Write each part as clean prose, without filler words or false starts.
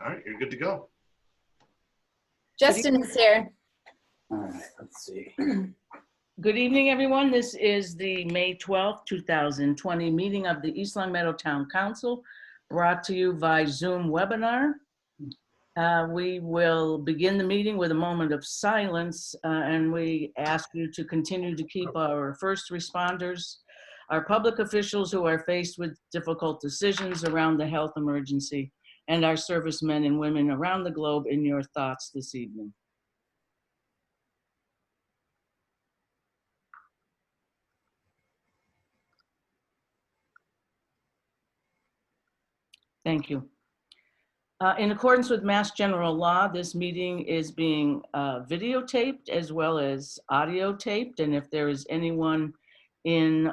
All right, you're good to go. Justin is here. All right, let's see. Good evening, everyone. This is the May 12th, 2020 meeting of the East Longmeadow Town Council, brought to you by Zoom webinar. We will begin the meeting with a moment of silence, and we ask you to continue to keep our first responders, our public officials who are faced with difficult decisions around the health emergency, and our servicemen and women around the globe in your thoughts this evening. Thank you. In accordance with Mass General Law, this meeting is being videotaped as well as audio taped. And if there is anyone in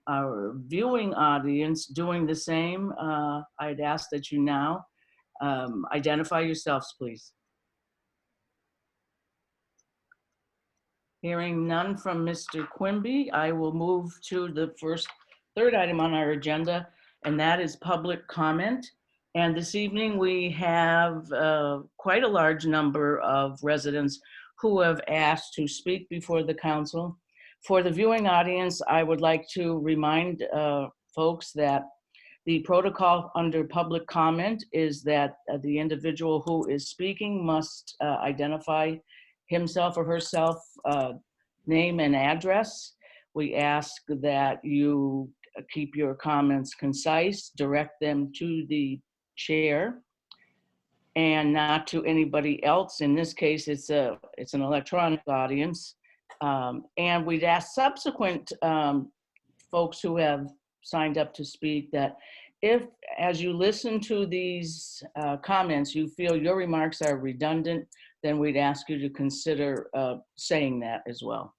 our viewing audience doing the same, I'd ask that you now identify yourselves, please. Hearing none from Mr. Quimby, I will move to the third item on our agenda, and that is public comment. And this evening we have quite a large number of residents who have asked to speak before the council. For the viewing audience, I would like to remind folks that the protocol under public comment is that the individual who is speaking must identify himself or herself, name and address. We ask that you keep your comments concise, direct them to the chair and not to anybody else. In this case, it's an electronic audience. And we'd ask subsequent folks who have signed up to speak that if, as you listen to these comments, you feel your remarks are redundant, then we'd ask you to consider saying that as well.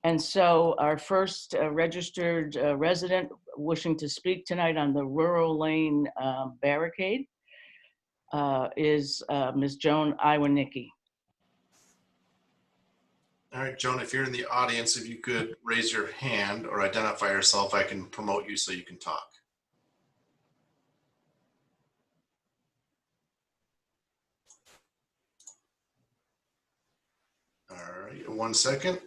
And so our first registered resident wishing to speak tonight on the Rural Lane barricade is Ms. Joan Iwanicki. All right, Joan, if you're in the audience, if you could raise your hand or identify yourself, I can promote you so you can talk. All right, 1 second.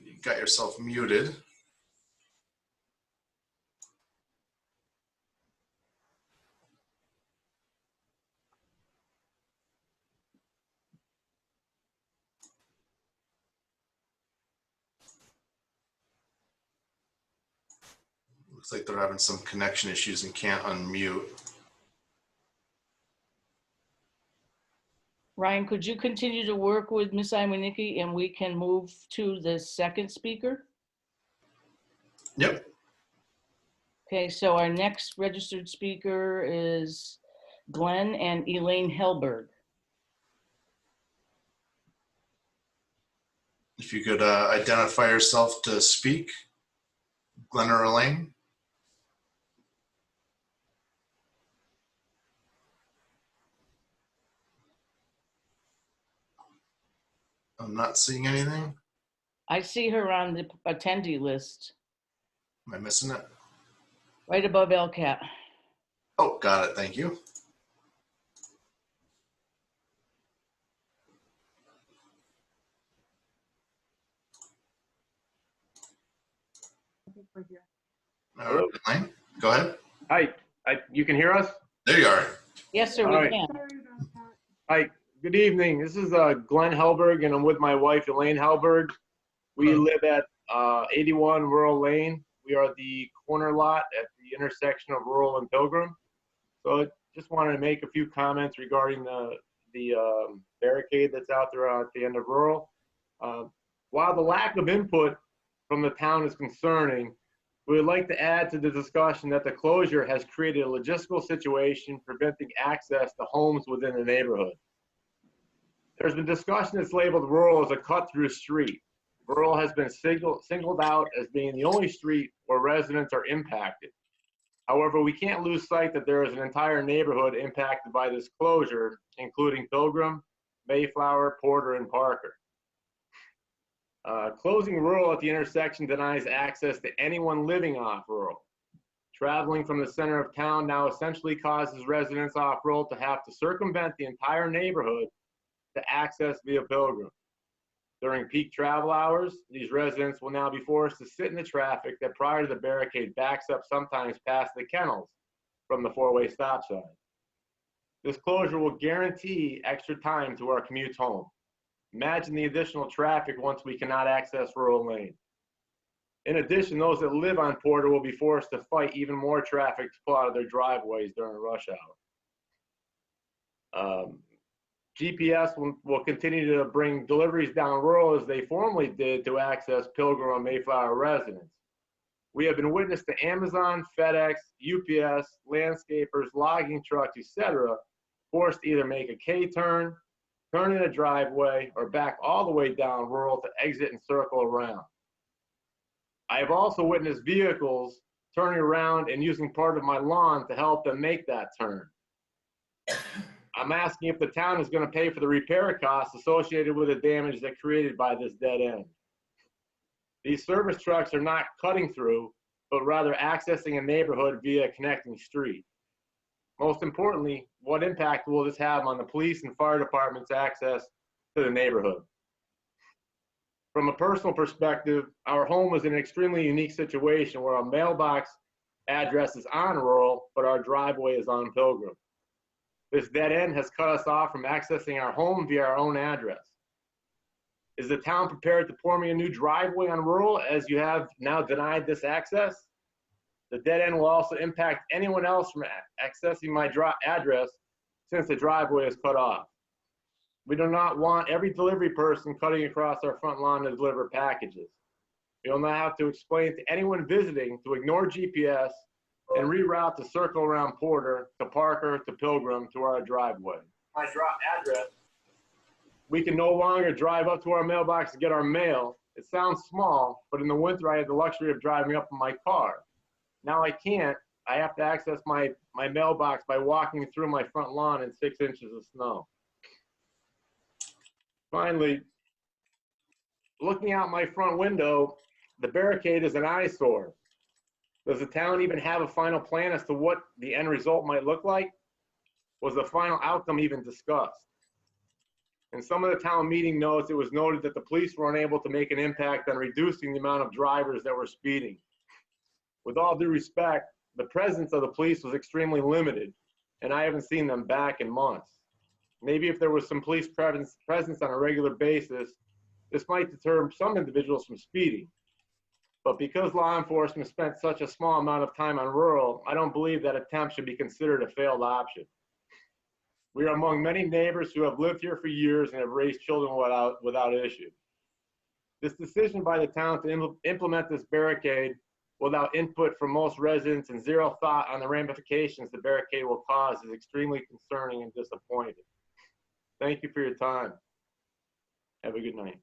You got yourself muted. Looks like they're having some connection issues and can't unmute. Ryan, could you continue to work with Ms. Iwanicki and we can move to the second speaker? Yep. Okay, so our next registered speaker is Glenn and Elaine Hellberg. If you could identify yourself to speak, Glenn or Elaine. I'm not seeing anything. I see her on the attendee list, Am I missing it? right above LCAT. Oh, got it. Thank you. All right, Elaine, go ahead. Hi, you can hear us? There you are. Yes, sir, All we right. can. Hi, good evening. This is Glenn Hellberg, and I'm with my wife, Elaine Hellberg. We live at 81 Rural Lane. We are the corner lot at the intersection of Rural and Pilgrim. So I just wanted to make a few comments regarding the barricade that's out there at the end of Rural. While the lack of input from the town is concerning, we would like to add to the discussion that the closure has created a logistical situation preventing access to homes within the neighborhood. There's been discussion that's labeled Rural as a cut-through street. Rural has been singled out as being the only street where residents are impacted. However, we can't lose sight that there is an entire neighborhood impacted by this closure, including Pilgrim, Mayflower, Porter, and Parker. Closing rural at the intersection denies access to anyone living off rural. Traveling from the center of town now essentially causes residents off rural to have to circumvent the entire neighborhood to access via Pilgrim. During peak travel hours, these residents will now be forced to sit in the traffic that prior to the barricade backs up sometimes past the kennels from the four-way stop sign. This closure will guarantee extra time to our commutes home. Imagine the additional traffic once we cannot access rural lane. In addition, those that live on Porter will be forced to fight even more traffic to pull out of their driveways during rush hour. GPS will continue to bring deliveries down rural as they formerly did to access Pilgrim and Mayflower residents. We have been witness to Amazon, FedEx, UPS, landscapers, logging trucks, etc., forced to either make a K-turn, turn in a driveway, or back all the way down rural to exit and circle around. I have also witnessed vehicles turning around and using part of my lawn to help them make that turn. I'm asking if the town is going to pay for the repair costs associated with the damage that created by this dead end. These service trucks are not cutting through, but rather accessing a neighborhood via a connecting street. Most importantly, what impact will this have on the police and fire department's access to the neighborhood? From a personal perspective, our home is in an extremely unique situation where our mailbox address is on rural, but our driveway is on Pilgrim. This dead end has cut us off from accessing our home via our own address. Is the town prepared to pour me a new driveway on rural as you have now denied this access? The dead end will also impact anyone else from accessing my address since the driveway is cut off. We do not want every delivery person cutting across our front lawn to deliver packages. We will now have to explain to anyone visiting to ignore GPS and reroute to circle around Porter, to Parker, to Pilgrim, to our driveway. My address. We can no longer drive up to our mailbox to get our mail. It sounds small, but in the winter I had the luxury of driving up in my car. Now I can't. I have to access my mailbox by walking through my front lawn in 6 inches of snow. Finally, looking out my front window, the barricade is an eyesore. Does the town even have a final plan as to what the end result might look like? Was the final outcome even discussed? In some of the town meeting notes, it was noted that the police were unable to make an impact on reducing the amount of drivers that were speeding. With all due respect, the presence of the police was extremely limited, and I haven't seen them back in months. Maybe if there was some police presence on a regular basis, this might deter some individuals from speeding. But because law enforcement spent such a small amount of time on rural, I don't believe that attempt should be considered a failed option. We are among many neighbors who have lived here for years and have raised children without issue. This decision by the town to implement this barricade without input from most residents and zero thought on the ramifications the barricade will cause is extremely concerning and disappointing. Thank you for your time. Have a good night.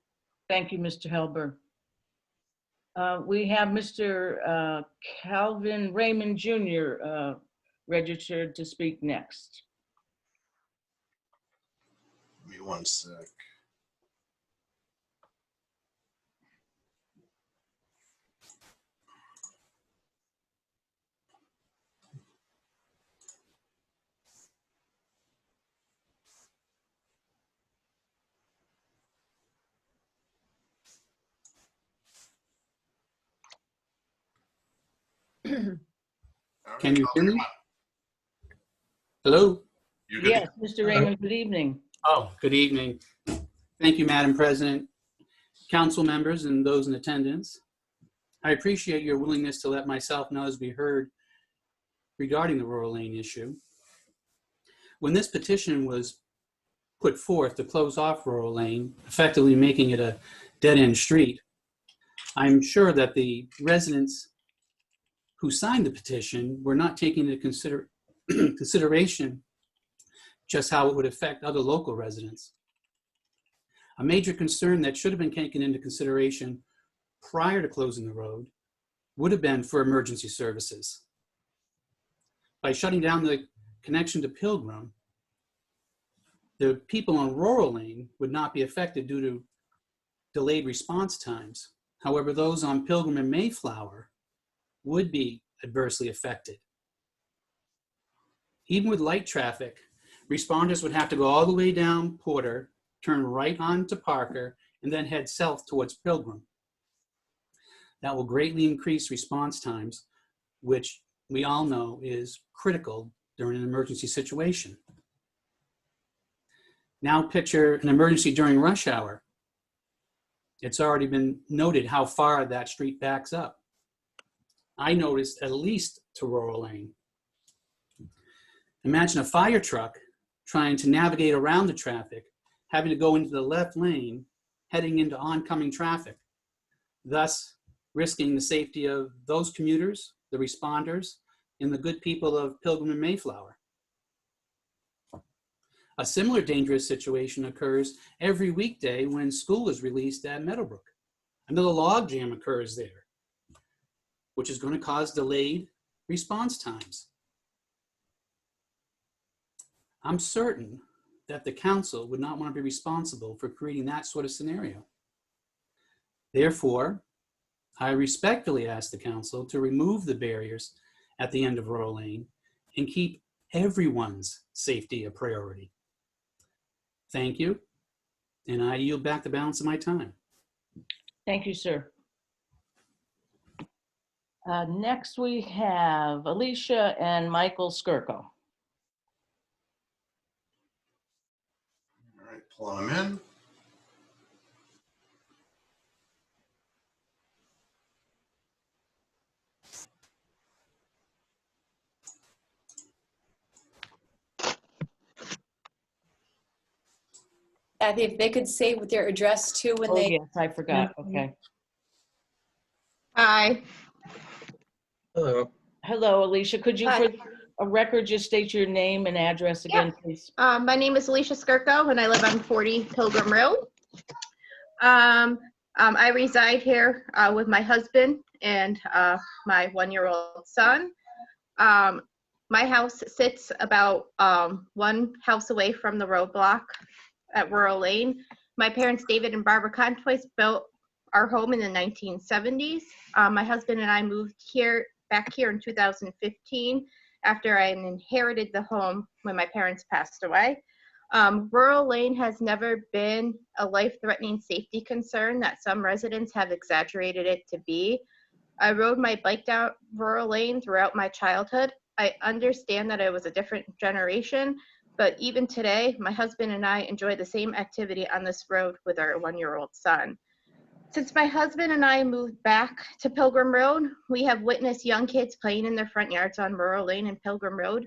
Thank you, Mr. Helber. We have Mr. Calvin Raymond Jr. Registered to speak next. Give me one sec. Can you hear me? Hello? You're good. Yes, Mr. Raymond, good evening. Oh, good evening. Thank you, Madam President, council members, and those in attendance. I appreciate your willingness to let myself know as we heard regarding the rural lane issue. When this petition was put forth to close off rural lane, effectively making it a dead-end street, I'm sure that the residents who signed the petition were not taking into consideration just how it would affect other local residents. A major concern that should have been taken into consideration prior to closing the road would have been for emergency services. by shutting down the connection to Pilgrim, the people on Rural Lane would not be affected due to delayed response times. However, those on Pilgrim and Mayflower would be adversely affected. Even with light traffic, responders would have to go all the way down Porter, turn right onto Parker, and then head south towards Pilgrim. That will greatly increase response times, which we all know is critical during an emergency situation. Now picture an emergency during rush hour. It's already been noted how far that street backs up. I noticed at least to Rural Lane. Imagine a fire truck trying to navigate around the traffic, having to go into the left lane, heading into oncoming traffic, thus risking the safety of those commuters, the responders, and the good people of Pilgrim and Mayflower. A similar dangerous situation occurs every weekday when school is released at Meadowbrook. Another log jam occurs there, which is going to cause delayed response times. I'm certain that the council would not want to be responsible for creating that sort of scenario. Therefore, I respectfully ask the council to remove the barriers at the end of Rural Lane and keep everyone's safety a priority. Thank you, and I yield back the balance of my time. Thank you, sir. Next, we have Alicia and Michael Skirko. All right, pulling them in. Kathy, if they could say with their address too when Oh, they. yes, I forgot. Okay. Hi, Hello. Hello, Alicia. Could you, Hi. for a record, just state your name and address again, please? my name is Alicia Skirko and I live on 40 Pilgrim Road. I reside here with my husband and my 1-year-old son. My house sits about one house away from the roadblock at Rural Lane. My parents, David and Barbara Contois, built our home in the 1970s. My husband and I moved back here in 2015 after I inherited the home when my parents passed away. Rural Lane has never been a life-threatening safety concern that some residents have exaggerated it to be. I rode my bike down Rural Lane throughout my childhood. I understand that I was a different generation, but even today, my husband and I enjoy the same activity on this road with our 1-year-old son. Since my husband and I moved back to Pilgrim Road, we have witnessed young kids playing in their front yards on Rural Lane and Pilgrim Road,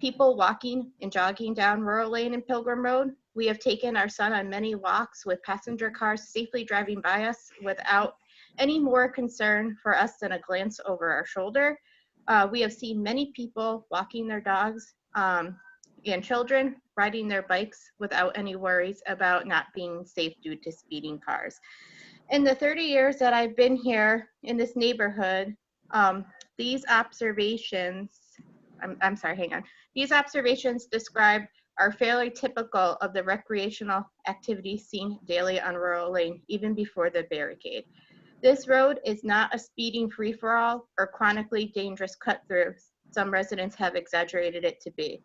people walking and jogging down Rural Lane and Pilgrim Road. We have taken our son on many walks with passenger cars safely driving by us without any more concern for us than a glance over our shoulder. We have seen many people walking their dogs and children riding their bikes without any worries about not being safe due to speeding cars. In the 30 years that I've been here in this neighborhood, these observations, these observations describe are fairly typical of the recreational activities seen daily on Rural Lane, even before the barricade. This road is not a speeding free-for-all or chronically dangerous cut-through some residents have exaggerated it to be.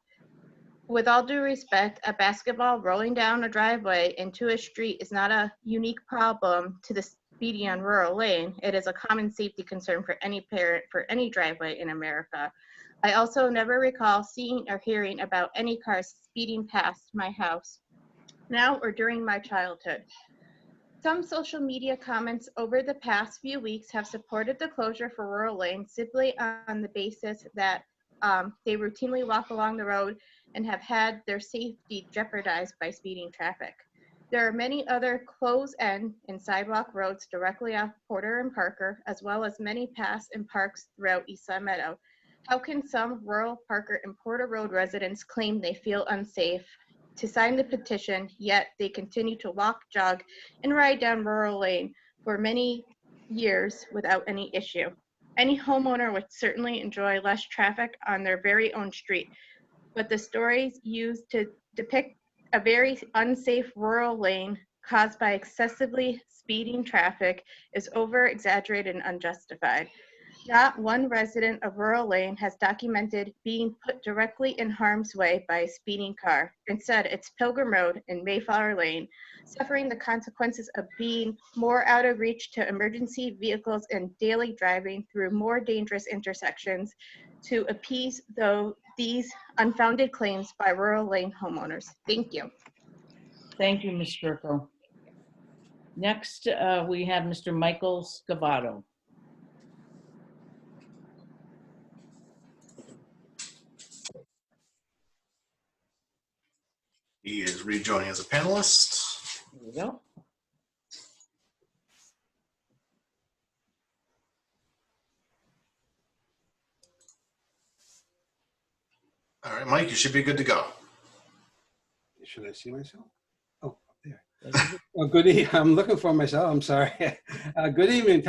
With all due respect, a basketball rolling down a driveway into a street is not a unique problem to the speeding on Rural Lane. It is a common safety concern for any parent for any driveway in America. I also never recall seeing or hearing about any cars speeding past my house now or during my childhood. Some social media comments over the past few weeks have supported the closure for Rural Lane simply on the basis that they routinely walk along the road and have had their safety jeopardized by speeding traffic. There are many other closed-end and sidewalk roads directly off Porter and Parker, as well as many paths and parks throughout East Long Meadow. How can some rural Parker and Porter Road residents claim they feel unsafe to sign the petition, yet they continue to walk, jog, and ride down Rural Lane for many years without any issue? Any homeowner would certainly enjoy less traffic on their very own street, but the stories used to depict a very unsafe rural lane caused by excessively speeding traffic is over-exaggerated and unjustified. Not one resident of Rural Lane has documented being put directly in harm's way by a speeding car. Instead, it's Pilgrim Road and Mayflower Lane, suffering the consequences of being more out of reach to emergency vehicles and daily driving through more dangerous intersections to appease these unfounded claims by Rural Lane homeowners. Thank you. Thank you, Ms. Turco. Next, we have Mr. Michael Scavato. He is rejoining as a panelist. Here we go. All right, Mike, you should be good to go. Should I see myself? Oh, up there. Well, good evening. I'm looking for myself. I'm sorry. Good evening,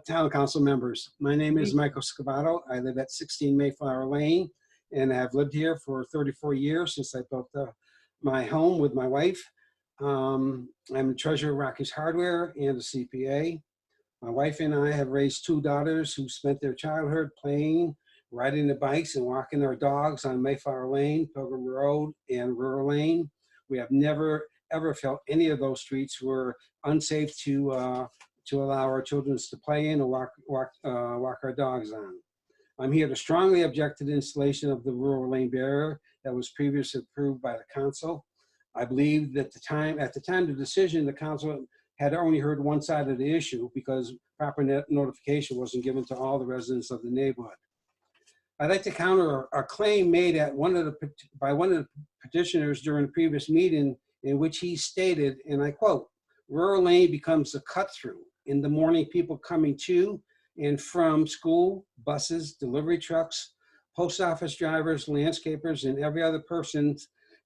town council members. My name is Michael Scavato. I live at 16 Mayflower Lane, and I've lived here for 34 years since I built my home with my wife. I'm a treasurer of Rocky's Hardware and a CPA. My wife and I have raised 2 daughters who spent their childhood playing, riding the bikes and walking their dogs on Mayflower Lane, Pilgrim Road, and Rural Lane. We have never, ever felt any of those streets were unsafe to allow our children to play in or walk our dogs on. I'm here to strongly object to the installation of the Rural Lane barrier that was previously approved by the council. I believe that at the time of the decision, the council had only heard one side of the issue because proper notification wasn't given to all the residents of the neighborhood. I'd like to counter a claim made by one of the petitioners during a previous meeting in which he stated, and I quote, "Rural Lane becomes a cut-through. In the morning, people coming to and from school, buses, delivery trucks, post office drivers, landscapers, and every other person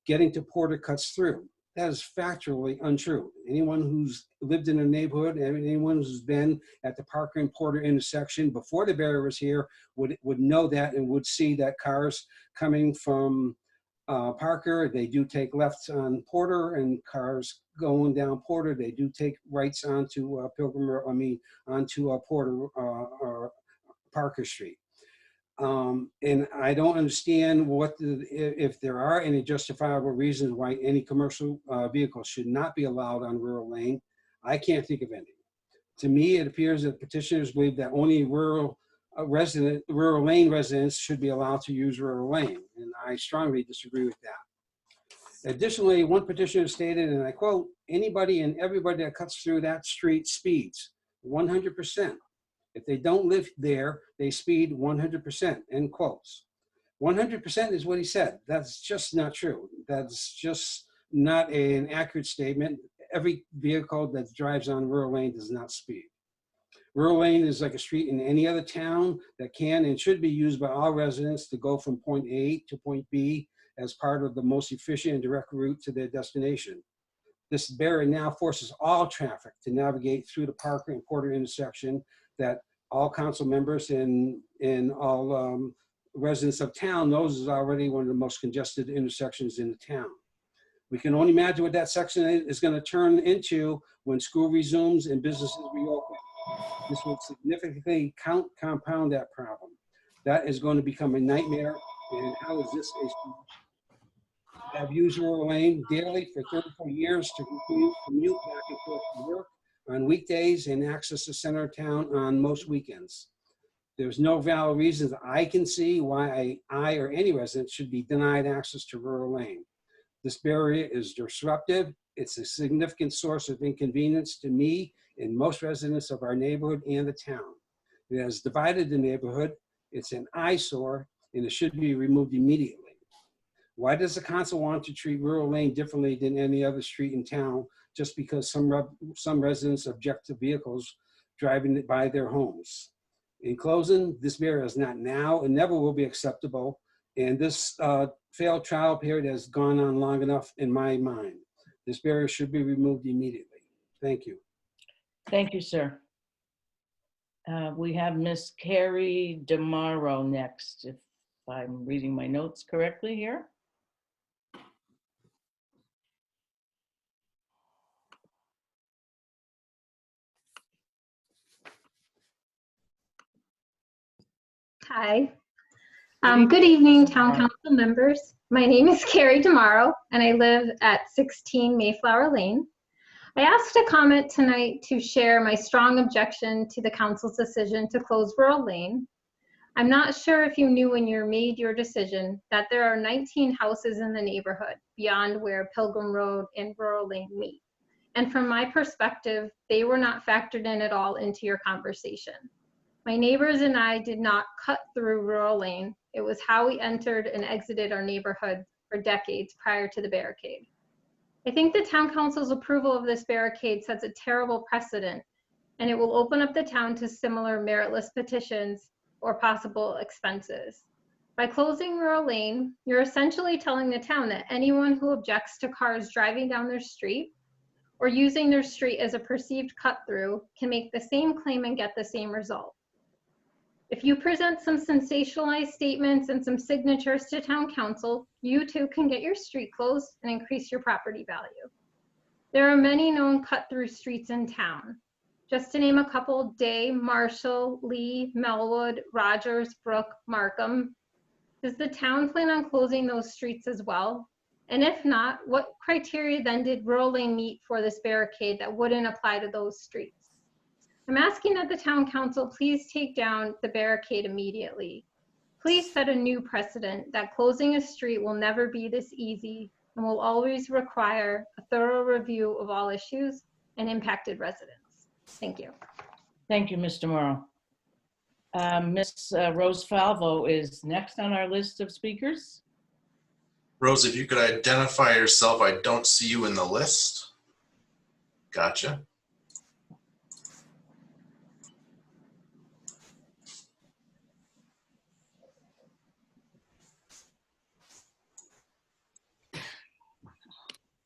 getting to Porter cuts through." That is factually untrue. Anyone who's lived in a neighborhood, and anyone who's been at the Parker and Porter intersection before the barrier was here would know that and would see that cars coming from Parker, they do take lefts on Porter, and cars going down Porter, they do take rights onto onto Porter or Parker Street. And I don't understand if there are any justifiable reasons why any commercial vehicles should not be allowed on Rural Lane. I can't think of any. To me, it appears that petitioners believe that only Rural Lane residents should be allowed to use Rural Lane, and I strongly disagree with that. Additionally, one petitioner stated, and I quote, "Anybody and everybody that cuts through that street speeds 100%. If they don't live there, they speed 100%, end quotes. 100% is what he said. That's just not true. That's just not an accurate statement. Every vehicle that drives on Rural Lane does not speed. Rural Lane is like a street in any other town that can and should be used by all residents to go from point A to point B as part of the most efficient and direct route to their destination. This barrier now forces all traffic to navigate through the Parker and Porter intersection that all council members and all residents of town knows is already one of the most congested intersections in the town. We can only imagine what that section is going to turn into when school resumes and businesses reopen. This will significantly compound that problem. That is going to become a nightmare. And how is this a solution? I've used Rural Lane daily for 34 years to commute back and forth to work on weekdays and access the center of town on most weekends. There's no valid reasons I can see why I or any resident should be denied access to Rural Lane. This barrier is disruptive. It's a significant source of inconvenience to me and most residents of our neighborhood and the town. It has divided the neighborhood. It's an eyesore, and it should be removed immediately. Why does the council want to treat Rural Lane differently than any other street in town just because some residents object to vehicles driving by their homes? In closing, this barrier is not now and never will be acceptable, and this failed trial period has gone on long enough in my mind. This barrier should be removed immediately. Thank you. Thank you, sir. We have Miss Carrie Demaro next, if I'm reading my notes correctly here. Hi. Good evening, Town Council members. My name is Carrie Demaro, and I live at 16 Mayflower Lane. I asked to comment tonight to share my strong objection to the council's decision to close Rural Lane. I'm not sure if you knew when you made your decision that there are 19 houses in the neighborhood beyond where Pilgrim Road and Rural Lane meet. And from my perspective, they were not factored in at all into your conversation. My neighbors and I did not cut through Rural Lane. It was how we entered and exited our neighborhood for decades prior to the barricade. I think the town council's approval of this barricade sets a terrible precedent, and it will open up the town to similar meritless petitions or possible expenses. By closing Rural Lane, you're essentially telling the town that anyone who objects to cars driving down their street or using their street as a perceived cut through can make the same claim and get the same result. If you present some sensationalized statements and some signatures to town council, you too can get your street closed and increase your property value. There are many known cut-through streets in town. Just to name a couple: Day, Marshall, Lee, Melwood, Rogers, Brook, Markham. Does the town plan on closing those streets as well? And if not, what criteria then did Rural Lane meet for this barricade that wouldn't apply to those streets? I'm asking that the town council please take down the barricade immediately. Please set a new precedent that closing a street will never be this easy and will always require a thorough review of all issues and impacted residents. Thank you. Thank you, Mr. Morrow. Ms. Rose Falvo is next on our list of speakers. Rose, if you could identify yourself, I don't see you in the list. Gotcha.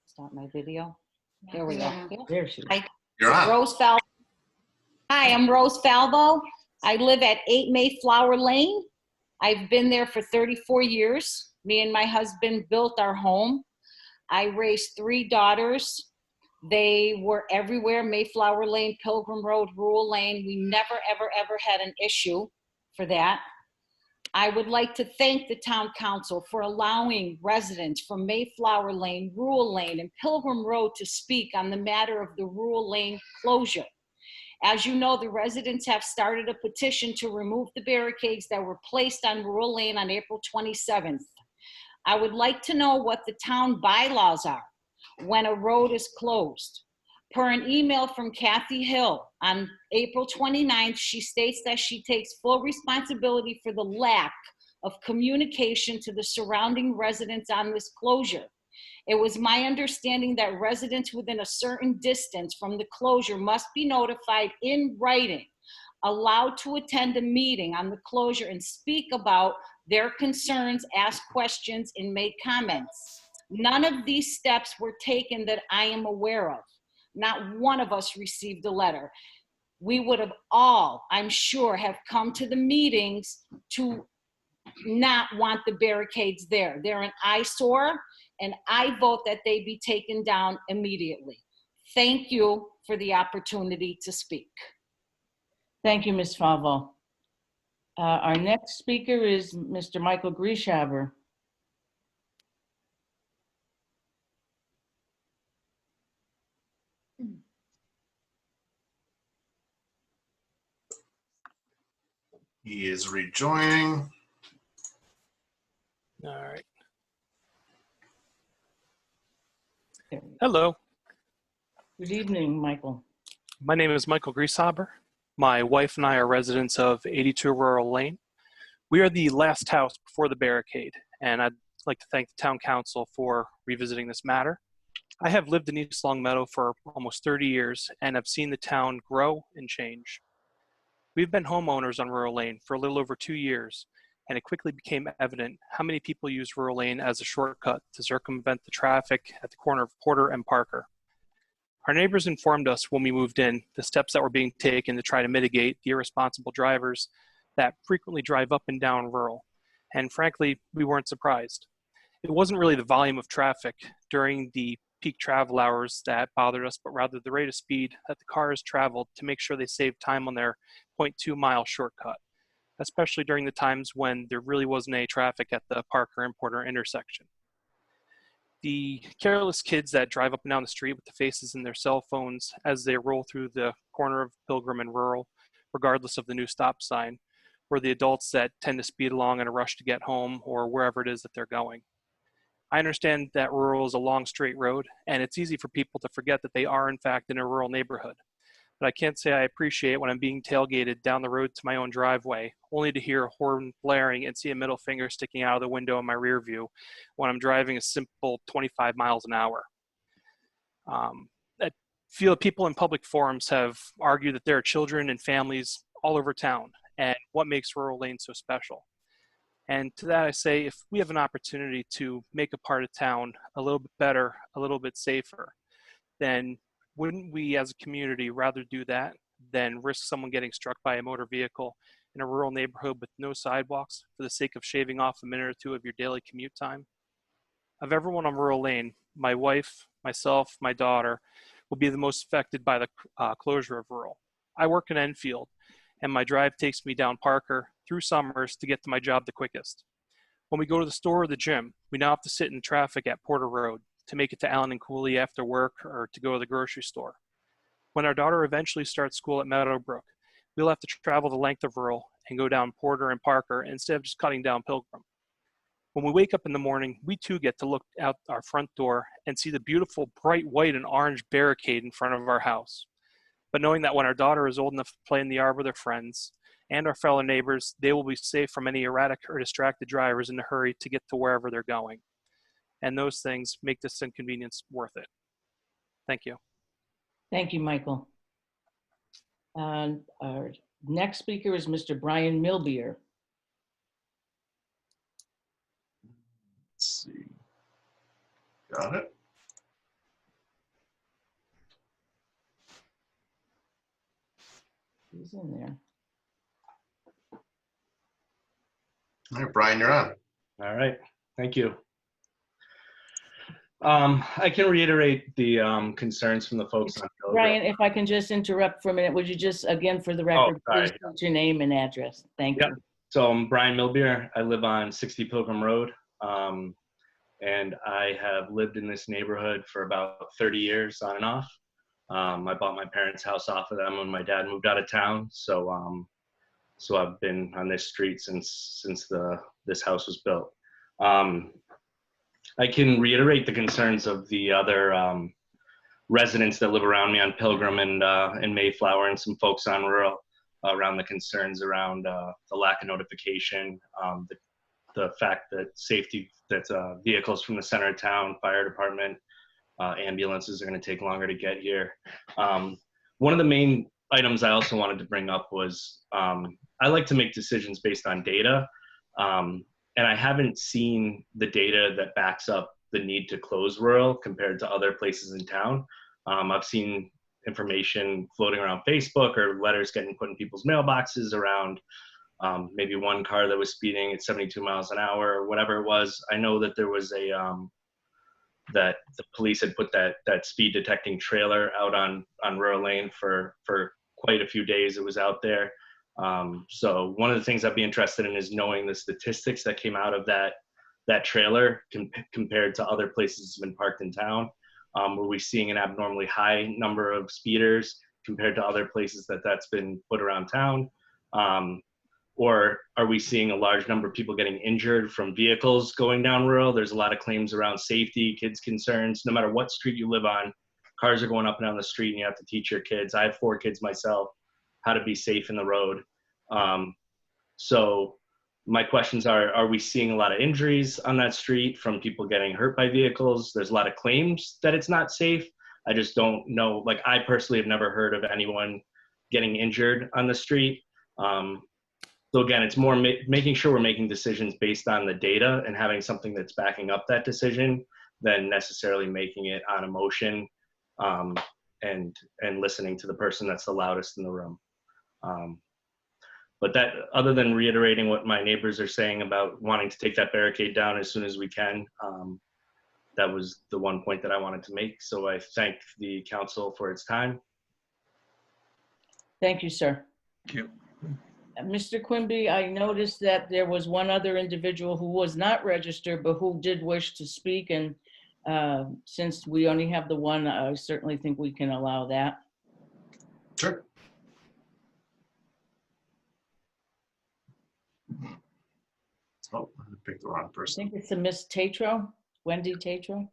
Start my video. There we go. There she is. You're on. Rose Falvo. Hi, I'm Rose Falvo. I live at 8 Mayflower Lane. I've been there for 34 years. Me and my husband built our home. I raised 3 daughters. They were everywhere: Mayflower Lane, Pilgrim Road, Rural Lane. We never, ever, ever had an issue for that. I would like to thank the town council for allowing residents from Mayflower Lane, Rural Lane, and Pilgrim Road to speak on the matter of the Rural Lane closure. As you know, the residents have started a petition to remove the barricades that were placed on Rural Lane on April 27th. I would like to know what the town bylaws are when a road is closed. Per an email from Kathy Hill on April 29th, she states that she takes full responsibility for the lack of communication to the surrounding residents on this closure. It was my understanding that residents within a certain distance from the closure must be notified in writing, allowed to attend a meeting on the closure and speak about their concerns, ask questions, and make comments. None of these steps were taken that I am aware of. Not one of us received a letter. We would have all, I'm sure, have come to the meetings to not want the barricades there. They're an eyesore, and I vote that they be taken down immediately. Thank you for the opportunity to speak. Thank you, Ms. Falvo. Our next speaker is Mr. Michael Grieshaber. He is rejoining. All right. Hello, Good evening, Michael. my name is Michael Grieshaber. My wife and I are residents of 82 Rural Lane. We are the last house before the barricade, and I'd like to thank the town council for revisiting this matter. I have lived in East Longmeadow for almost 30 years and have seen the town grow and change. We've been homeowners on Rural Lane for a little over 2 years, and it quickly became evident how many people use Rural Lane as a shortcut to circumvent the traffic at the corner of Porter and Parker. Our neighbors informed us when we moved in the steps that were being taken to try to mitigate the irresponsible drivers that frequently drive up and down rural. And frankly, we weren't surprised. It wasn't really the volume of traffic during the peak travel hours that bothered us, but rather the rate of speed that the cars traveled to make sure they saved time on their 0.2-mile shortcut, especially during the times when there really wasn't any traffic at the Parker and Porter intersection. The careless kids that drive up and down the street with the faces in their cell phones as they roll through the corner of Pilgrim and Rural, regardless of the new stop sign, or the adults that tend to speed along in a rush to get home or wherever it is that they're going. I understand that rural is a long straight road, and it's easy for people to forget that they are in fact in a rural neighborhood. But I can't say I appreciate when I'm being tailgated down the road to my own driveway, only to hear a horn blaring and see a middle finger sticking out of the window in my rear view when I'm driving a simple 25 miles an hour. I feel people in public forums have argued that there are children and families all over town, and what makes rural lanes so special. And to that I say, if we have an opportunity to make a part of town a little bit better, a little bit safer, then wouldn't we as a community rather do that than risk someone getting struck by a motor vehicle in a rural neighborhood with no sidewalks for the sake of shaving off a minute or two of your daily commute time? Of everyone on Rural Lane, my wife, myself, my daughter will be the most affected by the closure of Rural. I work in Enfield, and my drive takes me down Parker through Summers to get to my job the quickest. When we go to the store or the gym, we now have to sit in traffic at Porter Road to make it to Allen and Cooley after work or to go to the grocery store. When our daughter eventually starts school at Meadowbrook, we'll have to travel the length of Rural and go down Porter and Parker instead of just cutting down Pilgrim. When we wake up in the morning, we too get to look out our front door and see the beautiful bright white and orange barricade in front of our house. But knowing that when our daughter is old enough to play in the yard with her friends and our fellow neighbors, they will be safe from any erratic or distracted drivers in a hurry to get to wherever they're going. And those things make this inconvenience worth it. Thank you. Thank you, Michael. And our next speaker is Mr. Brian Milbier. Let's see. Got it. He's in there. All right, Brian, you're on. All right, thank you. I can reiterate the concerns from the folks on Pilgrim. Brian, if I can just interrupt for a minute, would you just, again, for the record, sorry. please state your name and address? Thank you. So I'm Brian Milbier. I live on 60 Pilgrim Road, and I have lived in this neighborhood for about 30 years on and off. I bought my parents' house off of them when my dad moved out of town, so so I've been on this street since this house was built. I can reiterate the concerns of the other residents that live around me on Pilgrim and Mayflower, and some folks on Rural around the concerns around the lack of notification, the fact that vehicles from the center of town, fire department, ambulances are going to take longer to get here. One of the main items I also wanted to bring up was I like to make decisions based on data. And I haven't seen the data that backs up the need to close Rural compared to other places in town. I've seen information floating around Facebook or letters getting put in people's mailboxes around maybe one car that was speeding at 72 miles an hour or whatever it was. I know that there was that the police had put that speed detecting trailer out on Rural Lane for quite a few days. It was out there. So one of the things I'd be interested in is knowing the statistics that came out of that trailer compared to other places that have been parked in town. Were we seeing an abnormally high number of speeders compared to other places that's been put around town? Or are we seeing a large number of people getting injured from vehicles going down Rural? There's a lot of claims around safety, kids' concerns. No matter what street you live on, cars are going up and down the street and you have to teach your kids. I have 4 kids myself, how to be safe in the road. So my questions are we seeing a lot of injuries on that street from people getting hurt by vehicles? There's a lot of claims that it's not safe. I just don't know. Like, I personally have never heard of anyone getting injured on the street. So again, it's more making sure we're making decisions based on the data and having something that's backing up that decision than necessarily making it on emotion. and listening to the person that's the loudest in the room. But that, other than reiterating what my neighbors are saying about wanting to take that barricade down as soon as we can, that was the one point that I wanted to make. So I thank the council for its time. Thank you, sir. Thank you. Mr. Quimby, I noticed that there was one other individual who was not registered, but who did wish to speak. And since we only have the one, I certainly think we can allow that. Sure. Oh, I picked the wrong I person. think it's a Miss Tatro, Wendy Tatro.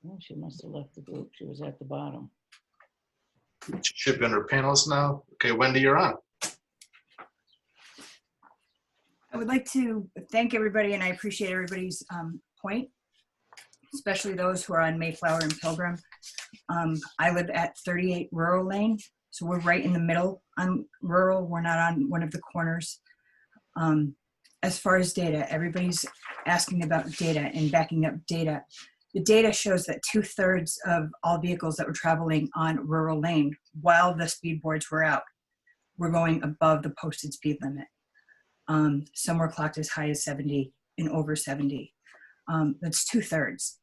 Oh, she must have left the group. She was at the bottom. Should be under panelists now. Okay, Wendy, you're on. I would like to thank everybody, and I appreciate everybody's point, especially those who are on Mayflower and Pilgrim. I live at 38 Rural Lane, so we're right in the middle on rural. We're not on one of the corners. As far as data, everybody's asking about data and backing up data. The data shows that 2/3 of all vehicles that were traveling on Rural Lane while the speed boards were out were going above the posted speed limit. Some were clocked as high as 70 and over 70. That's 2/3.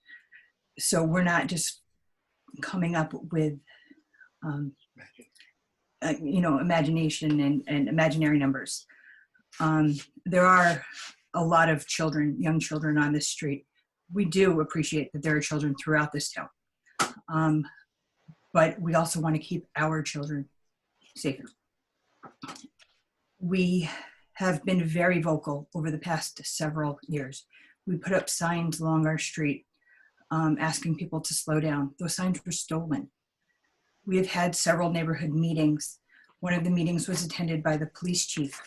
So we're not just coming up with, imagination and imaginary numbers. There are a lot of children, young children on this street. We do appreciate that there are children throughout this town. But we also want to keep our children safer. We have been very vocal over the past several years. We put up signs along our street asking people to slow down. Those signs were stolen. We have had several neighborhood meetings. One of the meetings was attended by the police chief.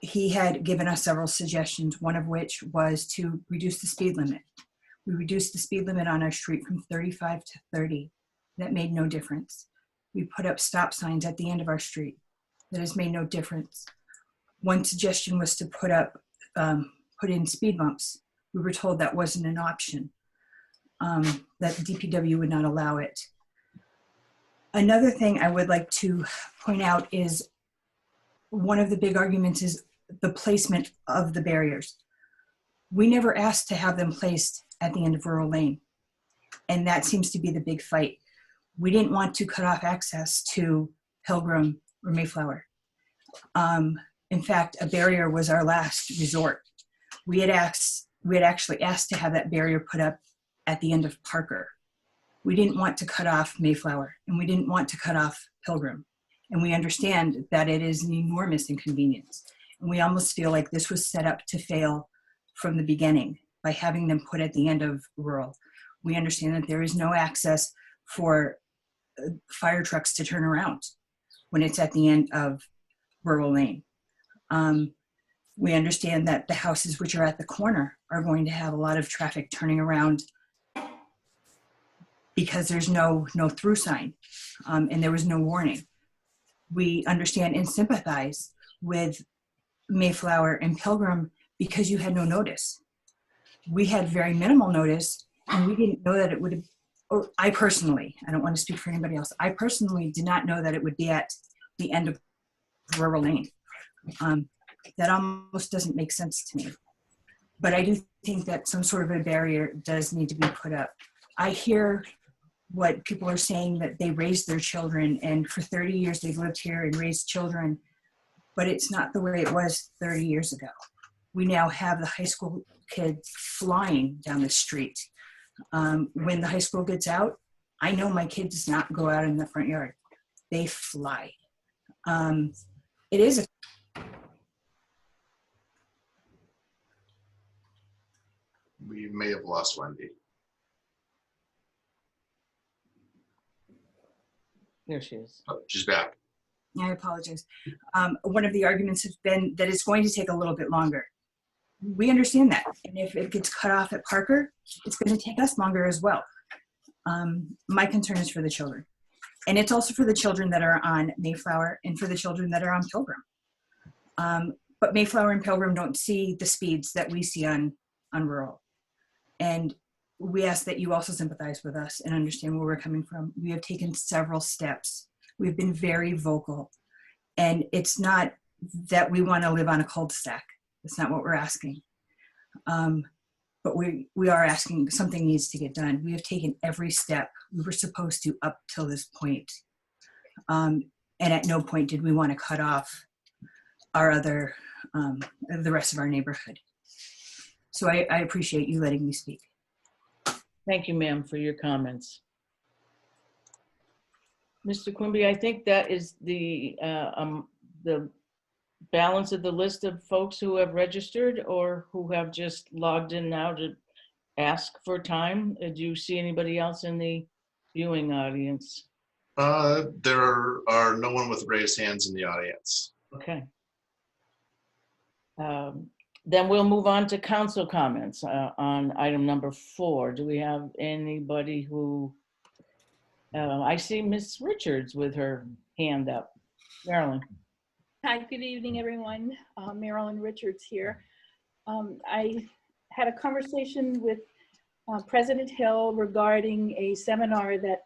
He had given us several suggestions, one of which was to reduce the speed limit. We reduced the speed limit on our street from 35 to 30. That made no difference. We put up stop signs at the end of our street. That has made no difference. One suggestion was to put in speed bumps. We were told that wasn't an option, that DPW would not allow it. Another thing I would like to point out is one of the big arguments is the placement of the barriers. We never asked to have them placed at the end of Rural Lane, and that seems to be the big fight. We didn't want to cut off access to Pilgrim or Mayflower. In fact, a barrier was our last resort. We had actually asked to have that barrier put up at the end of Parker. We didn't want to cut off Mayflower, and we didn't want to cut off Pilgrim. And we understand that it is an enormous inconvenience. And we almost feel like this was set up to fail from the beginning by having them put at the end of Rural. We understand that there is no access for fire trucks to turn around when it's at the end of Rural Lane. We understand that the houses which are at the corner are going to have a lot of traffic turning around because there's no through sign and there was no warning. We understand and sympathize with Mayflower and Pilgrim because you had no notice. We had very minimal notice, and we didn't know that it would have, or I personally, I don't want to speak for anybody else, I personally did not know that it would be at the end of Rural Lane. That almost doesn't make sense to me. But I do think that some sort of a barrier does need to be put up. I hear what people are saying, that they raised their children, and for 30 years they've lived here and raised children, but it's not the way it was 30 years ago. We now have the high school kids flying down the street. When the high school gets out, I know my kids does not go out in the front yard. They fly. It is a We may have lost Wendy. There she is. Oh, she's back. I apologize. One of the arguments has been that it's going to take a little bit longer. We understand that. And if it gets cut off at Parker, it's going to take us longer as well. My concern is for the children. And it's also for the children that are on Mayflower and for the children that are on Pilgrim. But Mayflower and Pilgrim don't see the speeds that we see on rural. And we ask that you also sympathize with us and understand where we're coming from. We have taken several steps. We've been very vocal. And it's not that we want to live on a cul-de-sac. That's not what we're asking. But we are asking something needs to get done. We have taken every step we were supposed to up till this point. And at no point did we want to cut off our other, the rest of our neighborhood. So I appreciate you letting me speak. Thank you, ma'am, for your comments. Mr. Quimby, I think that is the balance of the list of folks who have registered or who have just logged in now to ask for time. Do you see anybody else in the viewing audience? There are no one with raised hands in the audience. Okay. Then we'll move on to council comments on item number 4. Do we have anybody who, I see Miss Richards with her hand up. Marilyn. Hi, good evening, everyone. Marilyn Richards here. I had a conversation with President Hill regarding a seminar that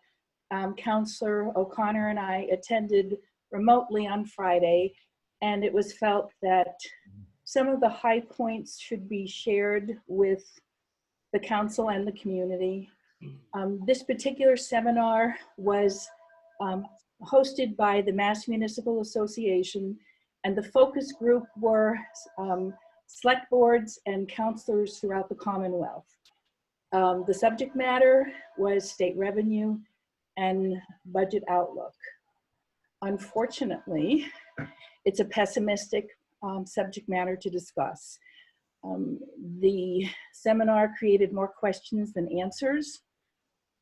Councillor O'Connor and I attended remotely on Friday, and it was felt that some of the high points should be shared with the council and the community. This particular seminar was hosted by the Mass Municipal Association, and the focus group were select boards and councilors throughout the Commonwealth. The subject matter was state revenue and budget outlook. Unfortunately, it's a pessimistic subject matter to discuss. The seminar created more questions than answers.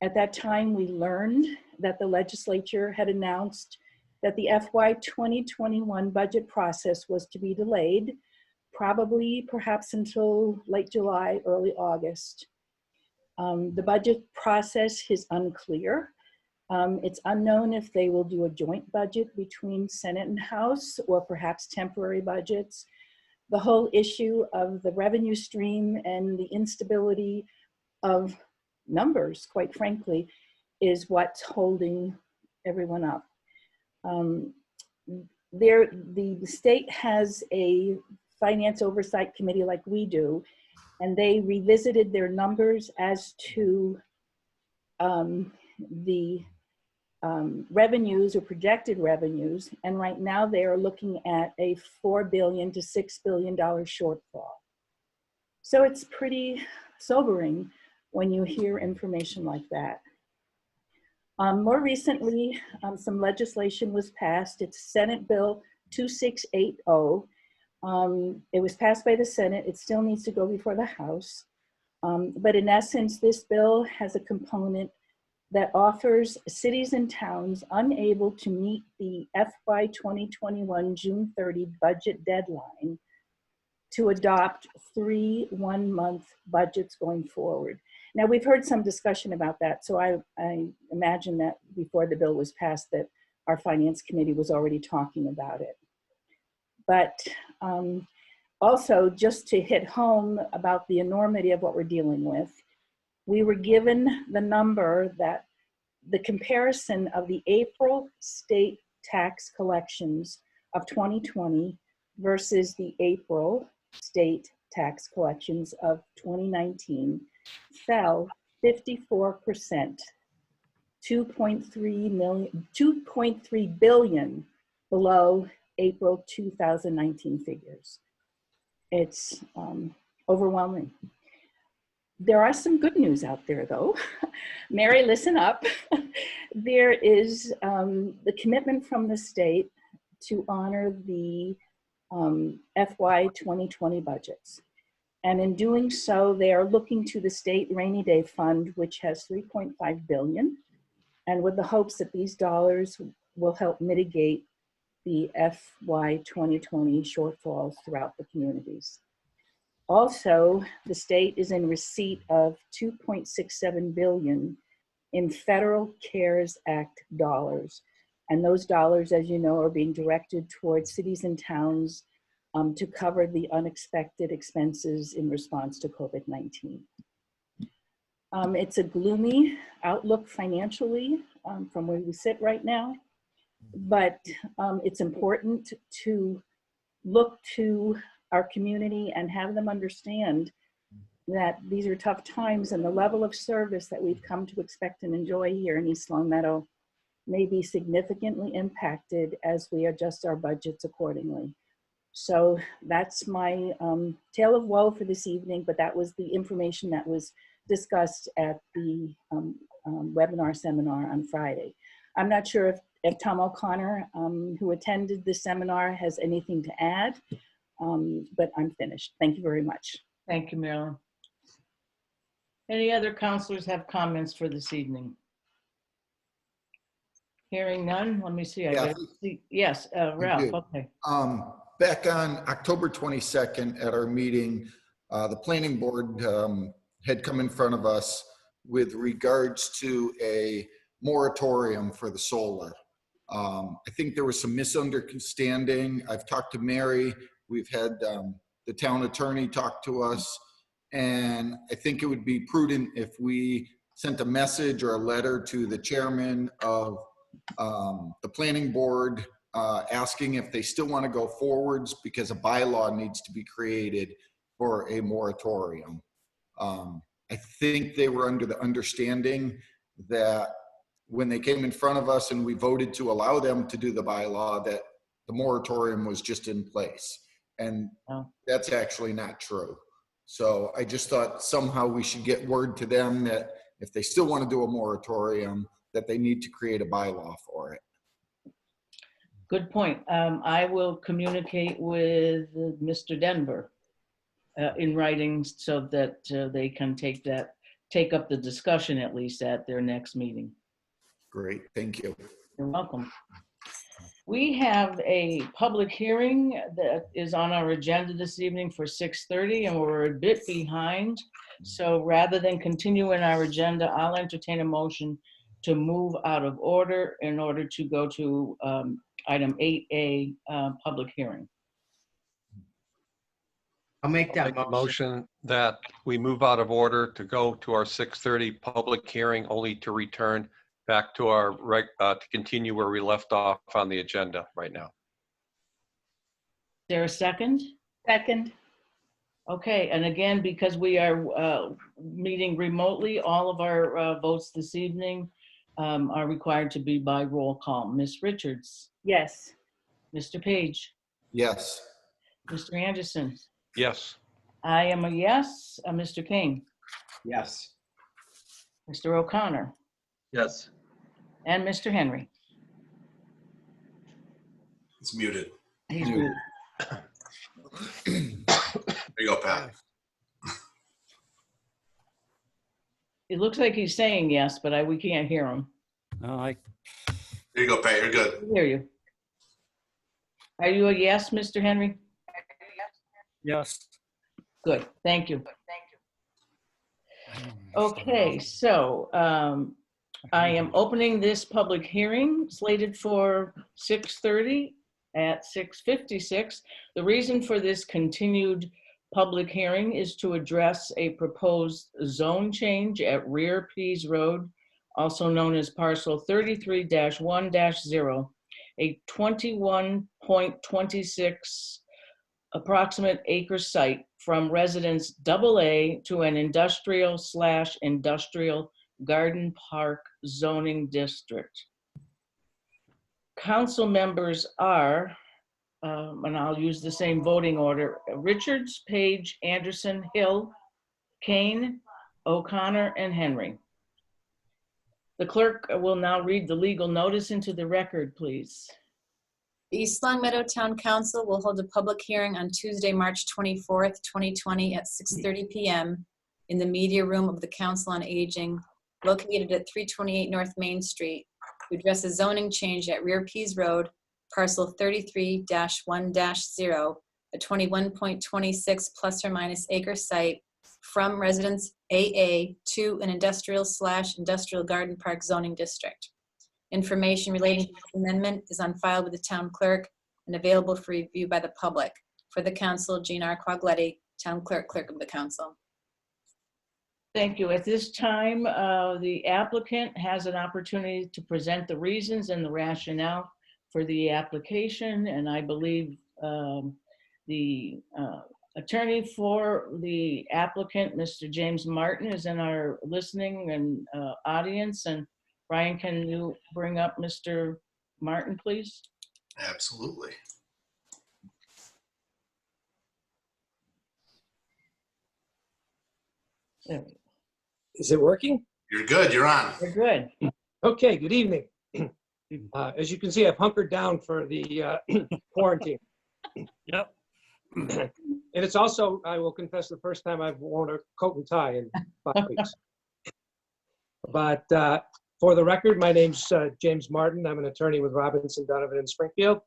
At that time, we learned that the legislature had announced that the FY 2021 budget process was to be delayed, perhaps until late July, early August. The budget process is unclear. It's unknown if they will do a joint budget between Senate and House, or perhaps temporary budgets. The whole issue of the revenue stream and the instability of numbers, quite frankly, is what's holding everyone up. The state has a finance oversight committee like we do, and they revisited their numbers as to the revenues or projected revenues, and right now they are looking at a $4 billion to $6 billion shortfall. So it's pretty sobering when you hear information like that. More recently, some legislation was passed. It's Senate Bill 2680. It was passed by the Senate. It still needs to go before the House. But in essence, this bill has a component that offers cities and towns unable to meet the FY 2021 June 30 budget deadline to adopt 3 one-month budgets going forward. Now, we've heard some discussion about that, so I imagine that before the bill was passed that our Finance Committee was already talking about it. But also, just to hit home about the enormity of what we're dealing with, we were given the number that the comparison of the April state tax collections of 2020 versus the April state tax collections of 2019 fell 54%, 2.3 billion below April 2019 figures. It's overwhelming. There are some good news out there, though. Mary, listen up. There is the commitment from the state to honor the FY 2020 budgets. And in doing so, they are looking to the state rainy day fund, which has $3.5 billion, and with the hopes that these dollars will help mitigate the FY 2020 shortfalls throughout the communities. Also, the state is in receipt of $2.67 billion in federal CARES Act dollars. And those dollars, as you know, are being directed towards cities and towns to cover the unexpected expenses in response to COVID-19. It's a gloomy outlook financially from where we sit right now, but it's important to look to our community and have them understand that these are tough times, and the level of service that we've come to expect and enjoy here in East Long Meadow may be significantly impacted as we adjust our budgets accordingly. So that's my tale of woe for this evening, but that was the information that was discussed at the webinar seminar on Friday. I'm not sure if Tom O'Connor, who attended the seminar, has anything to add, but I'm finished. Thank you very much. Thank you, Marilyn. Any other counselors have comments for this evening? Hearing none, let me see. I Yeah. gotta see. Yes, Ralph, you. okay. Back on October 22nd at our meeting, the planning board had come in front of us with regards to a moratorium for the solar. I think there was some misunderstanding. I've talked to Mary. We've had the town attorney talk to us. And I think it would be prudent if we sent a message or a letter to the chairman of the planning board asking if they still want to go forwards, because a bylaw needs to be created for a moratorium. I think they were under the understanding that when they came in front of us and we voted to allow them to do the bylaw, that the moratorium was just in place. And that's actually not true. So I just thought somehow we should get word to them that if they still want to do a moratorium, that they need to create a bylaw for it. Good point. I will communicate with Mr. Denver in writing so that they can take up the discussion at least at their next meeting. Great, thank you. You're welcome. We have a public hearing that is on our agenda this evening for 6:30, and we're a bit behind. So rather than continue in our agenda, I'll entertain a motion to move out of order in order to go to item 8A, public hearing. I'll make that motion that we move out of order to go to our 6:30 public hearing, only to return back to our to continue where we left off on the agenda right now. Is there a second? Second. Okay, and again, because we are meeting remotely, all of our votes this evening are required to be by roll call. Ms. Richards? Yes. Mr. Page? Yes. Mr. Anderson? Yes. I am a yes. Mr. King? Yes. Mr. O'Connor? Yes. And Mr. Henry? It's muted. He's muted. There you go, Pat. It looks like he's saying yes, but we can't hear him. There you go, Pat. You're good. I hear you. Are you a yes, Mr. Henry? Yes. Good, thank you. Okay, so I am opening this public hearing slated for 6:30 at 6:56. The reason for this continued public hearing is to address a proposed zone change at Rear Pease Road, also known as parcel 33-1-0, a 21.26 approximate acre site from residence AA to an industrial/industrial garden park zoning district. Council members are, and I'll use the same voting order, Richards, Page, Anderson, Hill, Kane, O'Connor, and Henry. The clerk will now read the legal notice into the record, please. The East Long Meadow Town Council will hold a public hearing on Tuesday, March 24th, 2020 at 6:30 p.m. in the media room of the Council on Aging, located at 328 North Main Street, to address a zoning change at Rear Pease Road, parcel 33-1-0, a 21.26 plus or minus acre site from residence AA to an industrial/industrial garden park zoning district. Information relating to this amendment is on file with the town clerk and available for review by the public. For the council, Jean R. Quaglietti, Town Clerk, Clerk of the Council. Thank you. At this time, the applicant has an opportunity to present the reasons and the rationale for the application, and I believe the attorney for the applicant, Mr. James Martin, is in our listening and audience. And Brian, can you bring up Mr. Martin, please? Absolutely. There we go. Is it working? You're good. You're on. You're good. Okay, good evening. As you can see, I've hunkered down for the quarantine. Yep. And it's also, I will confess, the first time I've worn a coat and tie in 5 weeks. But for the record, my name's James Martin. I'm an attorney with Robinson, Donovan, and Springfield,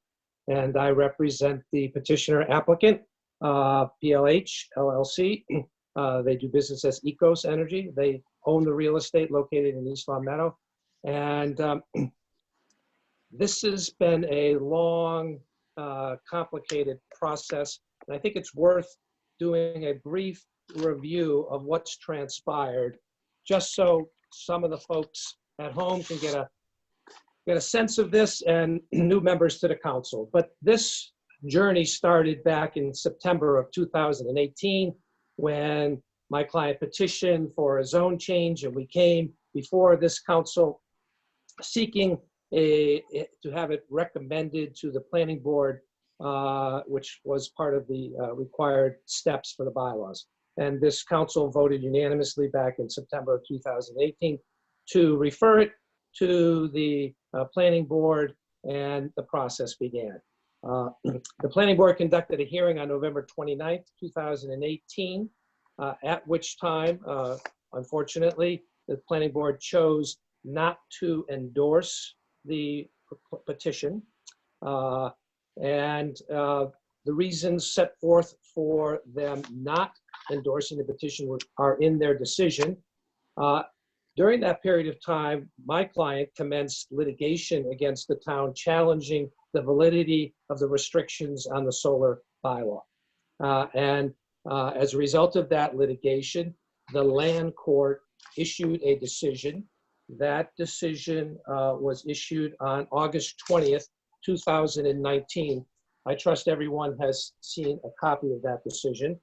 and I represent the petitioner applicant, PLH LLC. They do business as Ecos Energy. They own the real estate located in East Long Meadow. And this has been a long, complicated process. And I think it's worth doing a brief review of what's transpired, just so some of the folks at home can get a sense of this, and new members to the council. But this journey started back in September of 2018, when my client petitioned for a zone change, and we came before this council seeking to have it recommended to the planning board, which was part of the required steps for the bylaws. And this council voted unanimously back in September of 2018 to refer it to the planning board, and the process began. The planning board conducted a hearing on November 29th, 2018, at which time, unfortunately, the planning board chose not to endorse the petition. And the reasons set forth for them not endorsing the petition are in their decision. During that period of time, my client commenced litigation against the town, challenging the validity of the restrictions on the solar bylaw. As a result of that litigation, the land court issued a decision. That decision was issued on August 20th, 2019. I trust everyone has seen a copy of that decision.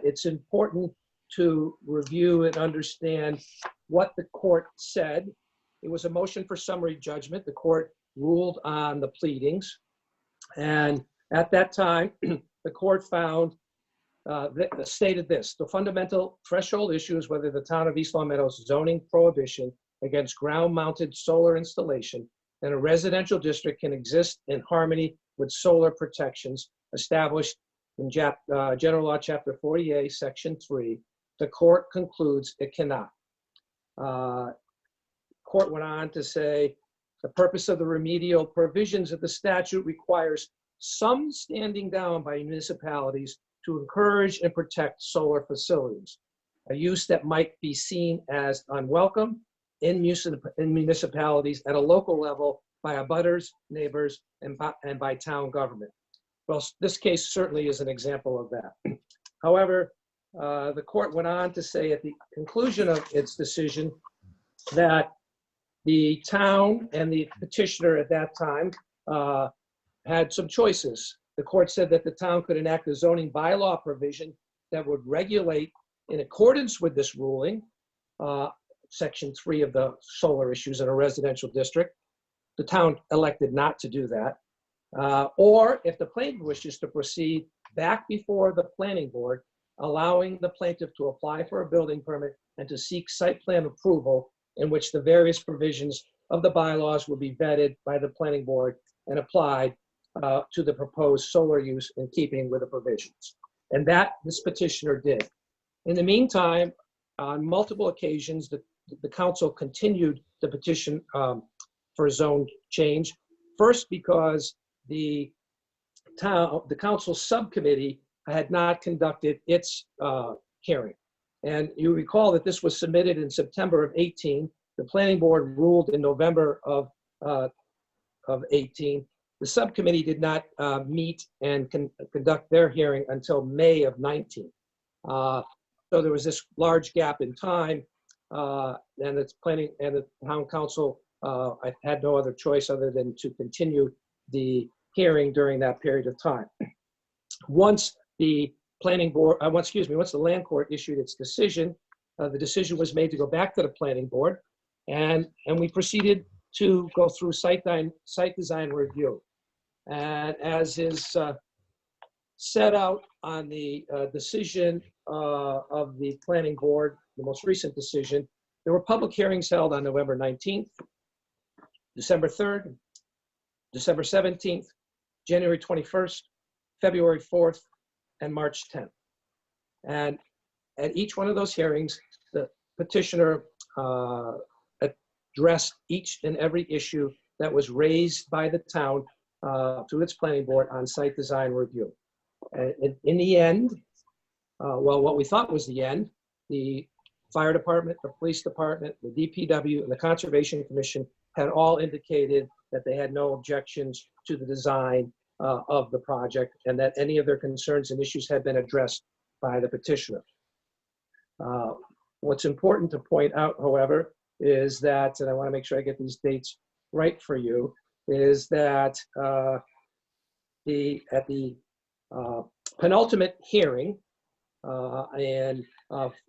It's important to review and understand what the court said. It was a motion for summary judgment. The court ruled on the pleadings. And at that time, the court found, stated this: the fundamental threshold issue is whether the town of East Long Meadow's zoning prohibition against ground-mounted solar installation in a residential district can exist in harmony with solar protections established in General Law, Chapter 40A, Section 3. The court concludes it cannot. Court went on to say, the purpose of the remedial provisions of the statute requires some standing down by municipalities to encourage and protect solar facilities, a use that might be seen as unwelcome in municipalities at a local level by abutters, neighbors, and by town government. Well, this case certainly is an example of that. However, the court went on to say at the conclusion of its decision that the town and the petitioner at that time had some choices. The court said that the town could enact a zoning bylaw provision that would regulate, in accordance with this ruling, Section 3 of the solar issues in a residential district. The town elected not to do that. Or if the plaintiff wishes to proceed back before the planning board, allowing the plaintiff to apply for a building permit and to seek site plan approval, in which the various provisions of the bylaws will be vetted by the planning board and applied to the proposed solar use in keeping with the provisions. And that this petitioner did. In the meantime, on multiple occasions, the council continued the petition for a zone change. First, because the council subcommittee had not conducted its hearing. And you recall that this was submitted in September of 18. The planning board ruled in November of 18. the subcommittee did not meet and conduct their hearing until May of 19. So there was this large gap in time, and it's planning and the town council I had no other choice other than to continue the hearing during that period of time. Once the planning board, once the land court issued its decision, the decision was made to go back to the planning board, and we proceeded to go through site design review. And as is set out on the decision of the planning board, the most recent decision, there were public hearings held on November 19th, December 3rd, December 17th, January 21st, February 4th, and March 10th. And at each one of those hearings, the petitioner addressed each and every issue that was raised by the town through its planning board on site design review. And in the end, well, what we thought was the end, the fire department, the police department, the DPW, and the Conservation Commission had all indicated that they had no objections to the design of the project and that any of their concerns and issues had been addressed by the petitioner. What's important to point out, however, is that, and I want to make sure I get these dates right for you, is that at the penultimate hearing in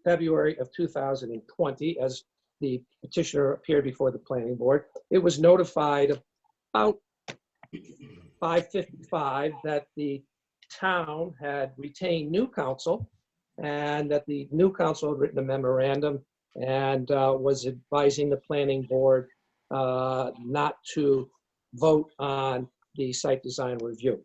February of 2020, as the petitioner appeared before the planning board, it was notified about 5:55 that the town had retained new counsel and that the new counsel had written a memorandum and was advising the planning board not to vote on the site design review.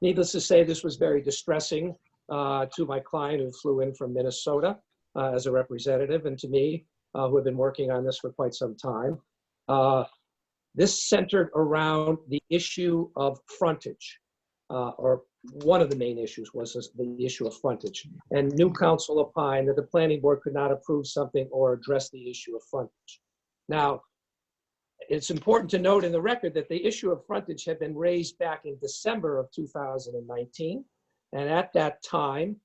Needless to say, this was very distressing to my client who flew in from Minnesota as a representative, and to me, who have been working on this for quite some time. This centered around the issue of frontage, or one of the main issues was the issue of frontage. And new counsel opined that the planning board could not approve something or address the issue of frontage. Now, it's important to note in the record that the issue of frontage had been raised back in December of 2019. And at that time,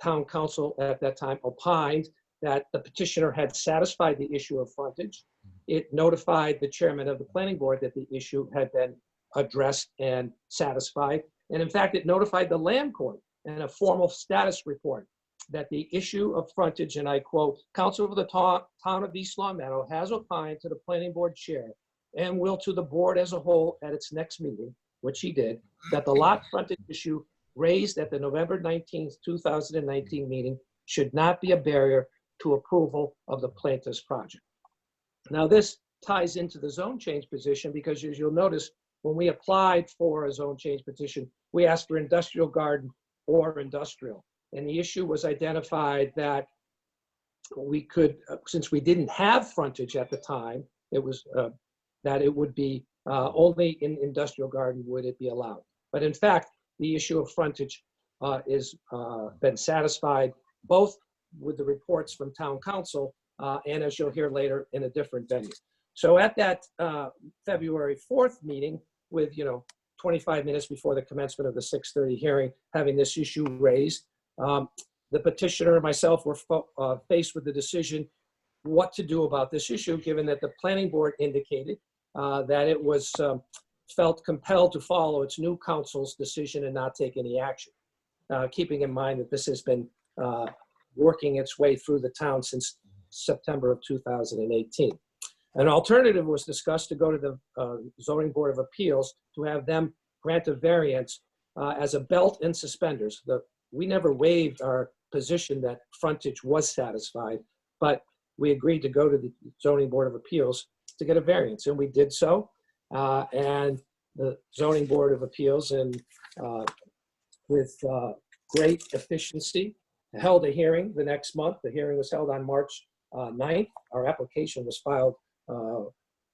town council at that time opined that the petitioner had satisfied the issue of frontage. It notified the chairman of the planning board that the issue had been addressed and satisfied. And in fact, it notified the land court in a formal status report that the issue of frontage, and I quote, "Council of the town of East Long Meadow has opined to the planning board chair and will to the board as a whole at its next meeting," which he did, "that the lot frontage issue raised at the November 19th, 2019 meeting should not be a barrier to approval of the plaintiff's project." Now, this ties into the zone change petition because, as you'll notice, when we applied for a zone change petition, we asked for industrial garden or industrial. And the issue was identified that we could, since we didn't have frontage at the time, it was that it would be only in industrial garden would it be allowed. But in fact, the issue of frontage is been satisfied both with the reports from town council and, as you'll hear later, in a different venue. So at that February 4th meeting, with 25 minutes before the commencement of the 6:30 hearing, having this issue raised, the petitioner and myself were faced with the decision what to do about this issue, given that the planning board indicated that it was felt compelled to follow its new council's decision and not take any action, keeping in mind that this has been working its way through the town since September of 2018. An alternative was discussed to go to the Zoning Board of Appeals to have them grant a variance as a belt and suspenders. We never waived our position that frontage was satisfied, but we agreed to go to the Zoning Board of Appeals to get a variance, and we did so. And the Zoning Board of Appeals, and with great efficiency, held a hearing the next month. The hearing was held on March 9th. Our application was filed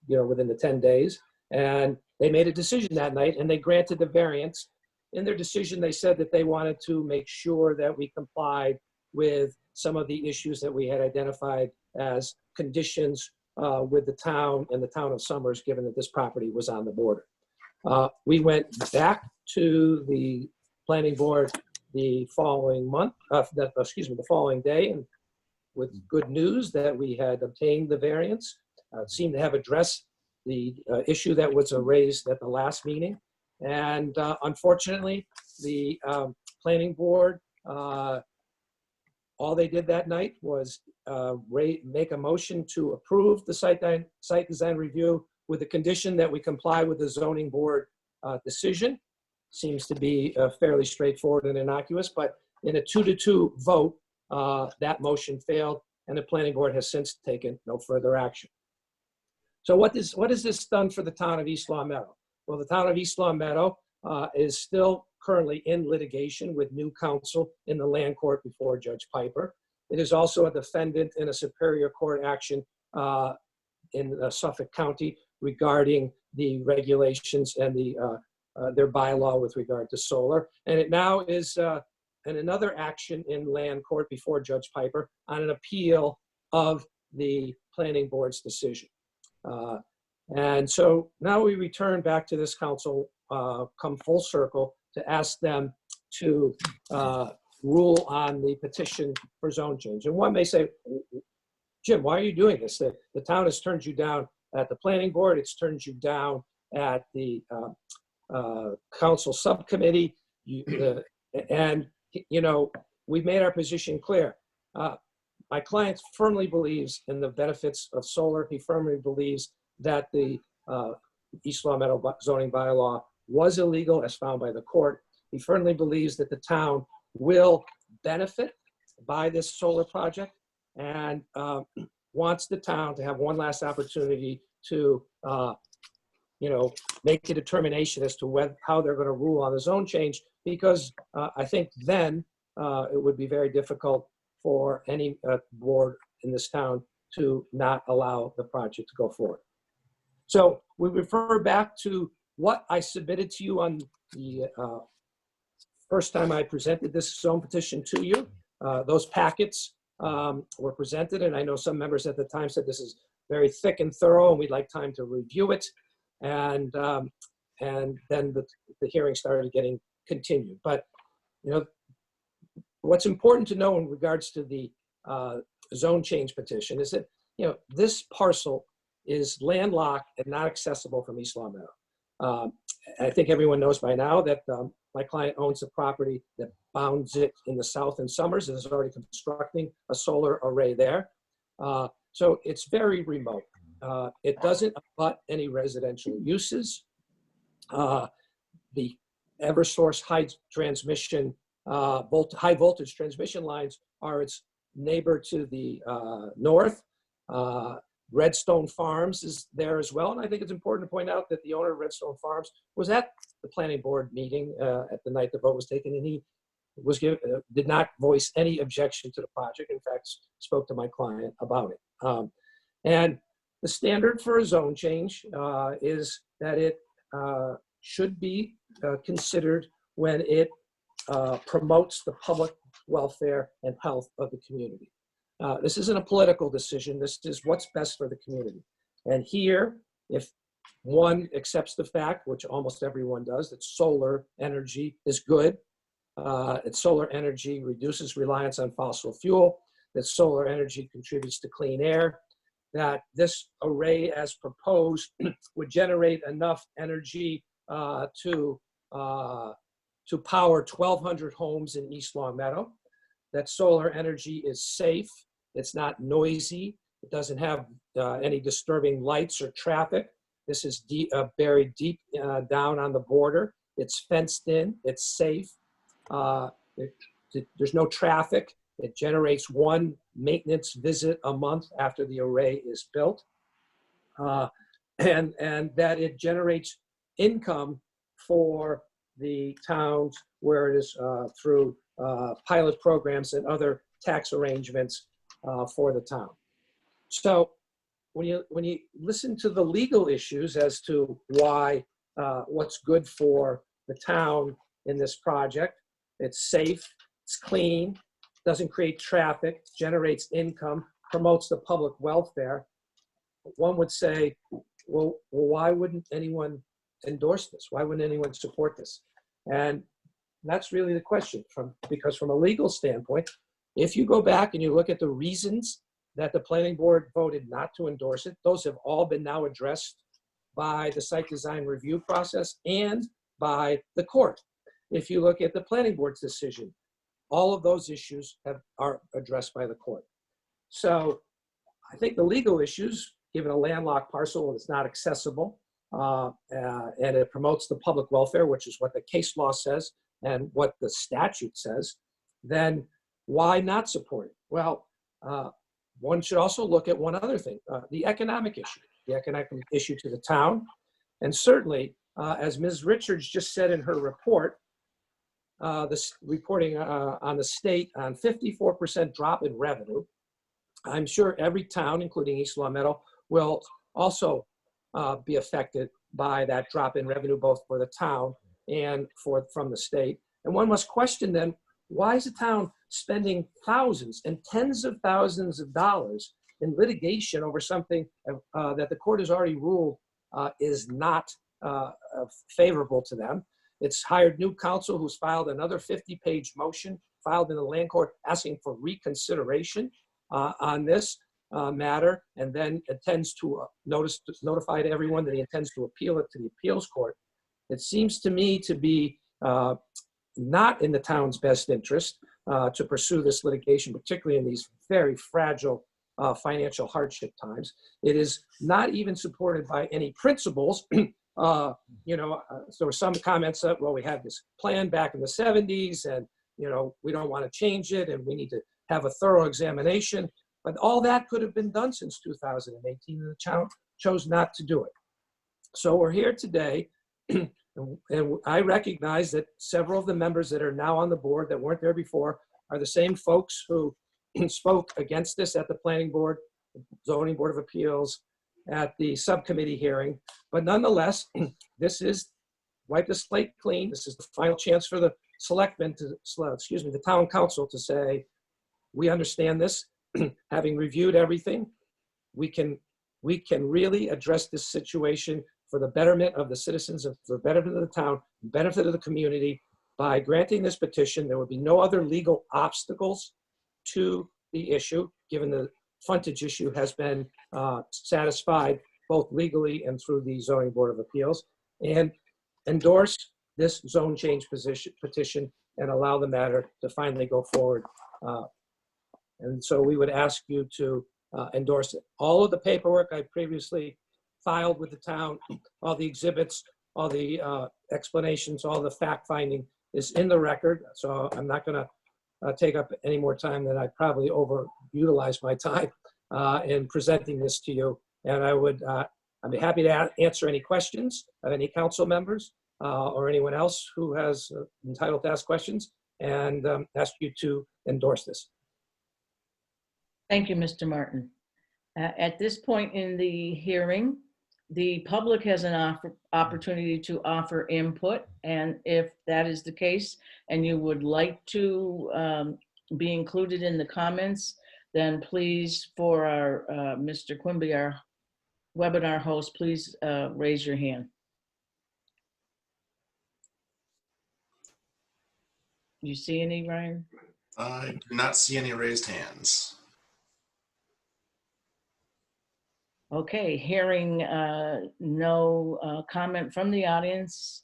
within the 10 days. And they made a decision that night and they granted the variance. In their decision, they said that they wanted to make sure that we complied with some of the issues that we had identified as conditions with the town and the town of Summers, given that this property was on the border. We went back to the planning board the following month, the following day, and with good news that we had obtained the variance, seemed to have addressed the issue that was raised at the last meeting. And unfortunately, the planning board, all they did that night was make a motion to approve the site design review with the condition that we comply with the zoning board decision. Seems to be fairly straightforward and innocuous, but in a 2-2 vote, that motion failed, and the planning board has since taken no further action. So what has this done for the town of East Long Meadow? Well, the town of East Long Meadow is still currently in litigation with new counsel in the land court before Judge Piper. It is also a defendant in a superior court action in Suffolk County regarding the regulations and their bylaw with regard to solar. And it now is in another action in land court before Judge Piper on an appeal of the planning board's decision. And so now we return back to this council, come full circle, to ask them to rule on the petition for zone change. And one may say, Jim, why are you doing this? The town has turned you down at the planning board. It's turned you down at the council subcommittee. And, you know, we've made our position clear. My client firmly believes in the benefits of solar. He firmly believes that the East Long Meadow zoning bylaw was illegal as found by the court. He firmly believes that the town will benefit by this solar project and wants the town to have one last opportunity to, you know, make a determination as to how they're going to rule on the zone change, because I think then it would be very difficult for any board in this town to not allow the project to go forward. So we refer back to what I submitted to you on the first time I presented this zone petition to you. Those packets were presented, and I know some members at the time said this is very thick and thorough and we'd like time to review it. And then the hearing started getting continued. But, you know, what's important to know in regards to the zone change petition is that, you know, this parcel is landlocked and not accessible from East Long Meadow. I think everyone knows by now that my client owns the property that bounds it in the south in Summers and is already constructing a solar array there. So it's very remote. It doesn't abut any residential uses. The Eversource high voltage transmission lines are its neighbor to the north. Redstone Farms is there as well. And I think it's important to point out that the owner of Redstone Farms was at the planning board meeting at the night the vote was taken, and he was did not voice any objection to the project. In fact, spoke to my client about it. And the standard for a zone change is that it should be considered when it promotes the public welfare and health of the community. This isn't a political decision. This is what's best for the community. And here, if one accepts the fact, which almost everyone does, that solar energy is good, that solar energy reduces reliance on fossil fuel, that solar energy contributes to clean air, that this array as proposed would generate enough energy to power 1,200 homes in East Long Meadow, that solar energy is safe, it's not noisy, it doesn't have any disturbing lights or traffic. This is buried deep down on the border. It's fenced in, it's safe. There's no traffic. It generates one maintenance visit a month after the array is built. And that it generates income for the towns where it is through pilot programs and other tax arrangements for the town. So when you listen to the legal issues as to why what's good for the town in this project, it's safe, it's clean, doesn't create traffic, generates income, promotes the public welfare, one would say, well, why wouldn't anyone endorse this? Why wouldn't anyone support this? And that's really the question, because from a legal standpoint, if you go back and you look at the reasons that the planning board voted not to endorse it, those have all been now addressed by the site design review process and by the court. If you look at the planning board's decision, all of those issues are addressed by the court. So I think the legal issues, given a landlocked parcel that's not accessible, and it promotes the public welfare, which is what the case law says and what the statute says, then why not support it? Well, one should also look at one other thing, the economic issue to the town. And certainly, as Ms. Richards just said in her report, this reporting on the state on 54% drop in revenue, I'm sure every town, including East Long Meadow, will also be affected by that drop in revenue, both for the town and from the state. And one must question then, why is the town spending thousands and tens of thousands of dollars in litigation over something that the court has already ruled is not favorable to them? It's hired new counsel who's filed another 50-page motion filed in the land court asking for reconsideration on this matter, and then intends to notify to everyone that he intends to appeal it to the appeals court. It seems to me to be not in the town's best interest to pursue this litigation, particularly in these very fragile financial hardship times. It is not even supported by any principles. There were some comments that, well, we had this plan back in the 70s and, we don't want to change it and we need to have a thorough examination. But all that could have been done since 2018 and the town chose not to do it. So we're here today and I recognize that several of the members that are now on the board that weren't there before are the same folks who spoke against this at the planning board, zoning board of appeals, at the subcommittee hearing. But nonetheless, this is wipe the slate clean. This is the final chance for the selectmen the town council to say, we understand this. Having reviewed everything, we can really address this situation for the betterment of the citizens, for the betterment of the town, benefit of the community. By granting this petition, there would be no other legal obstacles to the issue, given the frontage issue has been satisfied both legally and through the zoning board of appeals, and endorse this zone change petition and allow the matter to finally go forward. And so we would ask you to endorse it. All of the paperwork I previously filed with the town, all the exhibits, all the explanations, all the fact finding is in the record. So I'm not gonna take up any more time than I probably overutilize my time in presenting this to you. And I'd be happy to answer any questions of any council members or anyone else who has entitled to ask questions, and ask you to endorse this. Thank you, Mr. Martin. At this point in the hearing, the public has an opportunity to offer input, and if that is the case and you would like to be included in the comments, then please, for our Mr. Quimby, our webinar host, please raise your hand. You see any, Ryan? I do not see any raised hands. Okay, hearing no comment from the audience,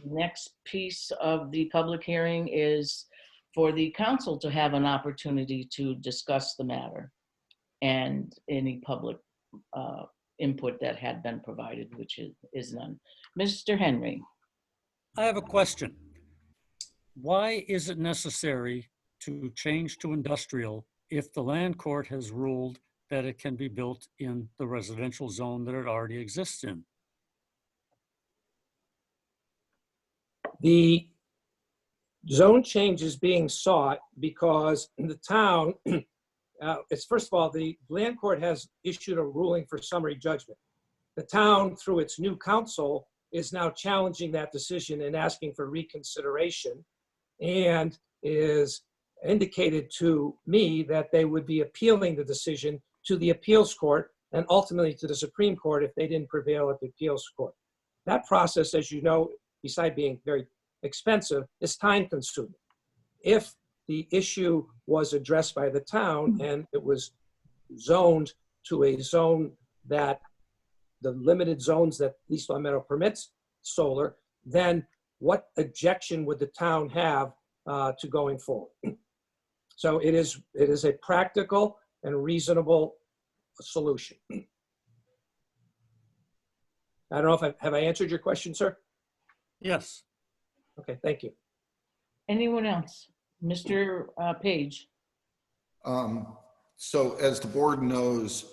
next piece of the public hearing is for the council to have an opportunity to discuss the matter and any public input that had been provided, which is none. Mr. Henry. I have a question. Why is it necessary to change to industrial if the land court has ruled that it can be built in the residential zone that it already exists in? The zone change is being sought because the town, first of all, the land court has issued a ruling for summary judgment. The town, through its new council, is now challenging that decision and asking for reconsideration, and is indicated to me that they would be appealing the decision to the appeals court and ultimately to the Supreme Court if they didn't prevail at the appeals court. That process, as you know, beside being very expensive, is time consuming. If the issue was addressed by the town and it was zoned to a zone that the limited zones that East Long Meadow permits solar, then what objection would the town have to going forward? So it is a practical and reasonable solution. I don't know if have I answered your question, sir? Yes. Okay, thank you. Anyone else? Mr. Page? So as the board knows,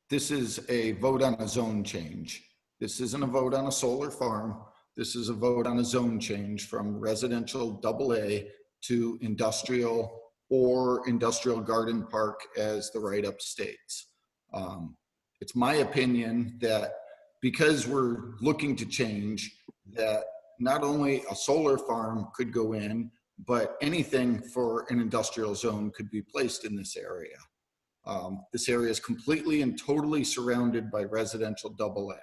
this is a vote on a zone change. This isn't a vote on a solar farm. This is a vote on a zone change from residential AA to industrial or industrial garden park, as the write-up states. It's my opinion that because we're looking to change, that not only a solar farm could go in, but anything for an industrial zone could be placed in this area. This area is completely and totally surrounded by residential AA.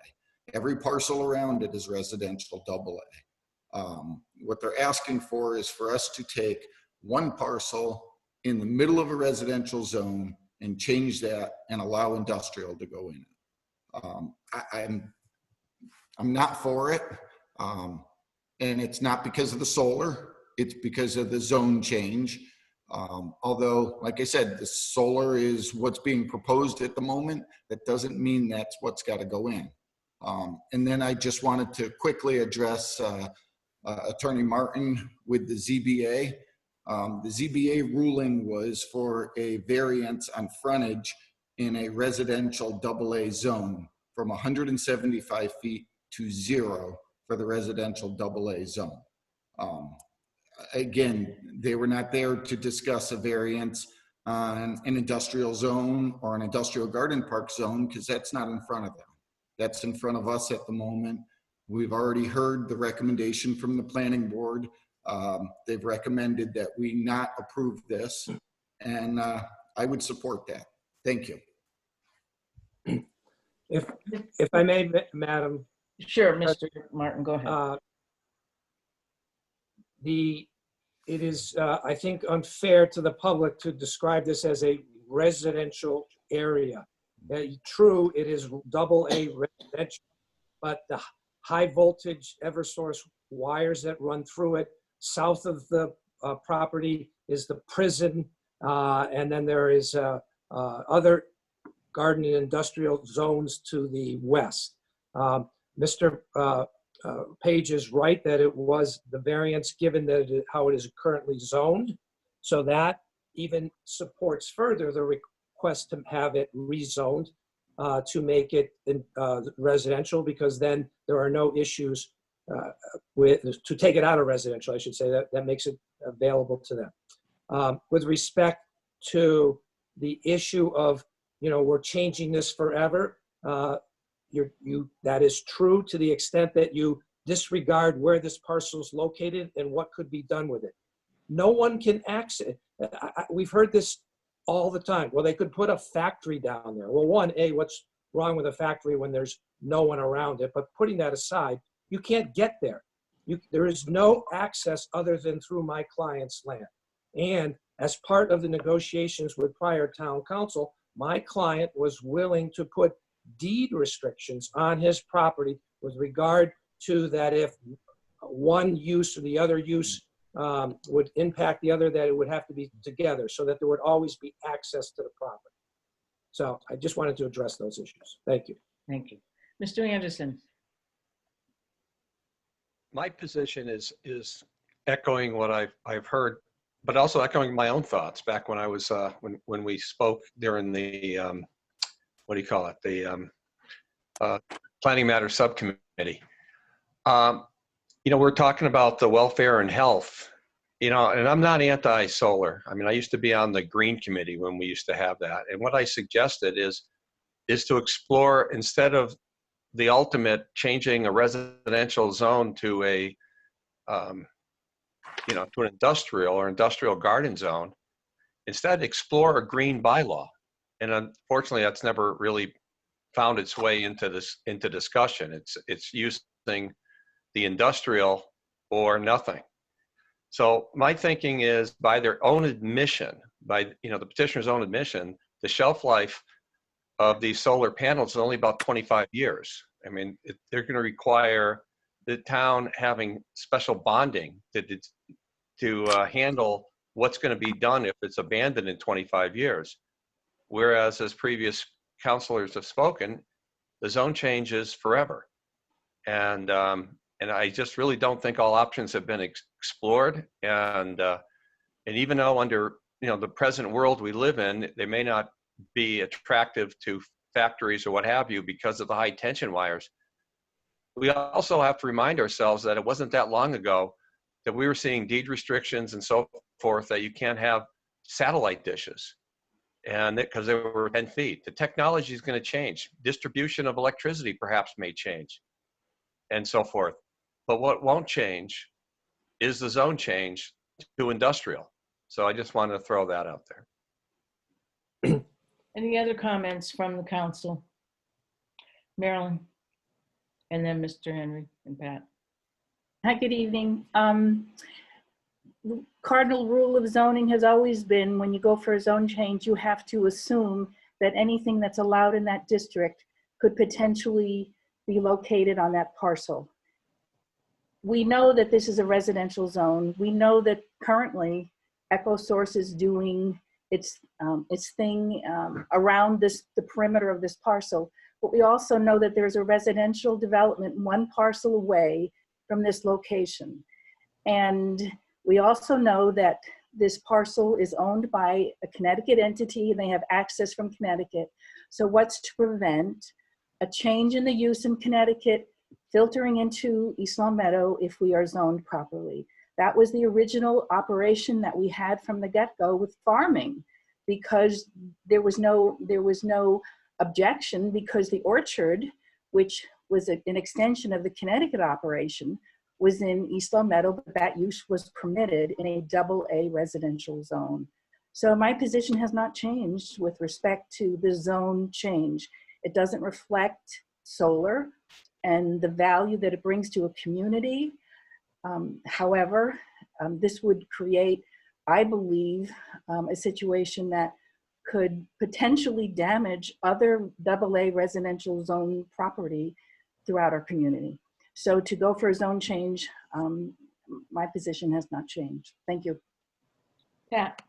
Every parcel around it is residential AA. What they're asking for is for us to take one parcel in the middle of a residential zone and change that and allow industrial to go in it. I'm not for it. And it's not because of the solar, it's because of the zone change. Although, like I said, the solar is what's being proposed at the moment. That doesn't mean that's what's got to go in. And then I just wanted to quickly address Attorney Martin with the ZBA. The ZBA ruling was for a variance on frontage in a residential AA zone from 175 feet to 0 for the residential AA zone. Again, they were not there to discuss a variance on an industrial zone or an industrial garden park zone, because that's not in front of them. That's in front of us at the moment. We've already heard the recommendation from the planning board. They've recommended that we not approve this, and I would support that. Thank you. If I may, Madam. Sure, Mr. Martin, go ahead. It is, I think, unfair to the public to describe this as a residential area. True, it is AA residential, but the high voltage Eversource wires that run through it, south of the property is the prison, and then there is other garden and industrial zones to the west. Mr. Page is right that it was the variance given that how it is currently zoned. So that even supports further the request to have it rezoned to make it residential, because then there are no issues to take it out of residential, I should say. That makes it available to them. With respect to the issue of, we're changing this forever, that is true to the extent that you disregard where this parcel is located and what could be done with it. No one can access it. We've heard this all the time. Well, they could put a factory down there. Well, what's wrong with a factory when there's no one around it? But putting that aside, you can't get there. There is no access other than through my client's land. And as part of the negotiations with prior town council, my client was willing to put deed restrictions on his property with regard to that if one use or the other use would impact the other, that it would have to be together so that there would always be access to the property. So I just wanted to address those issues. Thank you. Thank you. Mr. Anderson. My position is echoing what I've heard, but also echoing my own thoughts back when I was when we spoke during the what do you call it, the Planning Matters Subcommittee. We're talking about the welfare and health, and I'm not anti-solar. I mean, I used to be on the Green Committee when we used to have that. And what I suggested is to explore, instead of the ultimate changing a residential zone to a, to an industrial or industrial garden zone, instead explore a green bylaw. And unfortunately, that's never really found its way into discussion. It's using the industrial or nothing. So my thinking is, by their own admission, by the petitioner's own admission, the shelf life of these solar panels is only about 25 years. I mean, they're going to require the town having special bonding to handle what's going to be done if it's abandoned in 25 years. Whereas, as previous counselors have spoken, the zone change is forever. And I just really don't think all options have been explored. And even though under the present world we live in, they may not be attractive to factories or what have you because of the high tension wires, we also have to remind ourselves that it wasn't that long ago that we were seeing deed restrictions and so forth, that you can't have satellite dishes, and because they were 10 feet. The technology is going to change. Distribution of electricity perhaps may change, and so forth. But what won't change is the zone change to industrial. So I just wanted to throw that out there. Any other comments from the council? Marilyn, and then Mr. Henry and Pat. Hi, good evening. Cardinal rule of zoning has always been, when you go for a zone change, you have to assume that anything that's allowed in that district could potentially be located on that parcel. We know that this is a residential zone. We know that currently EchoSource is doing its thing around the perimeter of this parcel. But we also know that there's a residential development one parcel away from this location. And we also know that this parcel is owned by a Connecticut entity and they have access from Connecticut. So what's to prevent a change in the use in Connecticut filtering into East Long Meadow if we are zoned properly? That was the original operation that we had from the get-go with farming, because there was no objection, because the orchard, which was an extension of the Connecticut operation, was in East Long Meadow, but that use was permitted in a AA residential zone. So my position has not changed with respect to the zone change. It doesn't reflect solar and the value that it brings to a community. However, this would create, I believe, a situation that could potentially damage other AA residential zone property throughout our community. So to go for a zone change, my position has not changed. Thank you. Pat.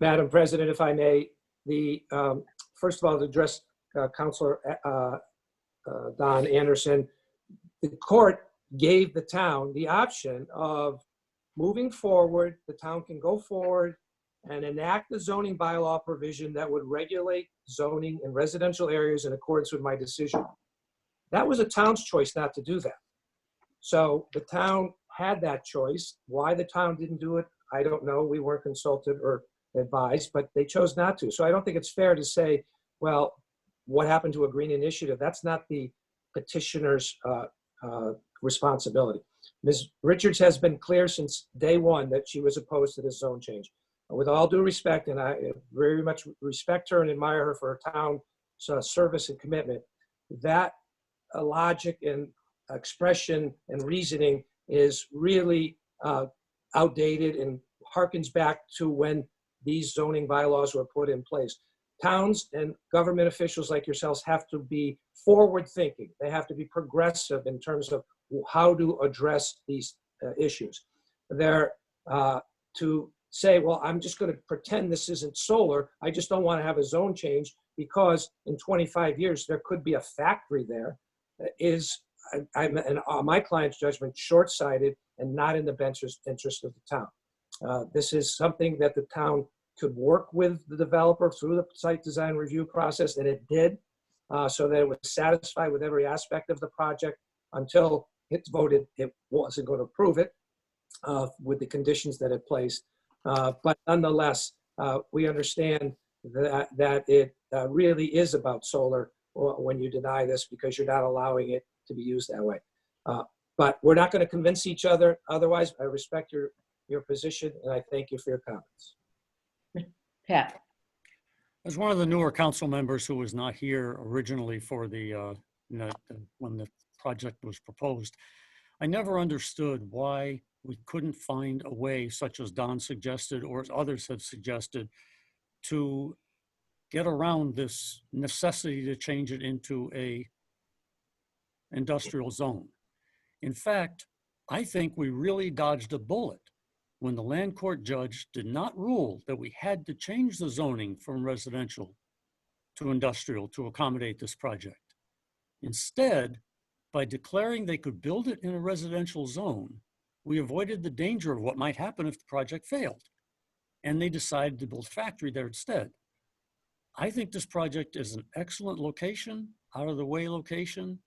Madam President, if I may, first of all, to address Councilor Don Anderson, the court gave the town the option of moving forward. The town can go forward and enact the zoning bylaw provision that would regulate zoning in residential areas in accordance with my decision. That was a town's choice not to do that. So the town had that choice. Why the town didn't do it, I don't know. We weren't consulted or advised, but they chose not to. So I don't think it's fair to say, well, what happened to a green initiative? That's not the petitioner's responsibility. Ms. Richards has been clear since day one that she was opposed to this zone change. With all due respect, and I very much respect her and admire her for her town service and commitment, that logic and expression and reasoning is really outdated and harkens back to when these zoning bylaws were put in place. Towns and government officials like yourselves have to be forward thinking. They have to be progressive in terms of how to address these issues. They're to say, well, I'm just going to pretend this isn't solar. I just don't want to have a zone change because in 25 years there could be a factory there, is, in my client's judgment, short-sighted and not in the best interest of the town. This is something that the town could work with the developer through the site design review process, and it did, so that it was satisfied with every aspect of the project until it voted it wasn't going to approve it with the conditions that it placed. But nonetheless, we understand that it really is about solar when you deny this, because you're not allowing it to be used that way. But we're not going to convince each other. Otherwise, I respect your position, and I thank you for your comments. Pat. As one of the newer council members who was not here originally for when the project was proposed, I never understood why we couldn't find a way, such as Don suggested or as others have suggested, to get around this necessity to change it into a industrial zone. In fact, I think we really dodged a bullet when the land court judge did not rule that we had to change the zoning from residential to industrial to accommodate this project. Instead, by declaring they could build it in a residential zone, we avoided the danger of what might happen if the project failed. And they decided to build a factory there instead. I think this project is an excellent location, out of the way location.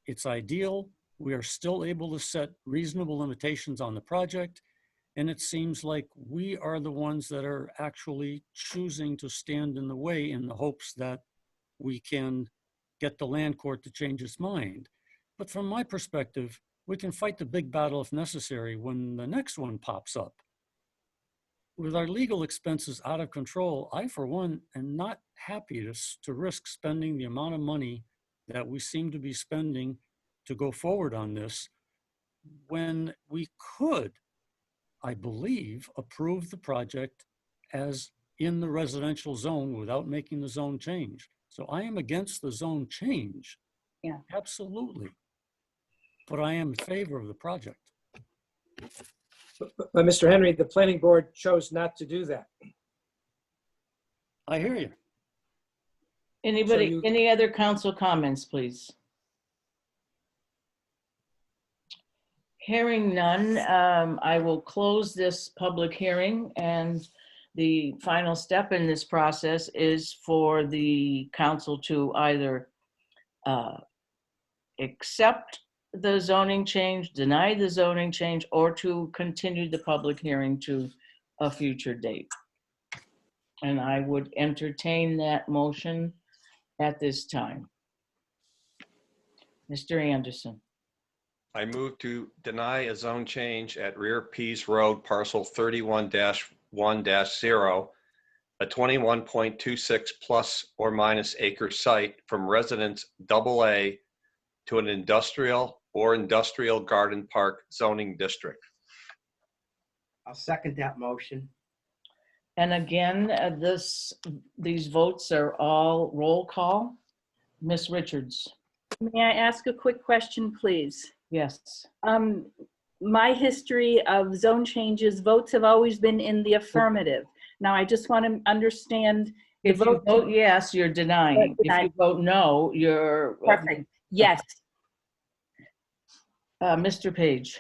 It's ideal. We are still able to set reasonable limitations on the project. And it seems like we are the ones that are actually choosing to stand in the way in the hopes that we can get the land court to change its mind. But from my perspective, we can fight the big battle if necessary when the next one pops up. With our legal expenses out of control, I, for one, am not happy to risk spending the amount of money that we seem to be spending to go forward on this when we could, I believe, approve the project as in the residential zone without making the zone change. So I am against the zone change. Yeah. Absolutely. But I am in favor of the project. But Mr. Henry, the planning board chose not to do that. I hear you. Anybody, any other council comments, please? Hearing none, I will close this public hearing, and the final step in this process is for the council to either accept the zoning change, deny the zoning change, or to continue the public hearing to a future date. And I would entertain that motion at this time. Mr. Anderson. I move to deny a zone change at Rear Pease Road, parcel 31-1-0, a 21.26 plus or minus acre site from residence AA to an industrial or industrial garden park zoning district. I'll second that motion. And again, these votes are all roll call. Ms. Richards. May I ask a quick question, please? Yes. My history of zone changes, votes have always been in the affirmative. Now, I just want to understand. If you vote yes, you're denying. If you vote no, you're. Perfect. Yes. Mr. Page.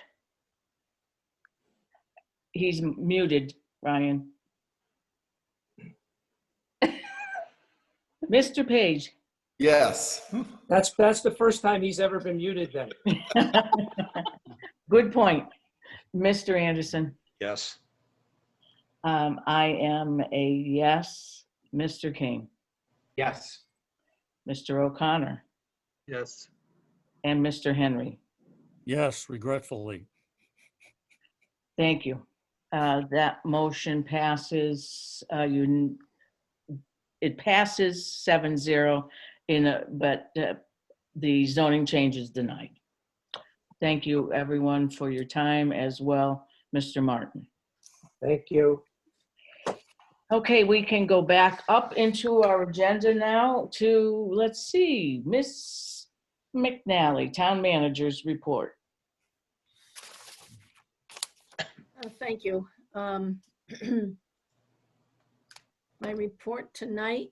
He's muted, Ryan. Mr. Page. Yes. That's the first time he's ever been muted then. Good point. Mr. Anderson. Yes. I am a yes. Mr. King. Yes. Mr. O'Connor. Yes. And Mr. Henry. Yes, regretfully. Thank you. That motion passes. It passes 7-0 but the zoning change is denied. Thank you, everyone, for your time as well, Mr. Martin. Thank you. Okay, we can go back up into our agenda now to, let's see, Ms. McNally, Town Manager's Report. Thank you. My report tonight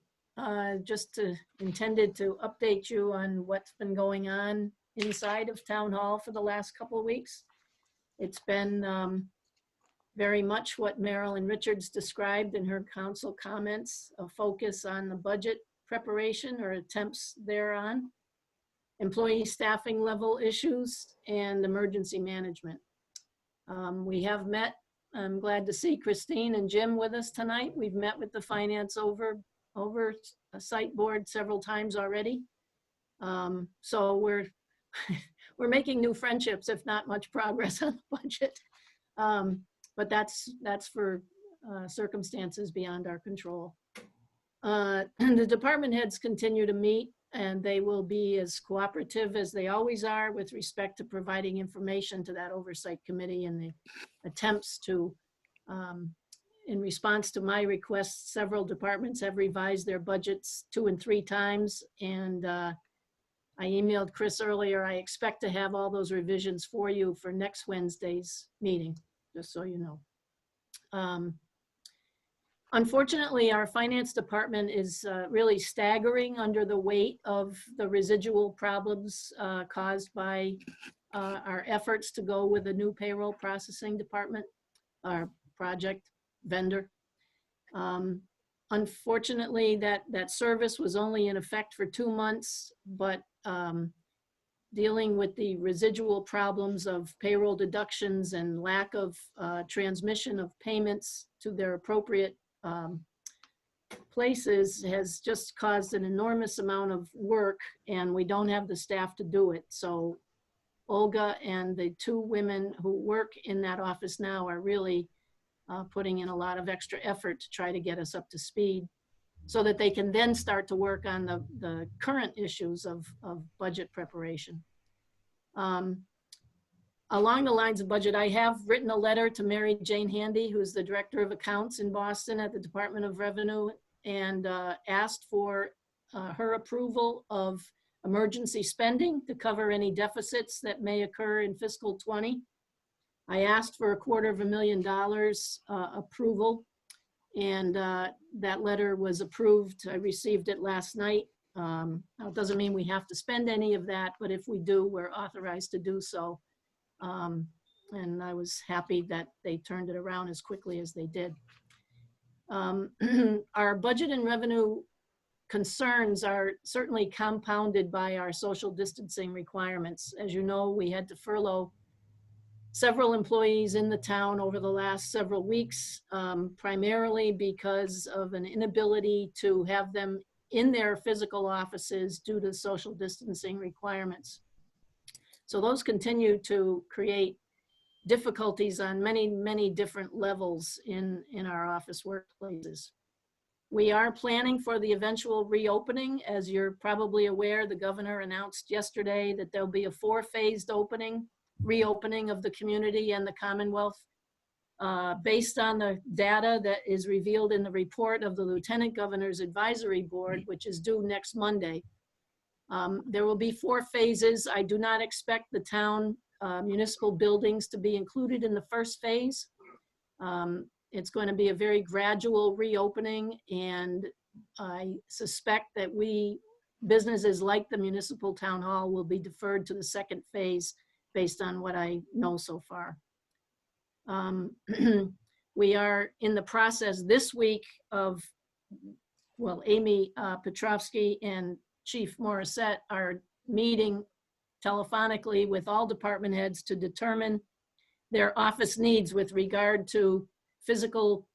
just intended to update you on what's been going on inside of Town Hall for the last couple of weeks. It's been very much what Marilyn Richards described in her council comments, a focus on the budget preparation or attempts thereon, employee staffing level issues, and emergency management. We have met. I'm glad to see Christine and Jim with us tonight. We've met with the finance over a site board several times already. So we're making new friendships, if not much progress on the budget. But that's for circumstances beyond our control. The department heads continue to meet, and they will be as cooperative as they always are with respect to providing information to that oversight committee, and the attempts to, in response to my requests, several departments have revised their budgets 2 and 3 times. And I emailed Chris earlier. I expect to have all those revisions for you for next Wednesday's meeting, just so you know. Unfortunately, our finance department is really staggering under the weight of the residual problems caused by our efforts to go with a new payroll processing department, our project vendor. Unfortunately, that service was only in effect for 2 months, but dealing with the residual problems of payroll deductions and lack of transmission of payments to their appropriate places has just caused an enormous amount of work, and we don't have the staff to do it. So Olga and the 2 women who work in that office now are really putting in a lot of extra effort to try to get us up to speed so that they can then start to work on the current issues of budget preparation. Along the lines of budget, I have written a letter to Mary Jane Handy, who's the Director of Accounts in Boston at the Department of Revenue, and asked for her approval of emergency spending to cover any deficits that may occur in fiscal 20. I asked for $250,000 approval, and that letter was approved. I received it last night. Now, it doesn't mean we have to spend any of that, but if we do, we're authorized to do so. And I was happy that they turned it around as quickly as they did. Our budget and revenue concerns are certainly compounded by our social distancing requirements. As you know, we had to furlough several employees in the town over the last several weeks, primarily because of an inability to have them in their physical offices due to social distancing requirements. So those continue to create difficulties on many, many different levels in our office workplaces. We are planning for the eventual reopening. As you're probably aware, the governor announced yesterday that there'll be a 4-phased reopening of the community and the Commonwealth based on the data that is revealed in the report of the Lieutenant Governor's Advisory Board, which is due next Monday. There will be 4 phases. I do not expect the town municipal buildings to be included in the first phase. It's going to be a very gradual reopening, and I suspect that businesses like the municipal town hall will be deferred to the second phase based on what I know so far. We are in the process this week of, well, Amy Petrovsky and Chief Morissette are meeting telephonically with all department heads to determine their office needs with regard to physical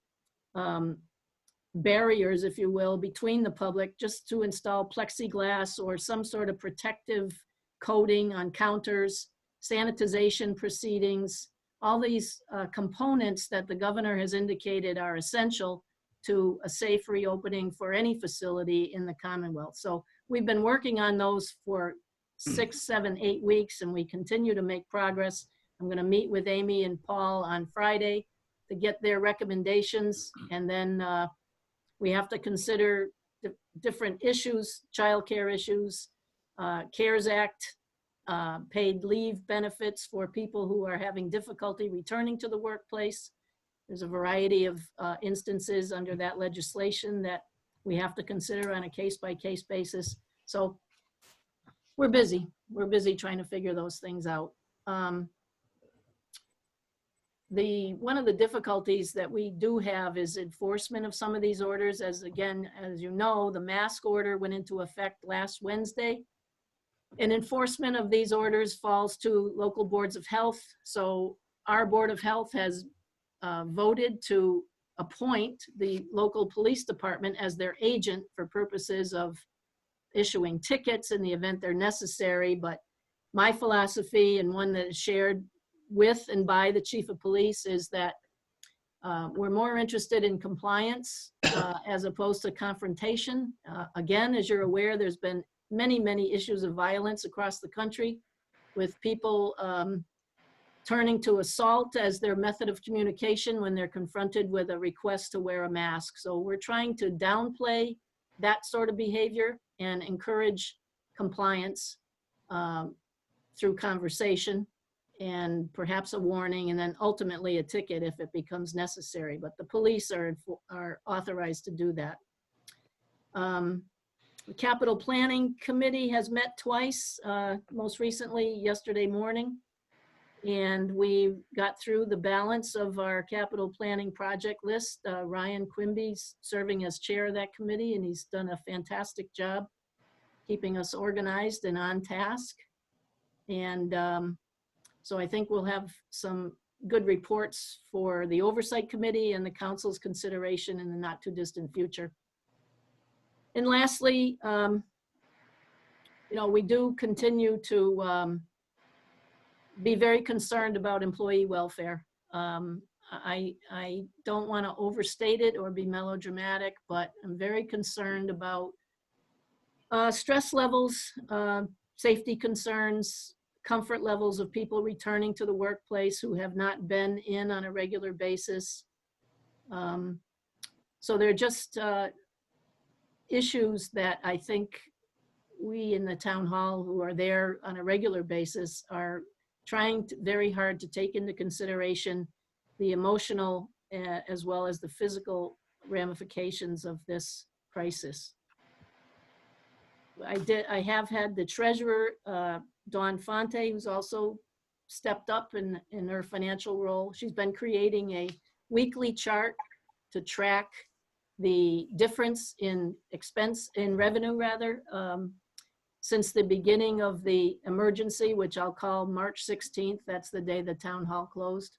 barriers, if you will, between the public, just to install plexiglass or some sort of protective coating on counters, sanitization proceedings, all these components that the governor has indicated are essential to a safe reopening for any facility in the Commonwealth. So we've been working on those for 6, 7, 8 weeks, and we continue to make progress. I'm going to meet with Amy and Paul on Friday to get their recommendations, and then we have to consider different issues, childcare issues, CARES Act, paid leave benefits for people who are having difficulty returning to the workplace. There's a variety of instances under that legislation that we have to consider on a case-by-case basis. So we're busy. We're busy trying to figure those things out. One of the difficulties that we do have is enforcement of some of these orders. As you know, the mask order went into effect last Wednesday. And enforcement of these orders falls to local boards of health. So our Board of Health has voted to appoint the local police department as their agent for purposes of issuing tickets in the event they're necessary. But my philosophy, and one that is shared with and by the chief of police, is that We're more interested in compliance as opposed to confrontation. Again, as you're aware, there's been many, many issues of violence across the country with people turning to assault as their method of communication when they're confronted with a request to wear a mask. So we're trying to downplay that sort of behavior and encourage compliance through conversation and perhaps a warning, and then ultimately a ticket if it becomes necessary. But the police are authorized to do that. The Capital Planning Committee has met twice, most recently yesterday morning. And we got through the balance of our capital planning project list. Ryan Quimby's serving as chair of that committee, and he's done a fantastic job keeping us organized and on task. And so I think we'll have some good reports for the Oversight Committee and the Council's consideration in the not too distant future. And lastly, we do continue to be very concerned about employee welfare. I don't want to overstate it or be melodramatic, but I'm very concerned about stress levels, safety concerns, comfort levels of people returning to the workplace who have not been in on a regular basis. So they're just issues that I think we in the town hall who are there on a regular basis are trying very hard to take into consideration the emotional as well as the physical ramifications of this crisis. I have had the treasurer, Dawn Fonte, who's also stepped up in her financial role. She's been creating a weekly chart to track the difference in revenue rather, since the beginning of the emergency, which I'll call March 16th, that's the day the town hall closed.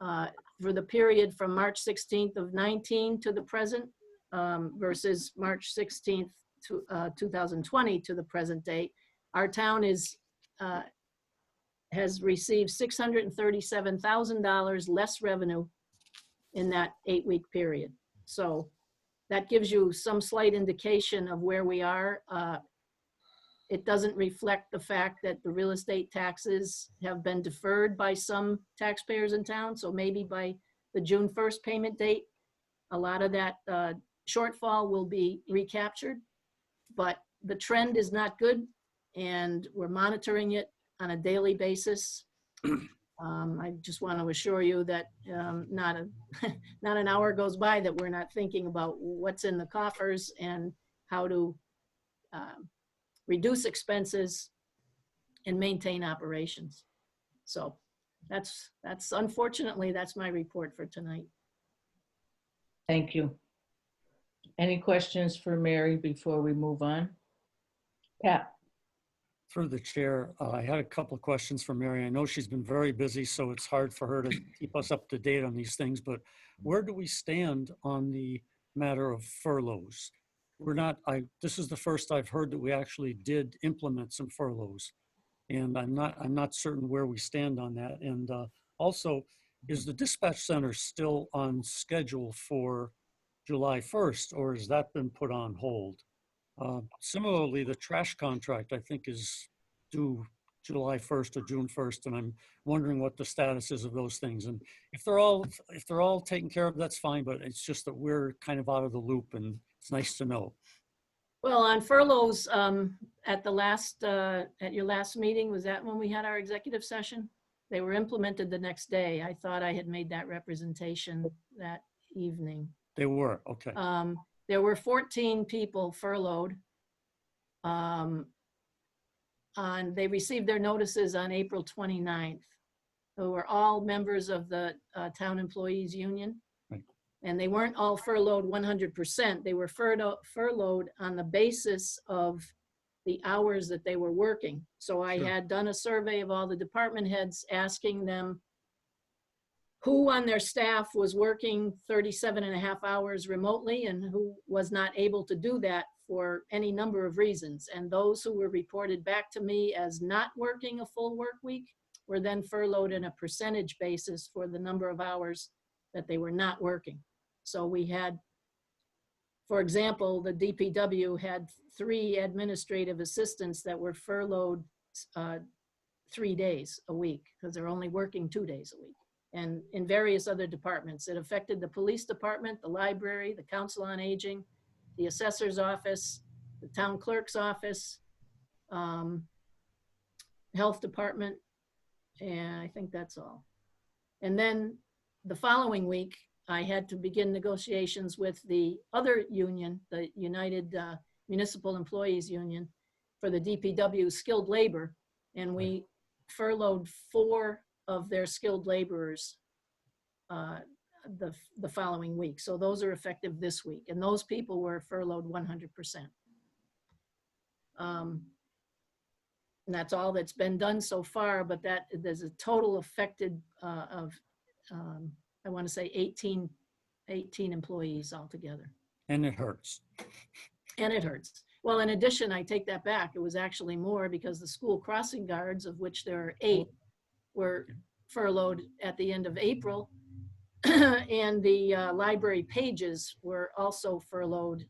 For the period from March 16th of 19 to the present versus March 16th to 2020 to the present date, our town has received $637,000 less revenue in that 8-week period. So that gives you some slight indication of where we are. It doesn't reflect the fact that the real estate taxes have been deferred by some taxpayers in town. So maybe by the June 1st payment date, a lot of that shortfall will be recaptured. But the trend is not good, and we're monitoring it on a daily basis. I just want to assure you that not an hour goes by that we're not thinking about what's in the coffers and how to reduce expenses and maintain operations. So that's unfortunately, that's my report for tonight. Thank you. Any questions for Mary before we move on? Pat. Through the chair, I had a couple of questions for Mary. I know she's been very busy, so it's hard for her to keep us up to date on these things, but where do we stand on the matter of furloughs? This is the first I've heard that we actually did implement some furloughs, and I'm not certain where we stand on that. And also, is the dispatch center still on schedule for July 1st, or has that been put on hold? Similarly, the trash contract, I think, is due July 1st or June 1st, and I'm wondering what the status is of those things. And if they're all taken care of, that's fine, but it's just that we're kind of out of the loop, and it's nice to know. Well, on furloughs, at your last meeting, was that when we had our executive session? They were implemented the next day. I thought I had made that representation that evening. They were, okay. There were 14 people furloughed. They received their notices on April 29th. Who were all members of the Town Employees Union. Right. And they weren't all furloughed 100%. They were furloughed on the basis of the hours that they were working. So I had done a survey of all the department heads asking them who on their staff was working 37.5 hours remotely and who was not able to do that for any number of reasons. And those who were reported back to me as not working a full work week were then furloughed in a percentage basis for the number of hours that they were not working. So we had, for example, the DPW had 3 administrative assistants that were furloughed 3 days a week because they're only working 2 days a week. And in various other departments, it affected the police department, the library, the council on aging, the assessor's office, the town clerk's office, health department, and I think that's all. And then the following week, I had to begin negotiations with the other union, the United Municipal Employees Union, for the DPW skilled labor, and we furloughed 4 of their skilled laborers the following week. So those are effective this week, and those people were furloughed 100%. And that's all that's been done so far, but that there's a total affected of, I want to say 18 employees altogether. And it hurts. And it hurts. Well, in addition, I take that back. It was actually more because the school crossing guards, of which there are 8, were furloughed at the end of April. And the library pages were also furloughed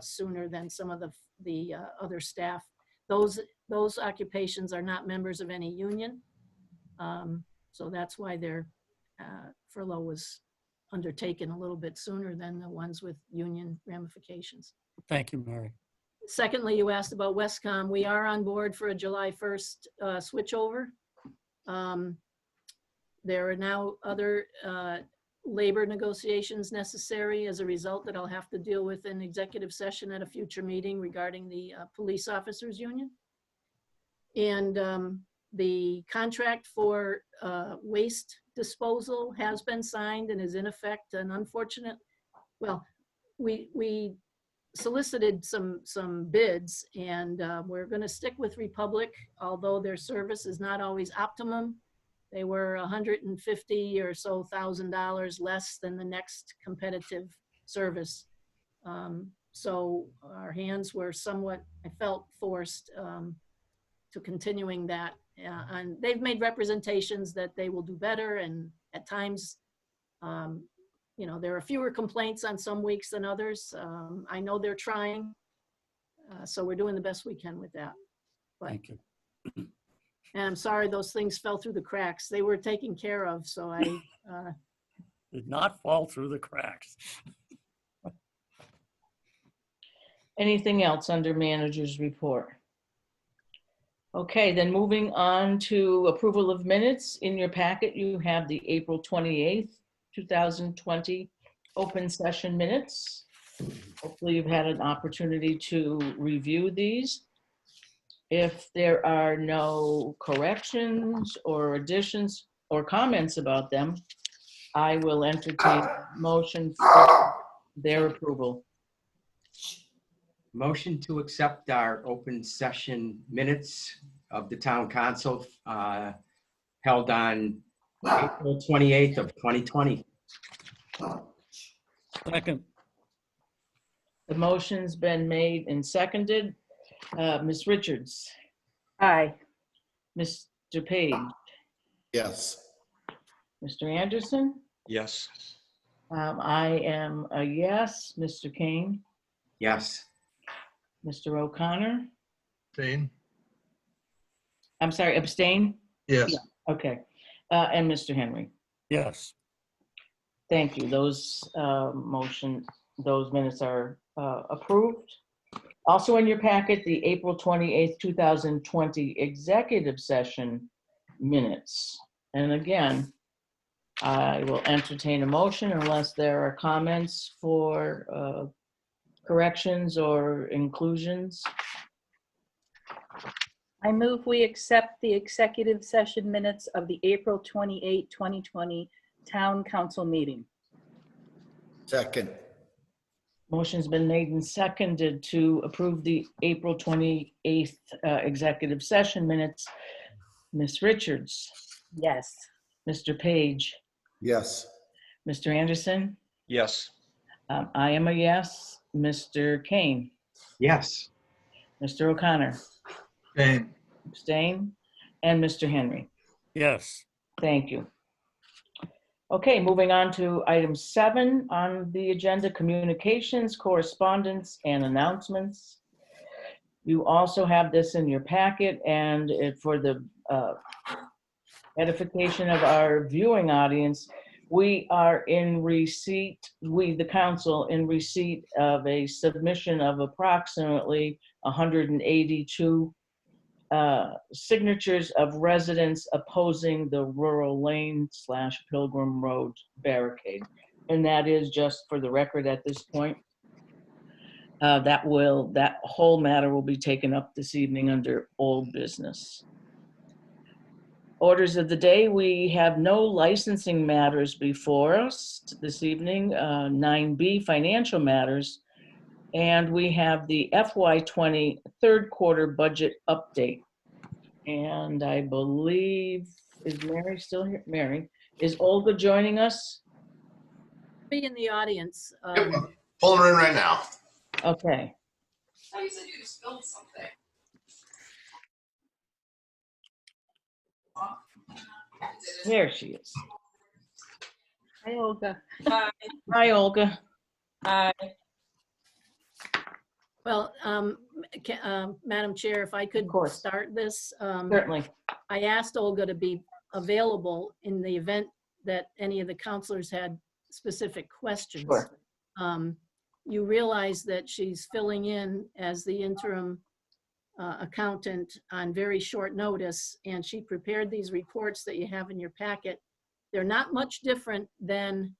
sooner than some of the other staff. Those occupations are not members of any union. So that's why their furlough was undertaken a little bit sooner than the ones with union ramifications. Thank you, Mary. Secondly, you asked about Westcom. We are on board for a July 1st switchover. There are now other labor negotiations necessary as a result that I'll have to deal with in executive session at a future meeting regarding the police officers union. And the contract for waste disposal has been signed and is in effect. And unfortunate, well, we solicited some bids, and we're going to stick with Republic, although their service is not always optimum. They were $150,000 or so less than the next competitive service. So our hands were somewhat, I felt, forced to continuing that. And they've made representations that they will do better, and at times, you know, there are fewer complaints on some weeks than others. I know they're trying, so we're doing the best we can with that. But, thank you. And I'm sorry those things fell through the cracks. They were taken care of, so I... Did not fall through the cracks. Anything else under manager's report? Okay, then moving on to approval of minutes. In your packet, you have the April 28th, 2020 open session minutes. Hopefully you've had an opportunity to review these. If there are no corrections or additions or comments about them, I will entertain a motion for their approval. Motion to accept our open session minutes of the town council held on April 28th of 2020. Second. The motion's been made and seconded. Ms. Richards? Aye. Mr. Page? Yes. Mr. Anderson? Yes. I am a yes. Mr. Kane? Yes. Mr. O'Connor? Abstain. I'm sorry, abstain? Yes. Yeah, okay. And Mr. Henry? Yes. Thank you. Those those minutes are approved. Also in your packet, the April 28th, 2020 executive session minutes. And again, I will entertain a motion unless there are comments for corrections or inclusions. I move we accept the executive session minutes of the April 28, 2020 town council meeting. Second. Motion's been made and seconded to approve the April 28th executive session minutes. Ms. Richards? Yes. Mr. Page? Yes. Mr. Anderson? Yes. I am a yes. Mr. Kane? Yes. Mr. O'Connor? Abstain. Abstain. And Mr. Henry? Yes. Thank you. Okay, moving on to item 7 on the agenda, communications, correspondence, and announcements. You also have this in your packet, and for the edification of our viewing audience, we are in receipt, the council, in receipt of a submission of approximately 182 signatures of residents opposing the rural lane / Pilgrim Road barricade. And that is just for the record at this point. That whole matter will be taken up this evening under old business. Orders of the day, we have no licensing matters before us this evening. 9B, financial matters. And we have the FY20 third quarter budget update. And I believe, is Mary still here? Mary, is Olga joining us? Be in the audience. Yep, I'm pulling her in right now. Okay. Oh, you said you spilled something. There she is. Hi, Olga. Hi. Hi, Olga. Hi. Well, Madam Chair, if I could start this. Certainly. I asked Olga to be available in the event that any of the counselors had specific questions. Sure. You realize that she's filling in as the interim accountant on very short notice, and she prepared these reports that you have in your packet. They're not much different than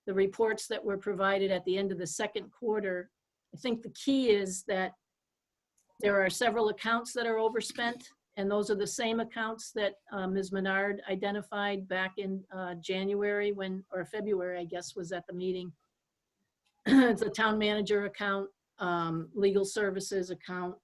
the reports that were provided at the end of the second quarter. I think the key is that there are several accounts that are overspent, and those are the same accounts that Ms. Menard identified back in January or February, I guess, was at the meeting. It's a town manager account, legal services account.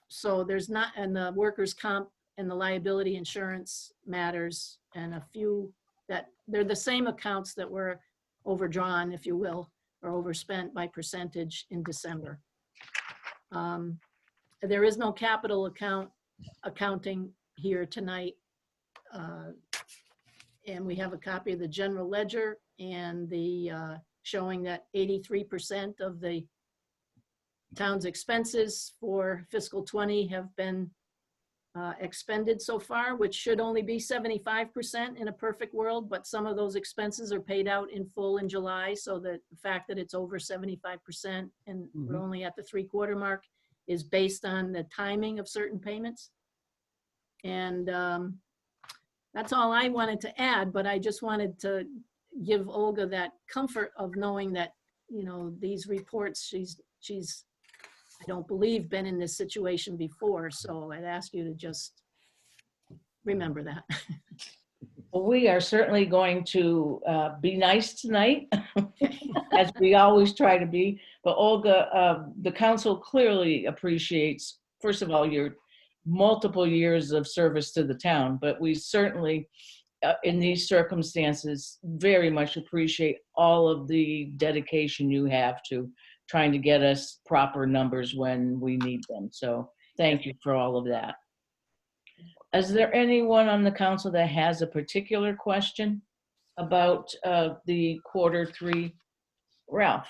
So there's not, and the workers' comp and the liability insurance matters, and a few that they're the same accounts that were overdrawn, if you will, or overspent by percentage in December. There is no capital accounting here tonight. And we have a copy of the general ledger and the showing that 83% of the town's expenses for fiscal 20 have been expended so far, which should only be 75% in a perfect world, but some of those expenses are paid out in full in July, so that the fact that it's over 75% and we're only at the 3-quarter mark is based on the timing of certain payments. And that's all I wanted to add, but I just wanted to give Olga that comfort of knowing that, you know, these reports, she's I don't believe been in this situation before, so I'd ask you to just remember that. Well, we are certainly going to be nice tonight, as we always try to be. But Olga, the council clearly appreciates, first of all, your multiple years of service to the town, but we certainly, in these circumstances, very much appreciate all of the dedication you have to trying to get us proper numbers when we need them. So thank you for all of that. Is there anyone on the council that has a particular question about the Q3? Ralph.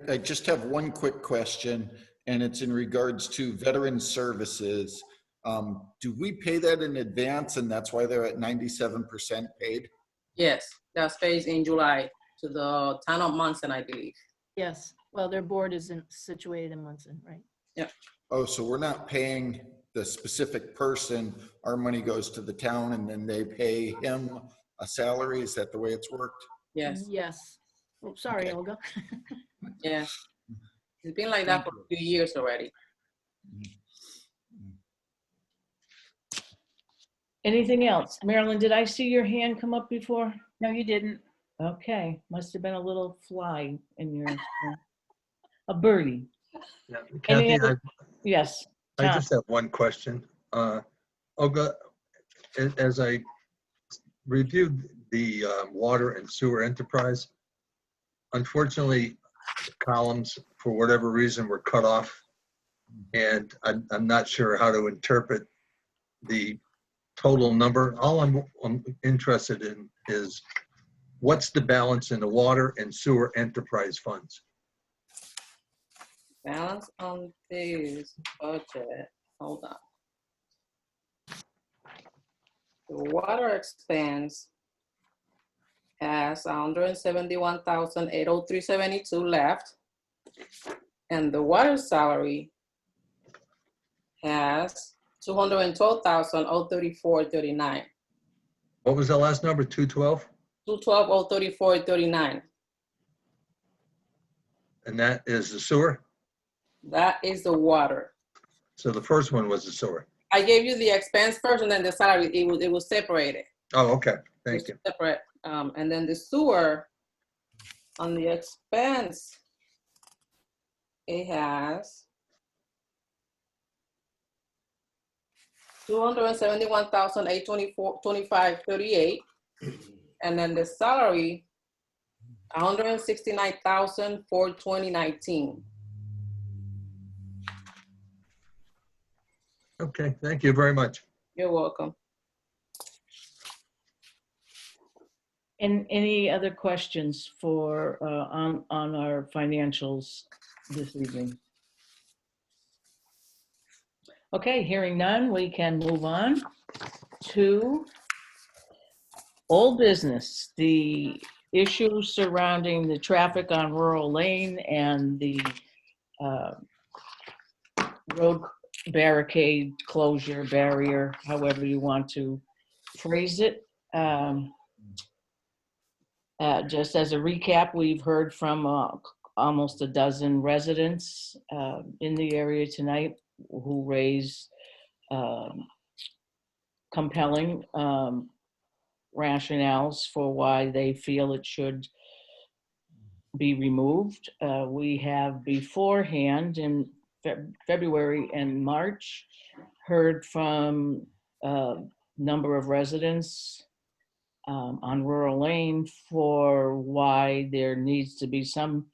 I just have one quick question, and it's in regards to veteran services. Do we pay that in advance, and that's why they're at 97% paid? Yes, that's paid in July to the town of Munson, I believe. Yes, well, their board is situated in Munson, right? Yeah. Oh, so we're not paying the specific person. Our money goes to the town, and then they pay him a salary. Is that the way it's worked? Yes. Yes. Oh, sorry, Okay. Olga. Yeah. It's been like that for a few years already. Anything else? Marilyn, did I see your hand come up before? No, you didn't. Okay, must have been a little fly in your, a birdie. Yeah, Any Kathy, other- Yes. I Tom. just have one question. Olga, as I reviewed the water and sewer enterprise, unfortunately, columns, for whatever reason, were cut off. And I'm not sure how to interpret the total number. All I'm interested in is what's the balance in the water and sewer enterprise funds? Balance on this budget, hold on. The water expense has 171,803.72 left. And the water salary has 212,034.39. What was the last number, 212? 212,034.39. And that is the sewer? That is the water. So the first one was the sewer. I gave you the expense first and then the salary, it was separated. Oh, okay, thank you. Separate. And then the sewer, on the expense, it has 271,824.25.38, and then the salary 169,004.2019. Okay, thank you very much. You're welcome. And any other questions for on our financials this evening? Okay, hearing none, we can move on to old business, the issues surrounding the traffic on Rural Lane and the road barricade closure barrier, however you want to phrase it. Just as a recap, we've heard from almost a dozen residents in the area tonight who raised compelling rationales for why they feel it should be removed. We have beforehand in February and March heard from a number of residents on Rural Lane for why there needs to be some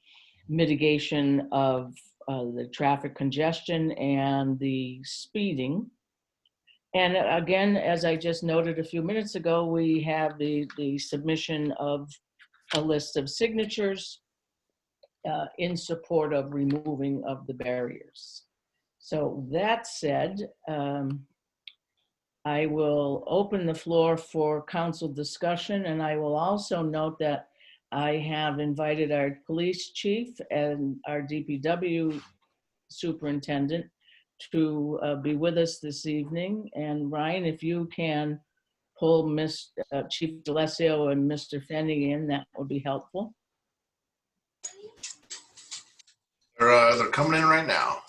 mitigation of the traffic congestion and the speeding. And again, as I just noted a few minutes ago, we have the submission of a list of signatures in support of removing of the barriers. So that said, I will open the floor for council discussion, and I will also note that I have invited our police chief and our DPW superintendent to be with us this evening. And Ryan, if you can pull Chief D'Alessio and Mr. Fenny in, that would be helpful. They're coming in right now.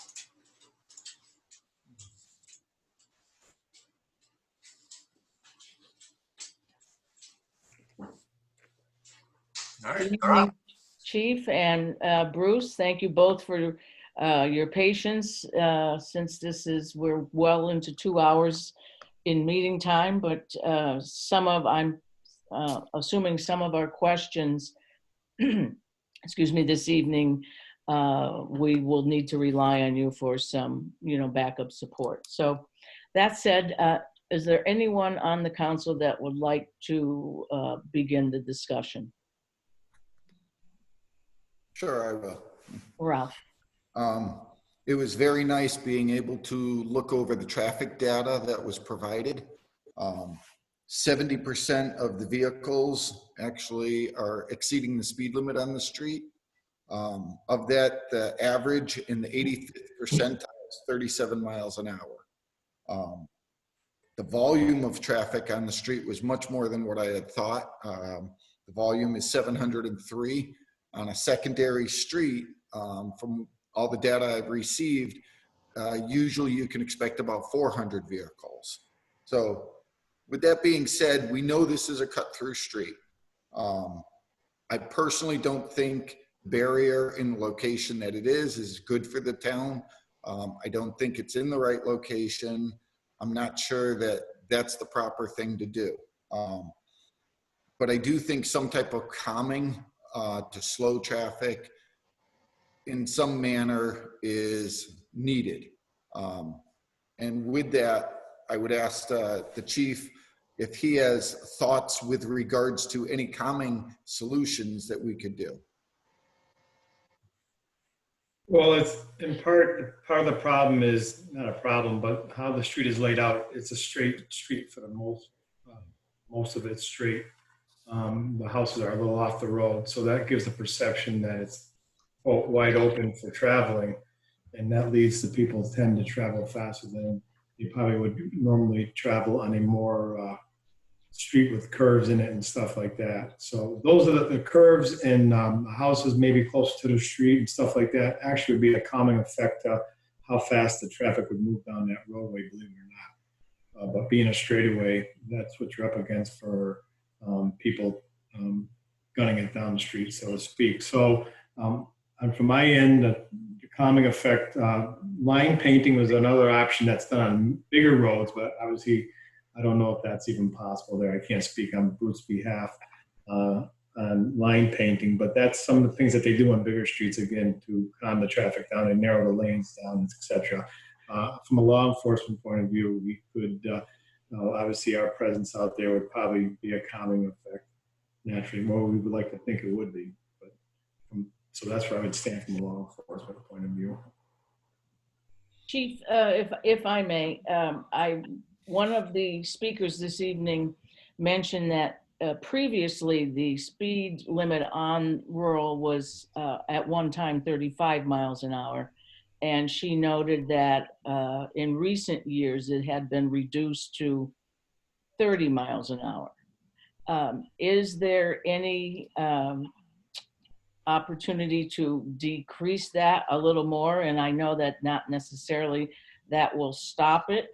All right, Good evening, Chief and Bruce. Thank you both for your patience since we're well into 2 hours in meeting time, but I'm assuming some of our questions, excuse me, this evening, we will need to rely on you for some, backup support. So that said, is there anyone on the council that would like to begin the discussion? Sure, I will. Ralph. It was very nice being able to look over the traffic data that was provided. 70% of the vehicles actually are exceeding the speed limit on the street. Of that, the average in the 85th percentile is 37 miles an hour. The volume of traffic on the street was much more than what I had thought. The volume is 703 on a secondary street. From all the data I've received, usually you can expect about 400 vehicles. So with that being said, we know this is a cut-through street. I personally don't think barrier in the location that it is good for the town. I don't think it's in the right location. I'm not sure that that's the proper thing to do. But I do think some type of calming to slow traffic in some manner is needed. And with that, I would ask the chief if he has thoughts with regards to any calming solutions that we could do. Well, it's in part of the problem is not a problem, but how the street is laid out. It's a straight street for the most of it's straight. The houses are a little off the road, so that gives the perception that it's wide open for traveling, and that leads to people tend to travel faster than you probably would normally travel on a more street with curves in it and stuff like that. So those are the curves and houses maybe close to the street and stuff like that actually would be a calming effect to how fast the traffic would move down that roadway, believe it or not. But being a straightaway, that's what you're up against for people gunning it down the street, so to speak. So and from my end, the calming effect, line painting was another option that's done on bigger roads, but obviously I don't know if that's even possible there. I can't speak on Bruce's behalf on line painting, but that's some of the things that they do on bigger streets, again, to calm the traffic down and narrow the lanes down, etc. From a law enforcement point of view, we could, obviously our presence out there would probably be a calming effect, naturally, more we would like to think it would be. But so that's where I would stand from a law enforcement point of view. Chief, if I may, one of the speakers this evening mentioned that previously the speed limit on rural was at one time 35 miles an hour. And she noted that in recent years it had been reduced to 30 miles an hour. Is there any opportunity to decrease that a little more? And I know that not necessarily that will stop it,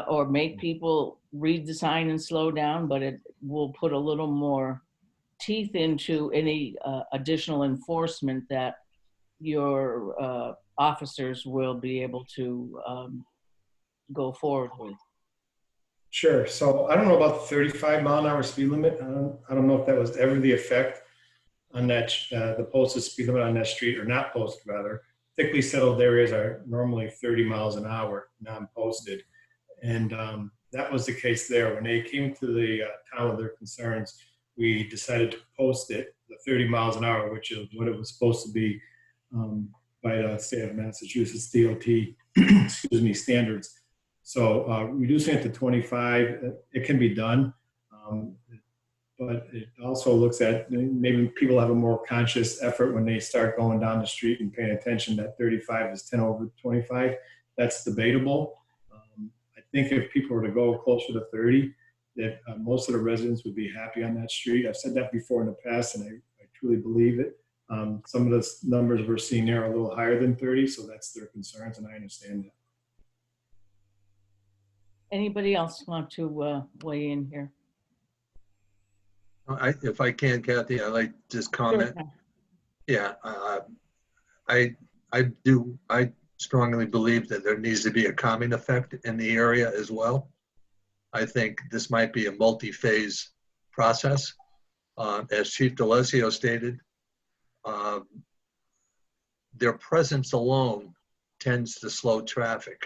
or make people read the sign and slow down, but it will put a little more teeth into any additional enforcement that your officers will be able to go forward with. Sure. So I don't know about the 35 mile an hour speed limit. I don't know if that was ever the effect on that, the posted speed limit on that street, or not posted rather. Thickly settled areas are normally 30 miles an hour, non-posted. And that was the case there. When they came to the town with their concerns, we decided to post it, the 30 miles an hour, which is what it was supposed to be by the state of Massachusetts DOT, excuse me, standards. So reducing it to 25, it can be done. But it also looks at maybe people have a more conscious effort when they start going down the street and paying attention that 35 is 10 over 25. That's debatable. I think if people were to go closer to 30, that most of the residents would be happy on that street. I've said that before in the past, and I truly believe it. Some of the numbers we're seeing there are a little higher than 30, so that's their concerns, and I understand that. Anybody else want to weigh in here? If I can, Kathy, I'd like to just comment. Sure. Yeah, I strongly believe that there needs to be a calming effect in the area as well. I think this might be a multi-phase process. As Chief DeLazio stated, their presence alone tends to slow traffic.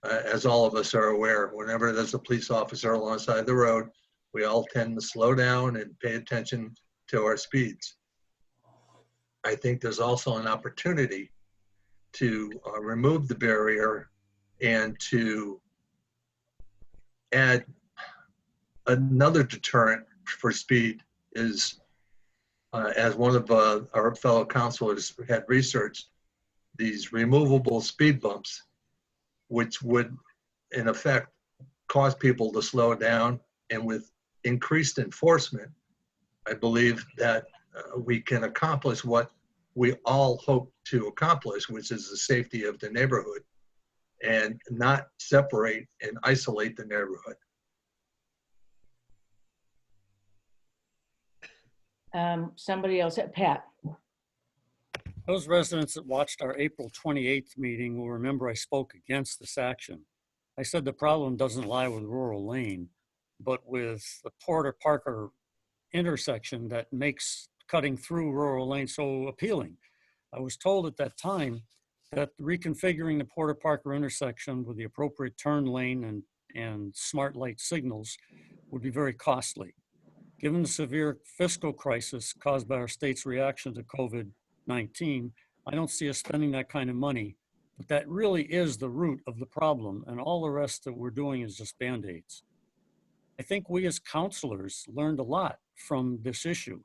As all of us are aware, whenever there's a police officer alongside the road, we all tend to slow down and pay attention to our speeds. I think there's also an opportunity to remove the barrier and to add another deterrent for speed is, as one of our fellow counselors had researched, these removable speed bumps, which would in effect cause people to slow down. And with increased enforcement, I believe that we can accomplish what we all hope to accomplish, which is the safety of the neighborhood, and not separate and isolate the neighborhood. Somebody else, Pat. Those residents that watched our April 28th meeting will remember I spoke against this action. I said the problem doesn't lie with Rural Lane, but with the Porter Parker intersection that makes cutting through Rural Lane so appealing. I was told at that time that reconfiguring the Porter Parker intersection with the appropriate turn lane and and smart light signals would be very costly. Given the severe fiscal crisis caused by our state's reaction to COVID-19, I don't see us spending that kind of money, but that really is the root of the problem, and all the rest that we're doing is just Band-Aids. I think we as counselors learned a lot from this issue.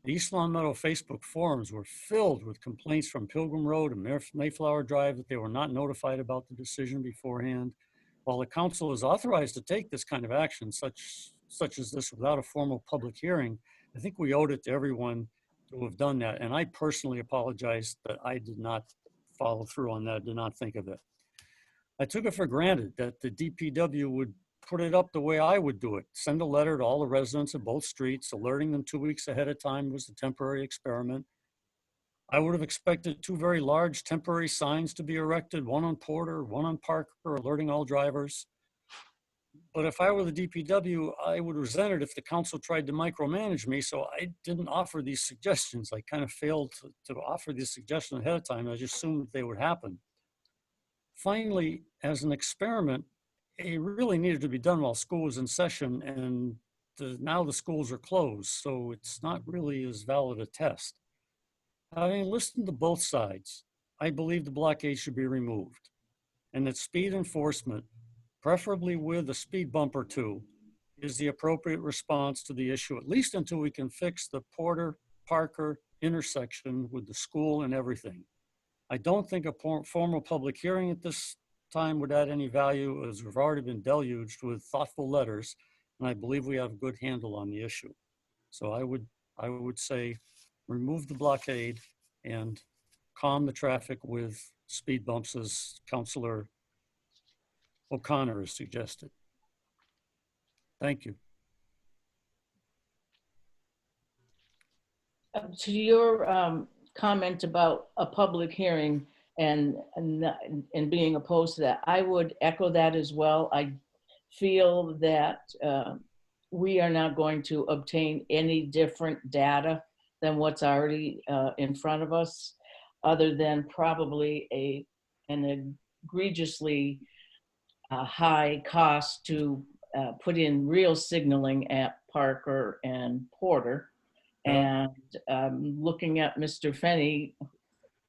The East Long Meadow Facebook forums were filled with complaints from Pilgrim Road and Mayflower Drive that they were not notified about the decision beforehand. While the council is authorized to take this kind of action, such as this, without a formal public hearing, I think we owed it to everyone to have done that. And I personally apologize that I did not follow through on that, did not think of it. I took it for granted that the DPW would put it up the way I would do it. Send a letter to all the residents of both streets, alerting them 2 weeks ahead of time was a temporary experiment. I would have expected 2 very large temporary signs to be erected, one on Porter, one on Parker, alerting all drivers. But if I were the DPW, I would resent it if the council tried to micromanage me, so I didn't offer these suggestions. I kind of failed to offer these suggestions ahead of time. I just assumed they would happen. Finally, as an experiment, it really needed to be done while school was in session, and now the schools are closed, so it's not really as valid a test. Having listened to both sides, I believe the blockade should be removed, and that speed enforcement, preferably with a speed bump or two, is the appropriate response to the issue, at least until we can fix the Porter-Parker intersection with the school and everything. I don't think a formal public hearing at this time would add any value, as we've already been deluged with thoughtful letters, and I believe we have a good handle on the issue. So I would say remove the blockade and calm the traffic with speed bumps, as Councilor O'Connor has suggested. Thank you. To your comment about a public hearing and being opposed to that, I would echo that as well. I feel that we are not going to obtain any different data than what's already in front of us, other than probably an egregiously high cost to put in real signaling at Parker and Porter. And looking at Mr. Fenney,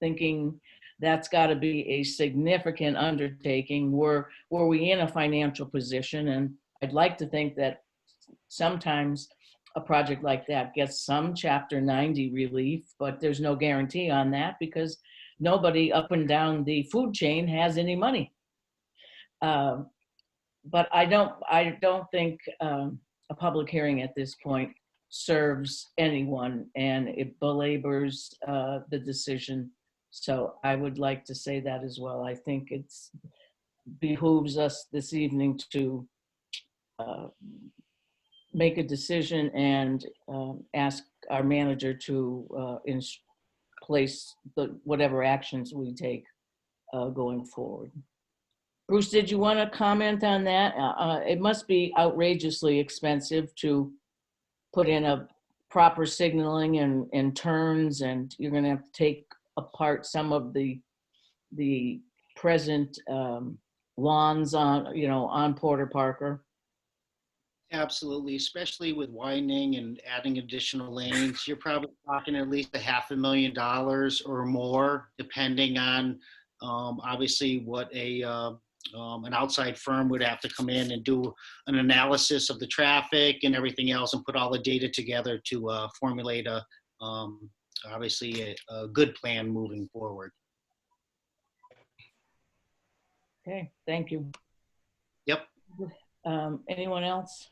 thinking that's got to be a significant undertaking. Were we in a financial position? And I'd like to think that sometimes a project like that gets some Chapter 90 relief, but there's no guarantee on that because nobody up and down the food chain has any money. But I don't think a public hearing at this point serves anyone, and it belabors the decision. So I would like to say that as well. I think it behooves us this evening to make a decision and ask our manager to place whatever actions we take going forward. Bruce, did you want to comment on that? It must be outrageously expensive to put in a proper signaling and turns, and you're going to have to take apart some of the present lawns on Porter Parker. Absolutely, especially with widening and adding additional lanes. You're probably talking at least $500,000 or more, depending on obviously what an outside firm would have to come in and do an analysis of the traffic and everything else and put all the data together to formulate obviously a good plan moving forward. Okay, thank you. Yep. Anyone else?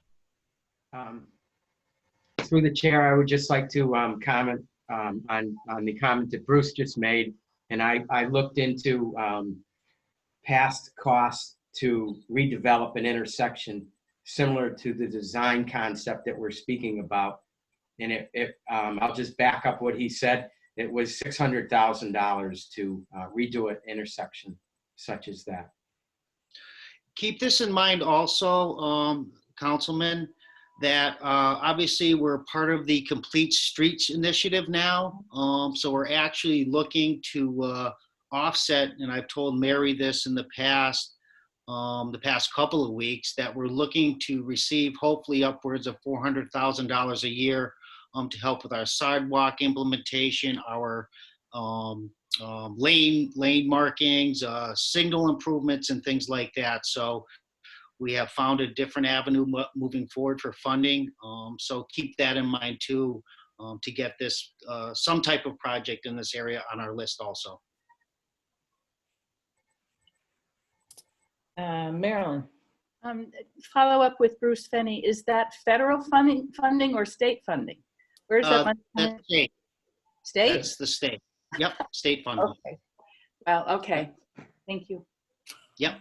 Through the chair, I would just like to comment on the comment that Bruce just made. And I looked into past costs to redevelop an intersection similar to the design concept that we're speaking about. And I'll just back up what he said. It was $600,000 to redo an intersection such as that. Keep this in mind also, Councilman, that obviously we're part of the Complete Streets Initiative now. So we're actually looking to offset, and I've told Mary this in the past, the past couple of weeks that we're looking to receive hopefully upwards of $400,000 a year to help with our sidewalk implementation, our lane markings, signal improvements, and things like that. So we have found a different avenue moving forward for funding. So keep that in mind too, to get this some type of project in this area on our list also. Marilyn. Follow up with Bruce Fenney. Is that federal funding or state funding? Where's that money? That's state. State? That's the state. Yep, state funding. Okay. Well, okay. Thank you. Yep.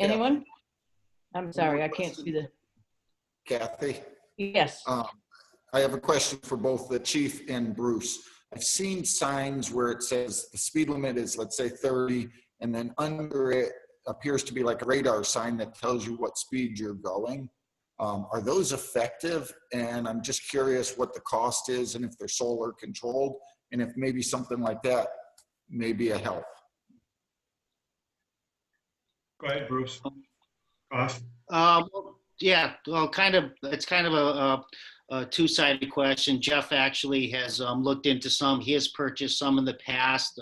Anyone? I'm sorry, I can't see the. Kathy? Yes. I have a question for both the chief and Bruce. I've seen signs where it says the speed limit is, let's say 30, and then under it appears to be like a radar sign that tells you what speed you're going. Are those effective? And I'm just curious what the cost is and if they're solar controlled and if maybe something like that may be a help. Go ahead, Bruce. Cost? Yeah, well, it's kind of a two-sided question. Jeff actually has looked into some. He has purchased some in the past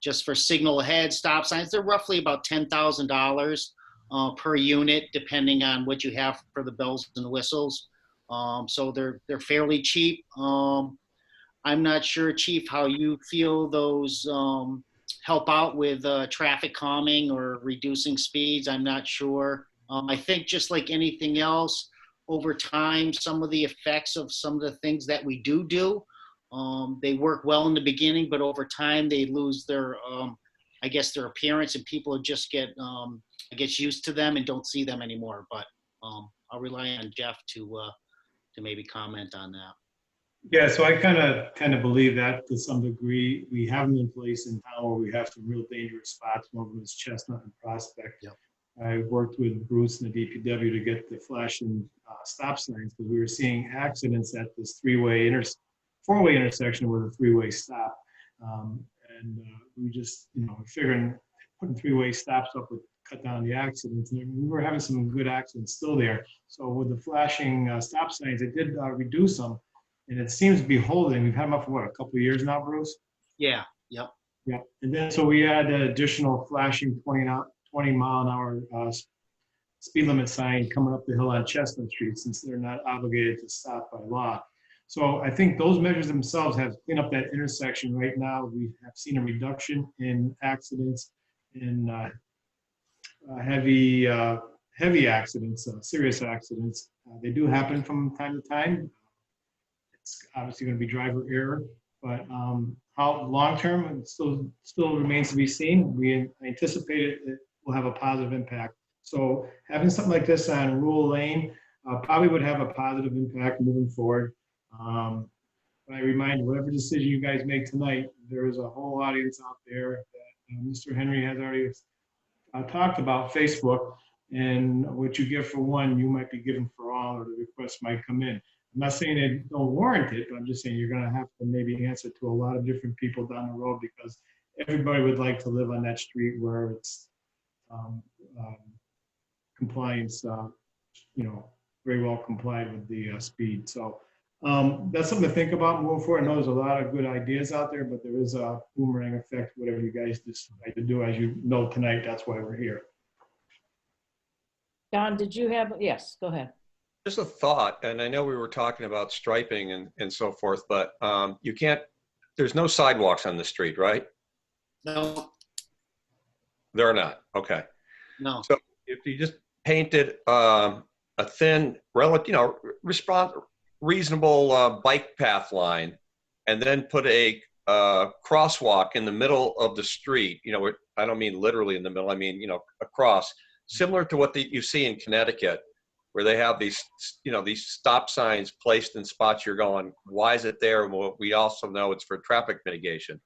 just for signal ahead stop signs. They're roughly about $10,000 per unit, depending on what you have for the bells and whistles. So they're fairly cheap. I'm not sure, Chief, how you feel those help out with traffic calming or reducing speeds. I'm not sure. I think just like anything else, over time, some of the effects of some of the things that we do, they work well in the beginning, but over time they lose their, I guess, their appearance, and people just get, I guess, used to them and don't see them anymore. But I'll rely on Jeff to maybe comment on that. Yeah, so I kind of tend to believe that to some degree. We have them in place in town where we have some real dangerous spots. One of them is Chestnut and Prospect. Yep. I worked with Bruce and the DPW to get the flashing stop signs because we were seeing accidents at this four-way intersection with a three-way stop. We just, we're figuring putting three-way stops up would cut down the accidents. And we were having some good accidents still there. So with the flashing stop signs, it did reduce them. And it seems to be holding. We've had them up for what, a couple of years now, Bruce? Yeah, yep. Yeah, and then so we had additional flashing 20 mile an hour speed limit sign coming up the hill on Chestnut Street, since they're not obligated to stop by law. So I think those measures themselves have cleaned up that intersection. Right now, we have seen a reduction in accidents, in heavy accidents, serious accidents. They do happen from time to time. It's obviously going to be driver error, but how long-term, it still remains to be seen. We anticipate it will have a positive impact. So having something like this on Rural Lane probably would have a positive impact moving forward. But I remind you, whatever decision you guys make tonight, there is a whole audience out there that Mr. Henry has already talked about Facebook, and what you give for one, you might be given for all, or the request might come in. I'm not saying they don't warrant it, but I'm just saying you're going to have to maybe answer to a lot of different people down the road, because everybody would like to live on that street where it's compliance, very well complied with the speed. So that's something to think about moving forward. I know there's a lot of good ideas out there, but there is a boomerang effect, whatever you guys decide to do. As you know tonight, that's why we're here. Don, did you have, yes, go ahead. Just a thought, and I know we were talking about striping and so forth, but there's no sidewalks on the street, right? No. There are not, okay. No. So if you just painted a thin, reasonable bike path line, and then put a crosswalk in the middle of the street, I don't mean literally in the middle, I mean, across, similar to what you see in Connecticut, where they have these stop signs placed in spots you're going, why is it there? Well, we also know it's for traffic mitigation.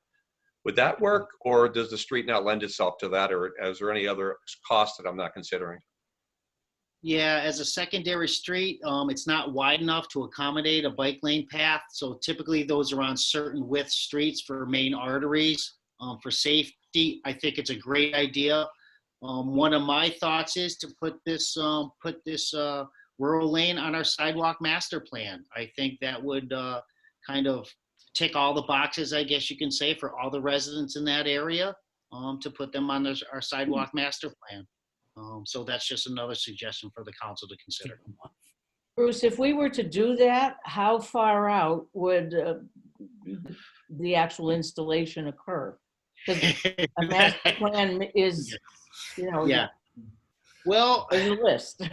Would that work, or does the street not lend itself to that, or is there any other cost that I'm not considering? Yeah, as a secondary street, it's not wide enough to accommodate a bike lane path. So typically those are on certain width streets for main arteries. For safety, I think it's a great idea. One of my thoughts is to put this rural lane on our sidewalk master plan. I think that would kind of tick all the boxes, I guess you can say, for all the residents in that area, to put them on our sidewalk master plan. So that's just another suggestion for the council to consider. Bruce, if we were to do that, how far out would the actual installation occur? Because a master plan is, you know, Yeah. Well, on the list.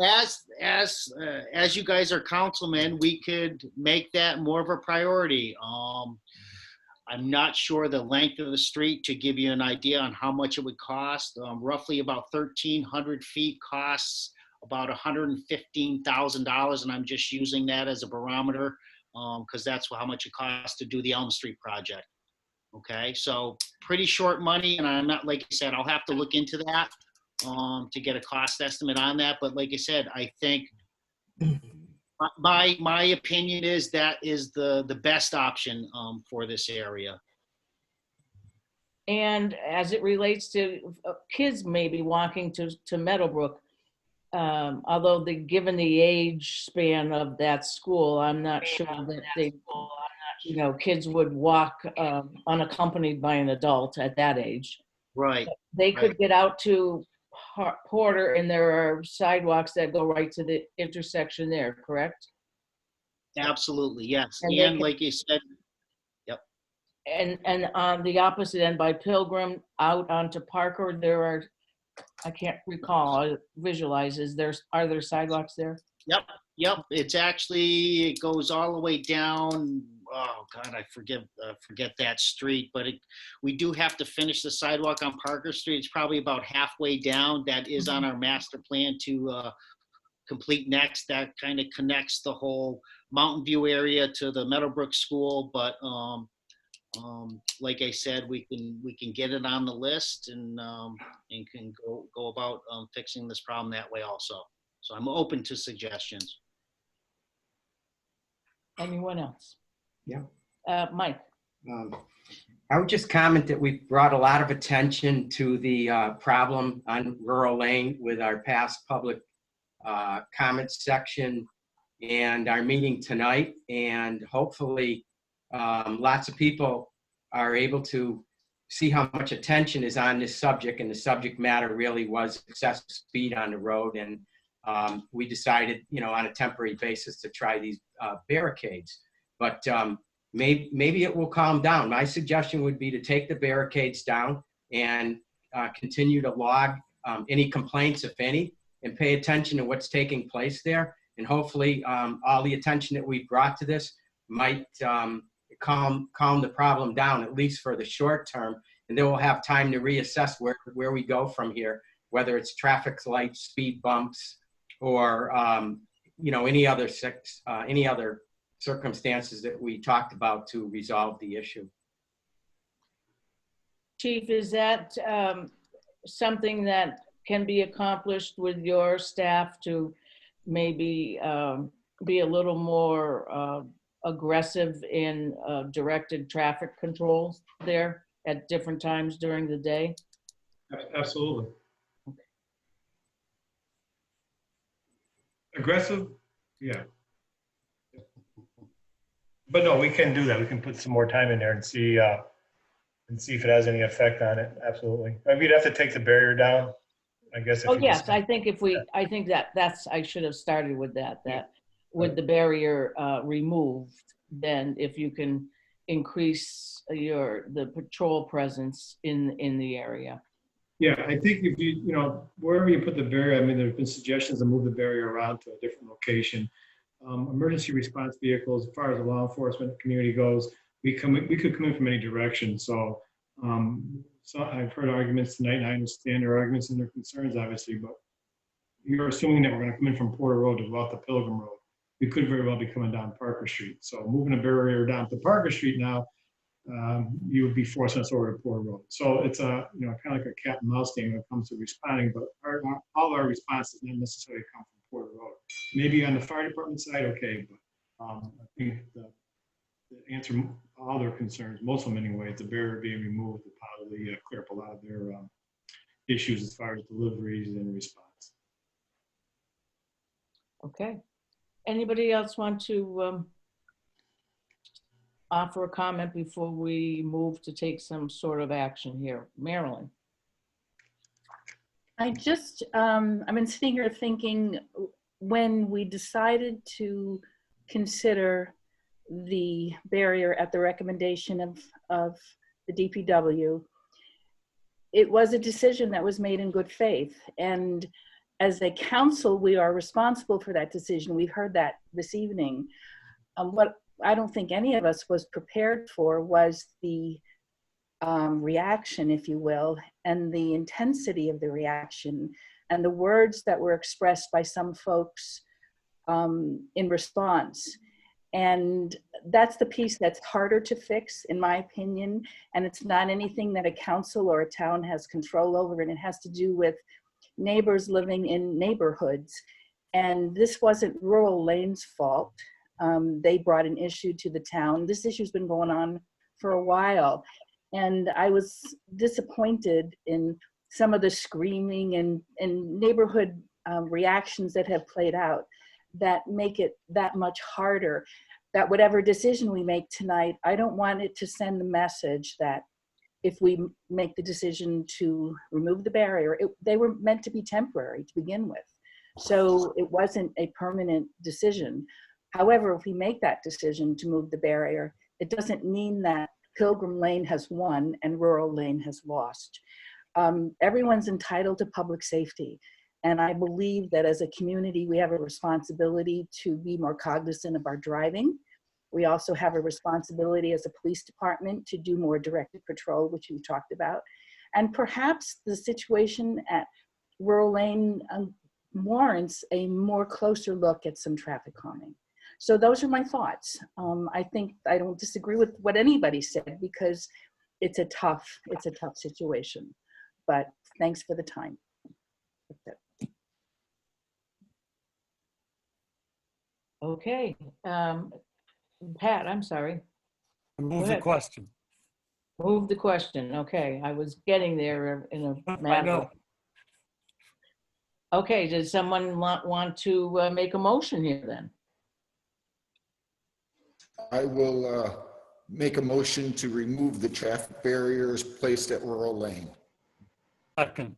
As you guys are councilmen, we could make that more of a priority. I'm not sure the length of the street to give you an idea on how much it would cost. Roughly about 1,300 feet costs about $115,000, and I'm just using that as a barometer because that's how much it costs to do the Elm Street project. Okay, so pretty short money, and I'm not, like I said, I'll have to look into that to get a cost estimate on that. But like I said, I think my opinion is that is the best option for this area. And as it relates to kids maybe walking to Meadowbrook, although given the age span of that school, I'm not sure that kids would walk unaccompanied by an adult at that age. Right. They could get out to Porter, and there are sidewalks that go right to the intersection there, correct? Absolutely, yes. And like you said, yep. And on the opposite end by Pilgrim out onto Parker, there are, I can't recall, are there sidewalks there? Yep. It's actually, it goes all the way down. Oh God, I forget that street, but we do have to finish the sidewalk on Parker Street. It's probably about halfway down. That is on our master plan to complete next. That kind of connects the whole Mountain View area to the Meadowbrook School. But like I said, we can get it on the list and can go about fixing this problem that way also. So I'm open to suggestions. Anyone else? Yeah. Mike. I would just comment that we brought a lot of attention to the problem on Rural Lane with our past public comments section and our meeting tonight. And hopefully lots of people are able to see how much attention is on this subject, and the subject matter really was excessive speed on the road. And we decided, on a temporary basis to try these barricades. But maybe it will calm down. My suggestion would be to take the barricades down and continue to log any complaints, if any, and pay attention to what's taking place there. And hopefully all the attention that we brought to this might calm the problem down, at least for the short term. And then we'll have time to reassess where we go from here, whether it's traffic lights, speed bumps, or any other circumstances that we talked about to resolve the issue. Chief, is that something that can be accomplished with your staff to maybe be a little more aggressive in directed traffic controls there at different times during the day? Absolutely. Aggressive, yeah. But no, we can do that. We can put some more time in there and see if it has any effect on it. Absolutely. I mean, we'd have to take the barrier down, I guess. Oh yes, I think I should have started with that. With the barrier removed, then if you can increase the patrol presence in the area. Yeah, I think if wherever you put the barrier, I mean, there's been suggestions to move the barrier around to a different location. Emergency response vehicles, as far as the law enforcement community goes, we could come in from any direction. So I've heard arguments tonight, and I understand their arguments and their concerns, obviously, but you're assuming that we're going to come in from Porter Road to go out the Pilgrim Road. We could very well be coming down Parker Street. So moving a barrier down to Parker Street now, you would be forcing us over to Porter Road. So it's kind of like a cat and mouse game when it comes to responding, but all our responses not necessarily come from Porter Road. Maybe on the fire department side, okay, but I think the answer all their concerns, most of them anyway, the barrier being removed would probably clear up a lot of their issues as far as deliveries and response. Okay. Anybody else want to offer a comment before we move to take some sort of action here? Marilyn? I've been sitting here thinking, when we decided to consider the barrier at the recommendation of the DPW, it was a decision that was made in good faith. And as a council, we are responsible for that decision. We've heard that this evening. What I don't think any of us was prepared for was the reaction, if you will, and the intensity of the reaction and the words that were expressed by some folks in response. And that's the piece that's harder to fix, in my opinion. And it's not anything that a council or a town has control over, and it has to do with neighbors living in neighborhoods. And this wasn't Rural Lane's fault. They brought an issue to the town. This issue's been going on for a while. And I was disappointed in some of the screaming and neighborhood reactions that have played out that make it that much harder. That whatever decision we make tonight, I don't want it to send the message that if we make the decision to remove the barrier, they were meant to be temporary to begin with. So it wasn't a permanent decision. However, if we make that decision to move the barrier, it doesn't mean that Pilgrim Lane has won and Rural Lane has lost. Everyone's entitled to public safety. And I believe that as a community, we have a responsibility to be more cognizant of our driving. We also have a responsibility as a police department to do more directed patrol, which you talked about. And perhaps the situation at Rural Lane warrants a more closer look at some traffic calming. So those are my thoughts. I think I don't disagree with what anybody said, because it's a tough situation. But thanks for the time. Okay. Pat, I'm sorry. Move the question. Move the question. Okay, I was getting there in a matter. know. Okay, does someone want to make a motion here then? I will make a motion to remove the traffic barriers placed at Rural Lane. Second.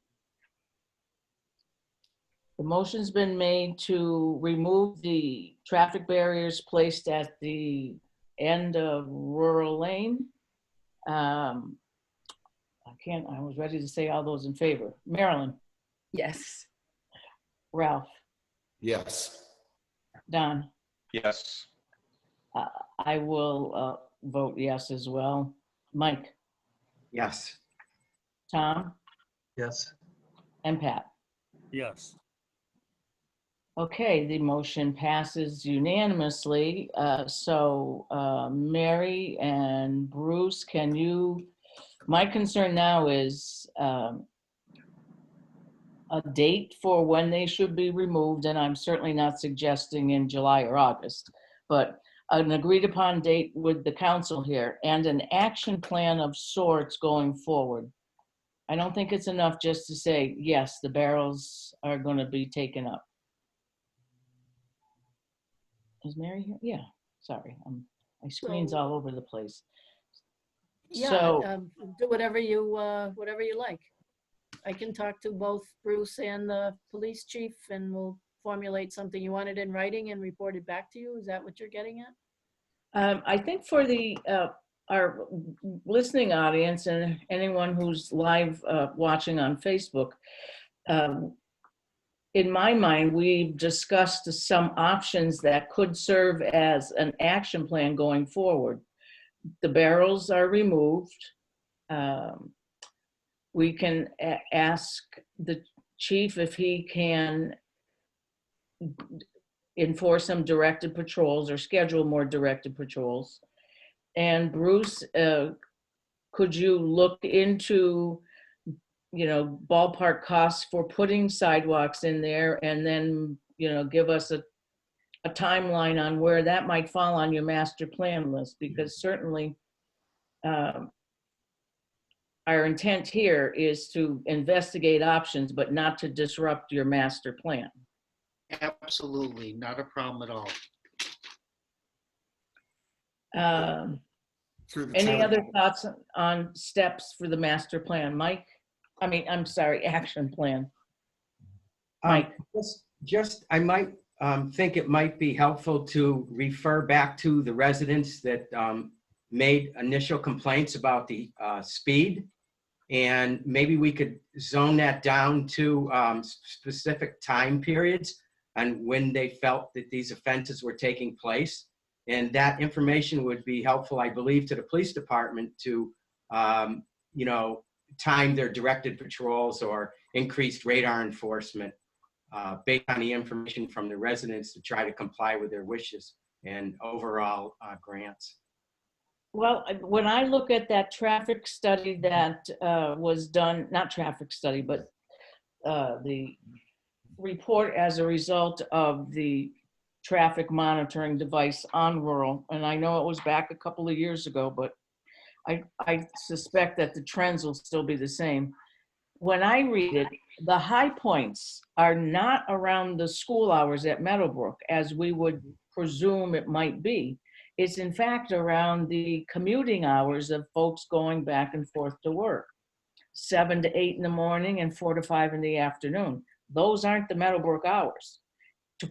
The motion's been made to remove the traffic barriers placed at the end of Rural Lane. I was ready to say all those in favor. Marilyn? Yes. Ralph? Yes. Don? Yes. I will vote yes as well. Mike? Yes. Tom? Yes. And Pat? Yes. Okay, the motion passes unanimously. So Mary and Bruce, my concern now is a date for when they should be removed, and I'm certainly not suggesting in July or August, but an agreed upon date with the council here and an action plan of sorts going forward. I don't think it's enough just to say, yes, the barrels are going to be taken up. Is Mary here? Yeah, sorry. My screen's all over the place. Yeah, So, do whatever you like. I can talk to both Bruce and the police chief, and we'll formulate something. You want it in writing and report it back to you? Is that what you're getting at? I think for our listening audience and anyone who's live watching on Facebook, in my mind, we've discussed some options that could serve as an action plan going forward. The barrels are removed. We can ask the chief if he can enforce some directed patrols or schedule more directed patrols. And Bruce, could you look into ballpark costs for putting sidewalks in there, and then, give us a timeline on where that might fall on your master plan list? Because certainly our intent here is to investigate options, but not to disrupt your master plan. Absolutely, not a problem at all. Any other thoughts on steps for the master plan, Mike? I'm sorry, action plan. Mike. I might think it might be helpful to refer back to the residents that made initial complaints about the speed. And maybe we could zone that down to specific time periods and when they felt that these offenses were taking place. And that information would be helpful, I believe, to the police department to, time their directed patrols or increased radar enforcement based on the information from the residents to try to comply with their wishes and overall grants. Well, when I look at that traffic study that was done, not traffic study, but the report as a result of the traffic monitoring device on rural, and I know it was back a couple of years ago, but I suspect that the trends will still be the same. When I read it, the high points are not around the school hours at Meadowbrook, as we would presume it might be. It's in fact around the commuting hours of folks going back and forth to work, 7 to 8 in the morning and 4 to 5 in the afternoon. Those aren't the Meadowbrook hours.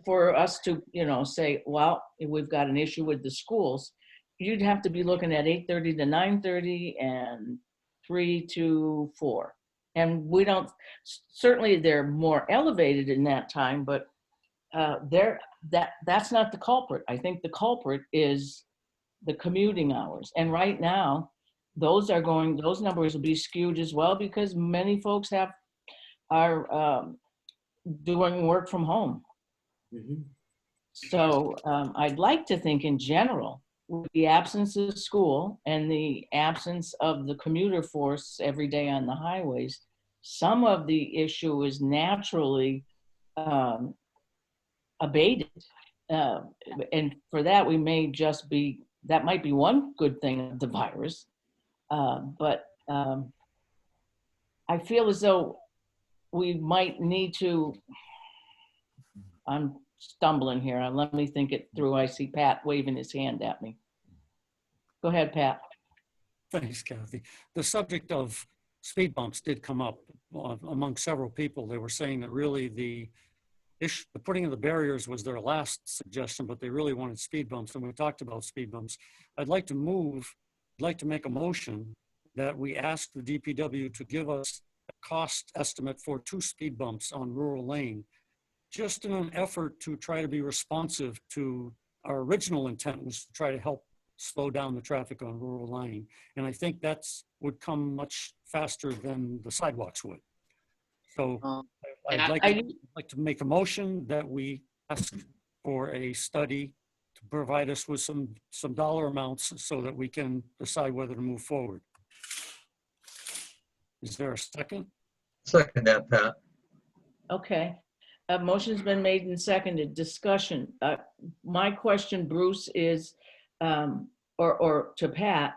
For us to, say, well, we've got an issue with the schools, you'd have to be looking at 8:30 to 9:30 and 3 to 4. And we don't, certainly they're more elevated in that time, but that's not the culprit. I think the culprit is the commuting hours. And right now, those numbers will be skewed as well because many folks are doing work from home. Mm-hmm. So I'd like to think in general, with the absence of school and the absence of the commuter force every day on the highways, some of the issue is naturally abated. And for that, that might be one good thing of the virus. But I feel as though we might need to, I'm stumbling here. Let me think it through. I see Pat waving his hand at me. Go ahead, Pat. Thanks, Kathy. The subject of speed bumps did come up among several people. They were saying that really the putting of the barriers was their last suggestion, but they really wanted speed bumps, and we talked about speed bumps. I'd like to make a motion that we ask the DPW to give us a cost estimate for 2 speed bumps on Rural Lane, just in an effort to try to be responsive to our original intent was to try to help slow down the traffic on Rural Lane. And I think that's would come much faster than the sidewalks would. So I'd like to make a motion that we ask for a study to provide us with some dollar amounts so that we can decide whether to move forward. Is there a second? Second that, Pat. Okay. A motion's been made and seconded. Discussion. My question, Bruce, is, or to Pat,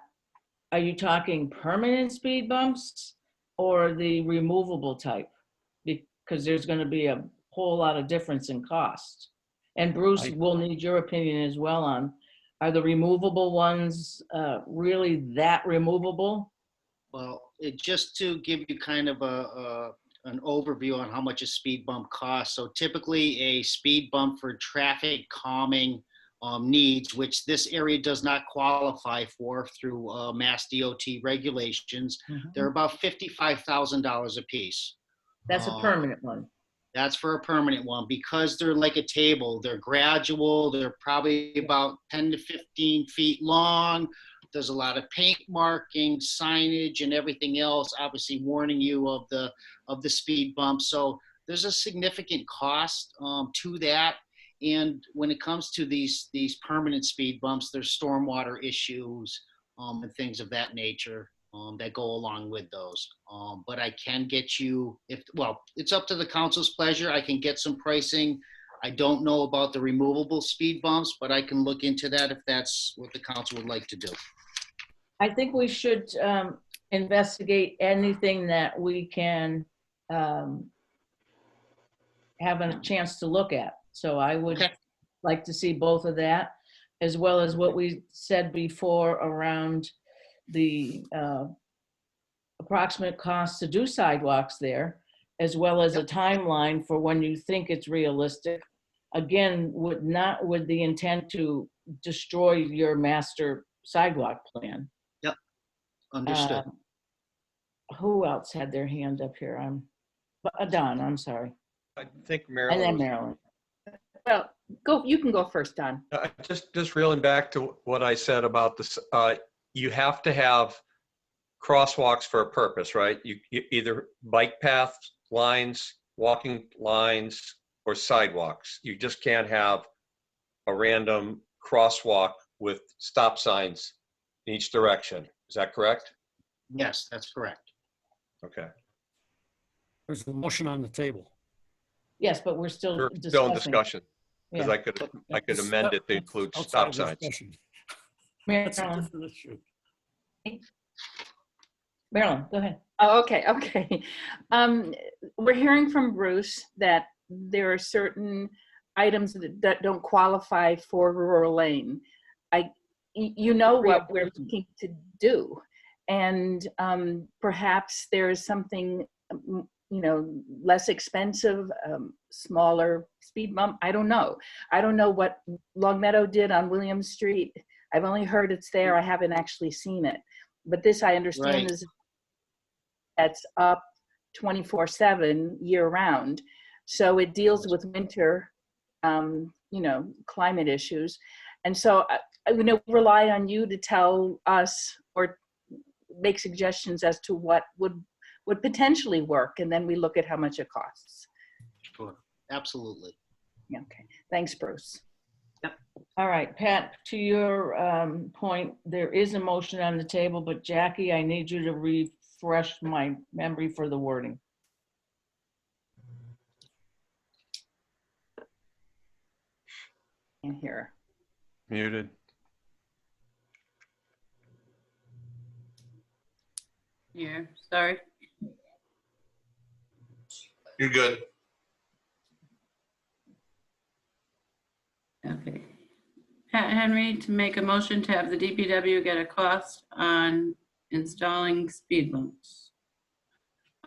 are you talking permanent speed bumps or the removable type? Because there's going to be a whole lot of difference in cost. And Bruce, we'll need your opinion as well on, are the removable ones really that removable? Well, just to give you kind of an overview on how much a speed bump costs. So typically a speed bump for traffic calming needs, which this area does not qualify for through Mass DOT regulations, they're about $55,000 a piece. That's a permanent one. That's for a permanent one because they're like a table. They're gradual. They're probably about 10 to 15 feet long. There's a lot of paint marking, signage, and everything else, obviously warning you of the speed bump. So there's a significant cost to that. And when it comes to these permanent speed bumps, there's stormwater issues and things of that nature that go along with those. But I can get you, it's up to the council's pleasure. I can get some pricing. I don't know about the removable speed bumps, but I can look into that if that's what the council would like to do. I think we should investigate anything that we can have a chance to look at. So I would like to see both of that, as well as what we said before around the approximate cost to do sidewalks there, as well as a timeline for when you think it's realistic. Again, with the intent to destroy your master sidewalk plan. Yep, understood. Who else had their hand up here? Don, I'm sorry. I think And Marilyn. then was- Marilyn. Well, you can go first, Don. Just reeling back to what I said about this, you have to have crosswalks for a purpose, right? You either bike path lines, walking lines, or sidewalks. You just can't have a random crosswalk with stop signs in each direction. Is that correct? Yes, that's correct. Okay. There's a motion on the table. Yes, but we're still We're discussing. still in discussion, because Yeah. I could amend it to include Outside stop signs. discussion. That's a Marilyn, different issue. Marilyn, go ahead. Oh, okay. We're hearing from Bruce that there are certain items that don't qualify for rural lane. You know what we're looking to do, and perhaps there is something, less expensive, smaller speed bump. I don't know. I don't know what Long Meadow did on William Street. I've only heard it's there. I haven't actually seen it. But this, I understand, Right. is that's up 24/7 year round. So it deals with winter, climate issues. And so I would rely on you to tell us or make suggestions as to what would potentially work. And then we look at how much it costs. Sure, absolutely. Okay, thanks, Bruce. All right, Pat, to your point, there is a motion on the table, but Jackie, I need you to refresh my memory for the wording. In here. Muted. Yeah, sorry. You're good. Okay. Pat Henry to make a motion to have the DPW get a cost on installing speed bumps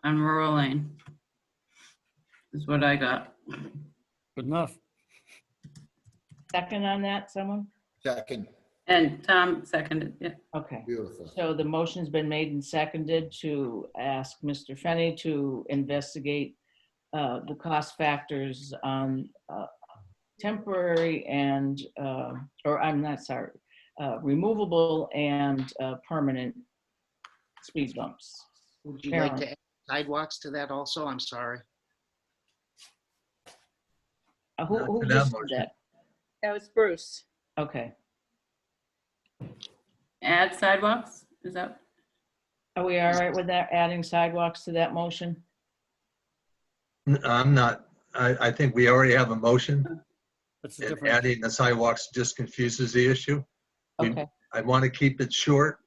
on rural lane. Is what I got. Good enough. Second on that, someone? Second. And Tom seconded, yeah. Okay. Beautiful. So the motion's been made and seconded to ask Mr. Fenny to investigate the cost factors on temporary and, or I'm not sorry, removable and permanent speed bumps. Would you like to add sidewalks to that also? I'm sorry. Who Not just that did that? That was Bruce. Okay. Add sidewalks, is that? Are we all right with that, adding sidewalks to that motion? I'm not, I think we already have a motion. That's a And different. adding the sidewalks just confuses the issue. Okay. I want to keep it short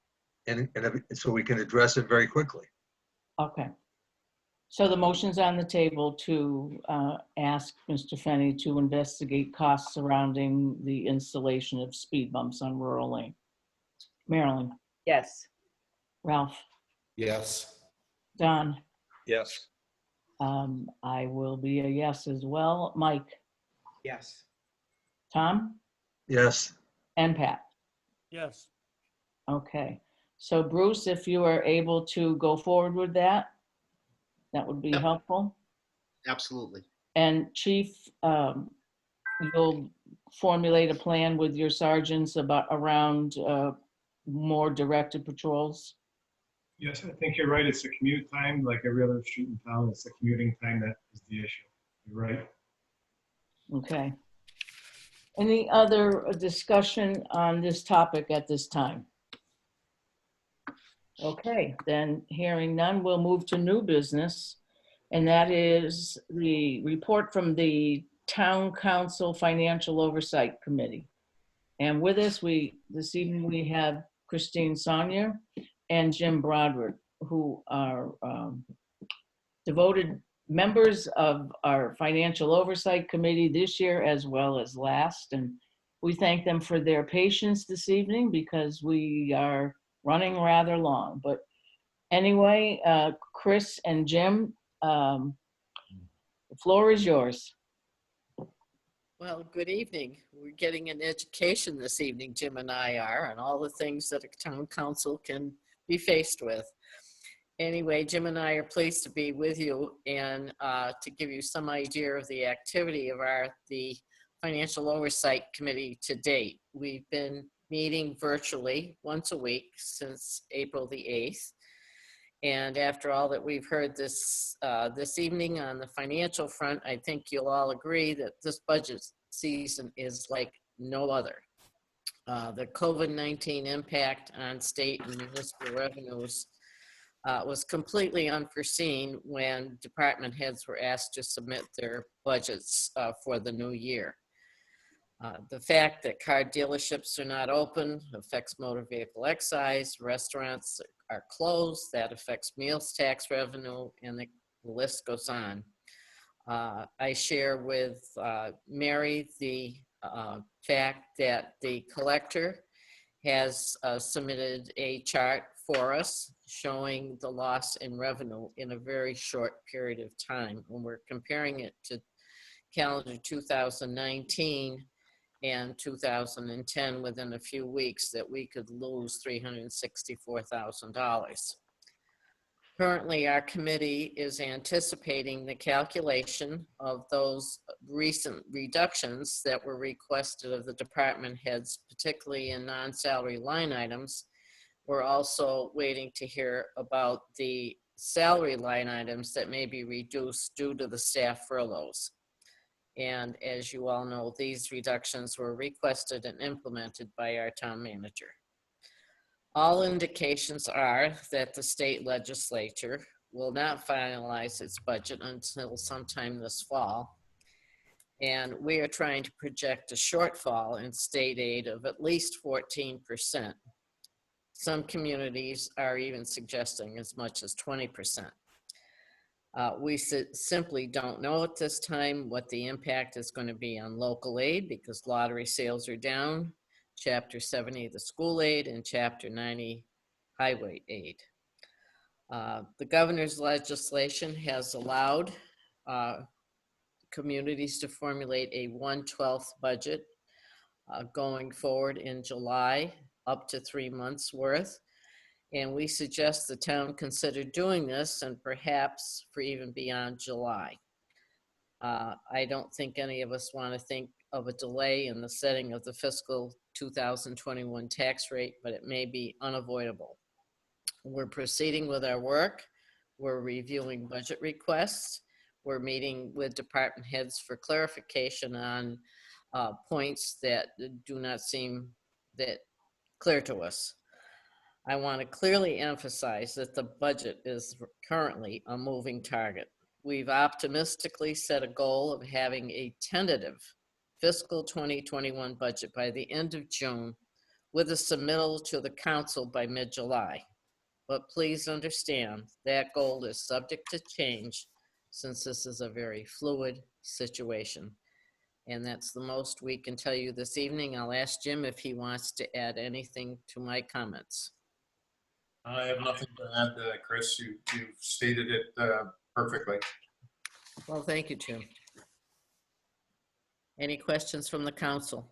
and so we can address it very quickly. Okay. So the motion's on the table to ask Mr. Fenny to investigate costs surrounding the installation of speed bumps on rural lane. Marilyn, Yes. Ralph, Yes. Don, Yes. I will be a yes as well. Mike, Yes. Tom, Yes. and Pat. Yes. Okay. So Bruce, if you are able to go forward with that, that would be Yep. helpful. Absolutely. And Chief, you'll formulate a plan with your sergeants around more directed patrols? Yes, I think you're right. It's the commute time, like every other street in town. It's the commuting time that is the issue. You're right. Okay. Any other discussion on this topic at this time? Okay, then hearing none, we'll move to new business. And that is the report from the Town Council Financial Oversight Committee. And with us, this evening we have Christine Sonia and Jim Broderick. who are devoted members of our Financial Oversight Committee this year as well as last. And we thank them for their patience this evening because we are running rather long. But anyway, Chris and Jim, the floor is yours. Well, good evening. We're getting an education this evening, Jim and I are, on all the things that a town council can be faced with. Anyway, Jim and I are pleased to be with you and to give you some idea of the activity of the Financial Oversight Committee to date. We've been meeting virtually once a week since April the 8th. And after all that we've heard this evening on the financial front, I think you'll all agree that this budget season is like no other. The COVID-19 impact on state and municipal revenues was completely unforeseen when department heads were asked to submit their budgets for the new year. The fact that car dealerships are not open affects motor vehicle excise, restaurants are closed, that affects meals tax revenue, and the list goes on. I share with Mary the fact that the collector has submitted a chart for us showing the loss in revenue in a very short period of time. When we're comparing it to calendar 2019 and 2010, within a few weeks, that we could lose $364,000. Currently, our committee is anticipating the calculation of those recent reductions that were requested of the department heads, particularly in non-salary line items. We're also waiting to hear about the salary line items that may be reduced due to the staff furloughs. And as you all know, these reductions were requested and implemented by our town manager. All indications are that the state legislature will not finalize its budget until sometime this fall. And we are trying to project a shortfall in state aid of at least 14%. Some communities are even suggesting as much as 20%. We simply don't know at this time what the impact is going to be on local aid because lottery sales are down, Chapter 70 the school aid, and Chapter 90 highway aid. The governor's legislation has allowed communities to formulate a 1/12 budget going forward in July, up to 3 months worth. And we suggest the town consider doing this and perhaps for even beyond July. I don't think any of us want to think of a delay in the setting of the fiscal 2021 tax rate, but it may be unavoidable. We're proceeding with our work. We're reviewing budget requests. We're meeting with department heads for clarification on points that do not seem that clear to us. I want to clearly emphasize that the budget is currently a moving target. We've optimistically set a goal of having a tentative fiscal 2021 budget by the end of June with a submittal to the council by mid-July. But please understand that goal is subject to change since this is a very fluid situation. And that's the most we can tell you this evening. I'll ask Jim if he wants to add anything to my comments. I have nothing to add, Chris. You've stated it perfectly. Well, thank you, Jim. Any questions from the council?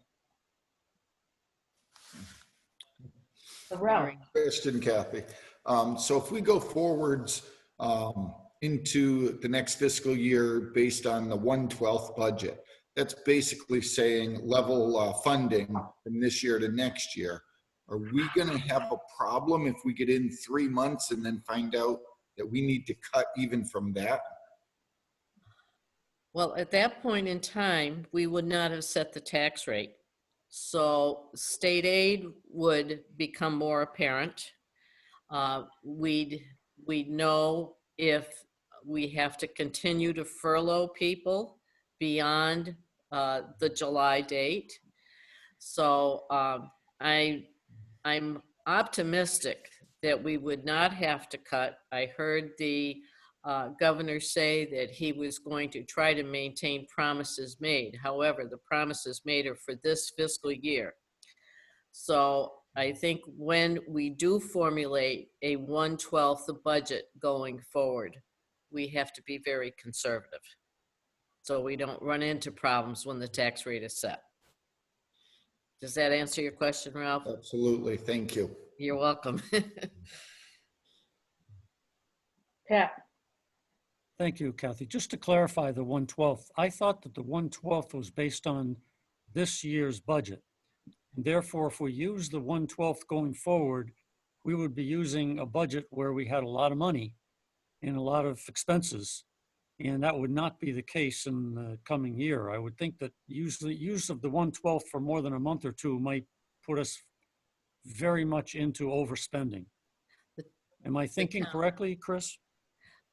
Question, Kathy. So if we go forwards into the next fiscal year based on the 1/12 budget, that's basically saying level funding from this year to next year. Are we going to have a problem if we get in 3 months and then find out that we need to cut even from that? Well, at that point in time, we would not have set the tax rate. So state aid would become more apparent. We'd know if we have to continue to furlough people beyond the July date. So I'm optimistic that we would not have to cut. I heard the governor say that he was going to try to maintain promises made. However, the promises made are for this fiscal year. So I think when we do formulate a 1/12 the budget going forward, we have to be very conservative, so we don't run into problems when the tax rate is set. Does that answer your question, Ralph? Absolutely. Thank you. You're welcome. Pat? Thank you, Kathy. Just to clarify the 1/12, I thought that the 1/12 was based on this year's budget. And therefore, if we use the 1/12 going forward, we would be using a budget where we had a lot of money and a lot of expenses. And that would not be the case in the coming year. I would think that use of the 1/12 for more than a month or two might put us very much into overspending. Am I thinking correctly, Chris?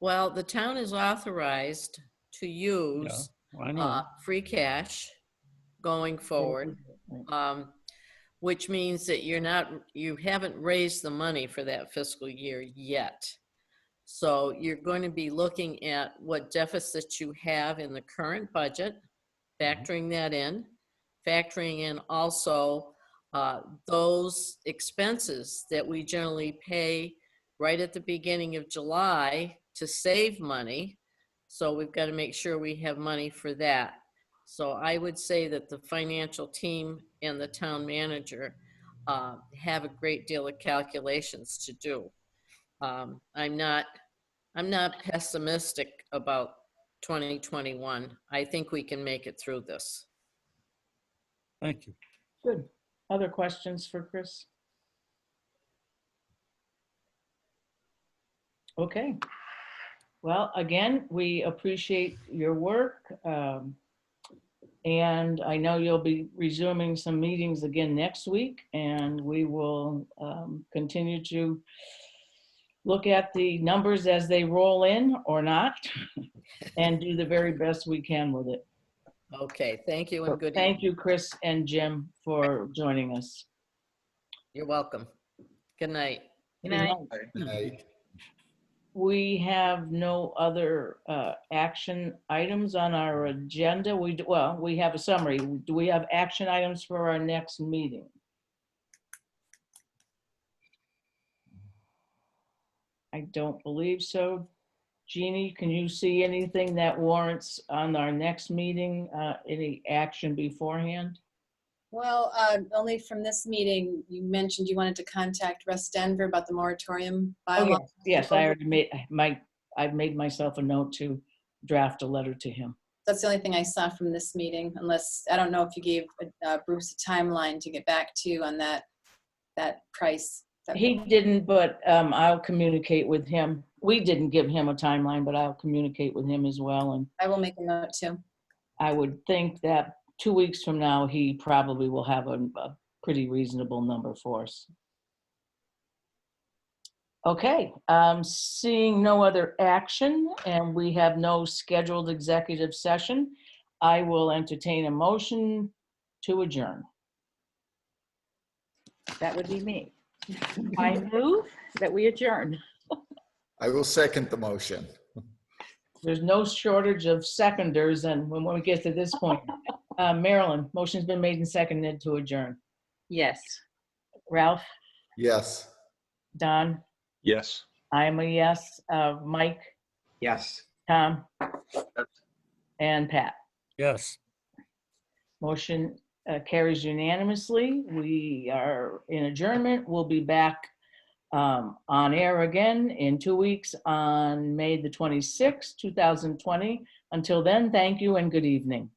Well, the town is authorized to use I know. free cash going forward, which means that you haven't raised the money for that fiscal year yet. So you're going to be looking at what deficits you have in the current budget, factoring that in, factoring in also those expenses that we generally pay right at the beginning of July to save money. So we've got to make sure we have money for that. So I would say that the financial team and the town manager have a great deal of calculations to do. I'm not pessimistic about 2021. I think we can make it through this. Thank you. Good. Other questions for Chris? Okay. Well, again, we appreciate your work. And I know you'll be resuming some meetings again next week, and we will continue to look at the numbers as they roll in or not and do the very best we can with it. Okay, thank you and good Thank evening. you, Chris and Jim, for joining us. You're welcome. Good night. Good night. Good night. We have no other action items on our agenda. We have a summary. Do we have action items for our next meeting? I don't believe so. Jeannie, can you see anything that warrants on our next meeting, any action beforehand? Well, only from this meeting, you mentioned you wanted to contact Russ Denver about the moratorium Oh, bylaw. yes, I already I've made myself a note to draft a letter to him. That's the only thing I saw from this meeting, unless, I don't know if you gave Bruce a timeline to get back to you on that price. He didn't, but I'll communicate with him. We didn't give him a timeline, but I'll communicate with him as well. And I will make a note too. I would think that 2 weeks from now, he probably will have a pretty reasonable number for us. Okay, seeing no other action and we have no scheduled executive session, I will entertain a motion to adjourn. That would be me. I move that we adjourn. I will second the motion. There's no shortage of seconders, and when we get to this point, Marilyn, motion's been made and seconded to adjourn. Yes. Ralph, Yes. Don, Yes. I'm a yes. Mike, Yes. Tom, and Pat. Yes. Motion carries unanimously. We are in adjournment. We'll be back on air again in 2 weeks on May the 26th, 2020. Until then, thank you and good evening.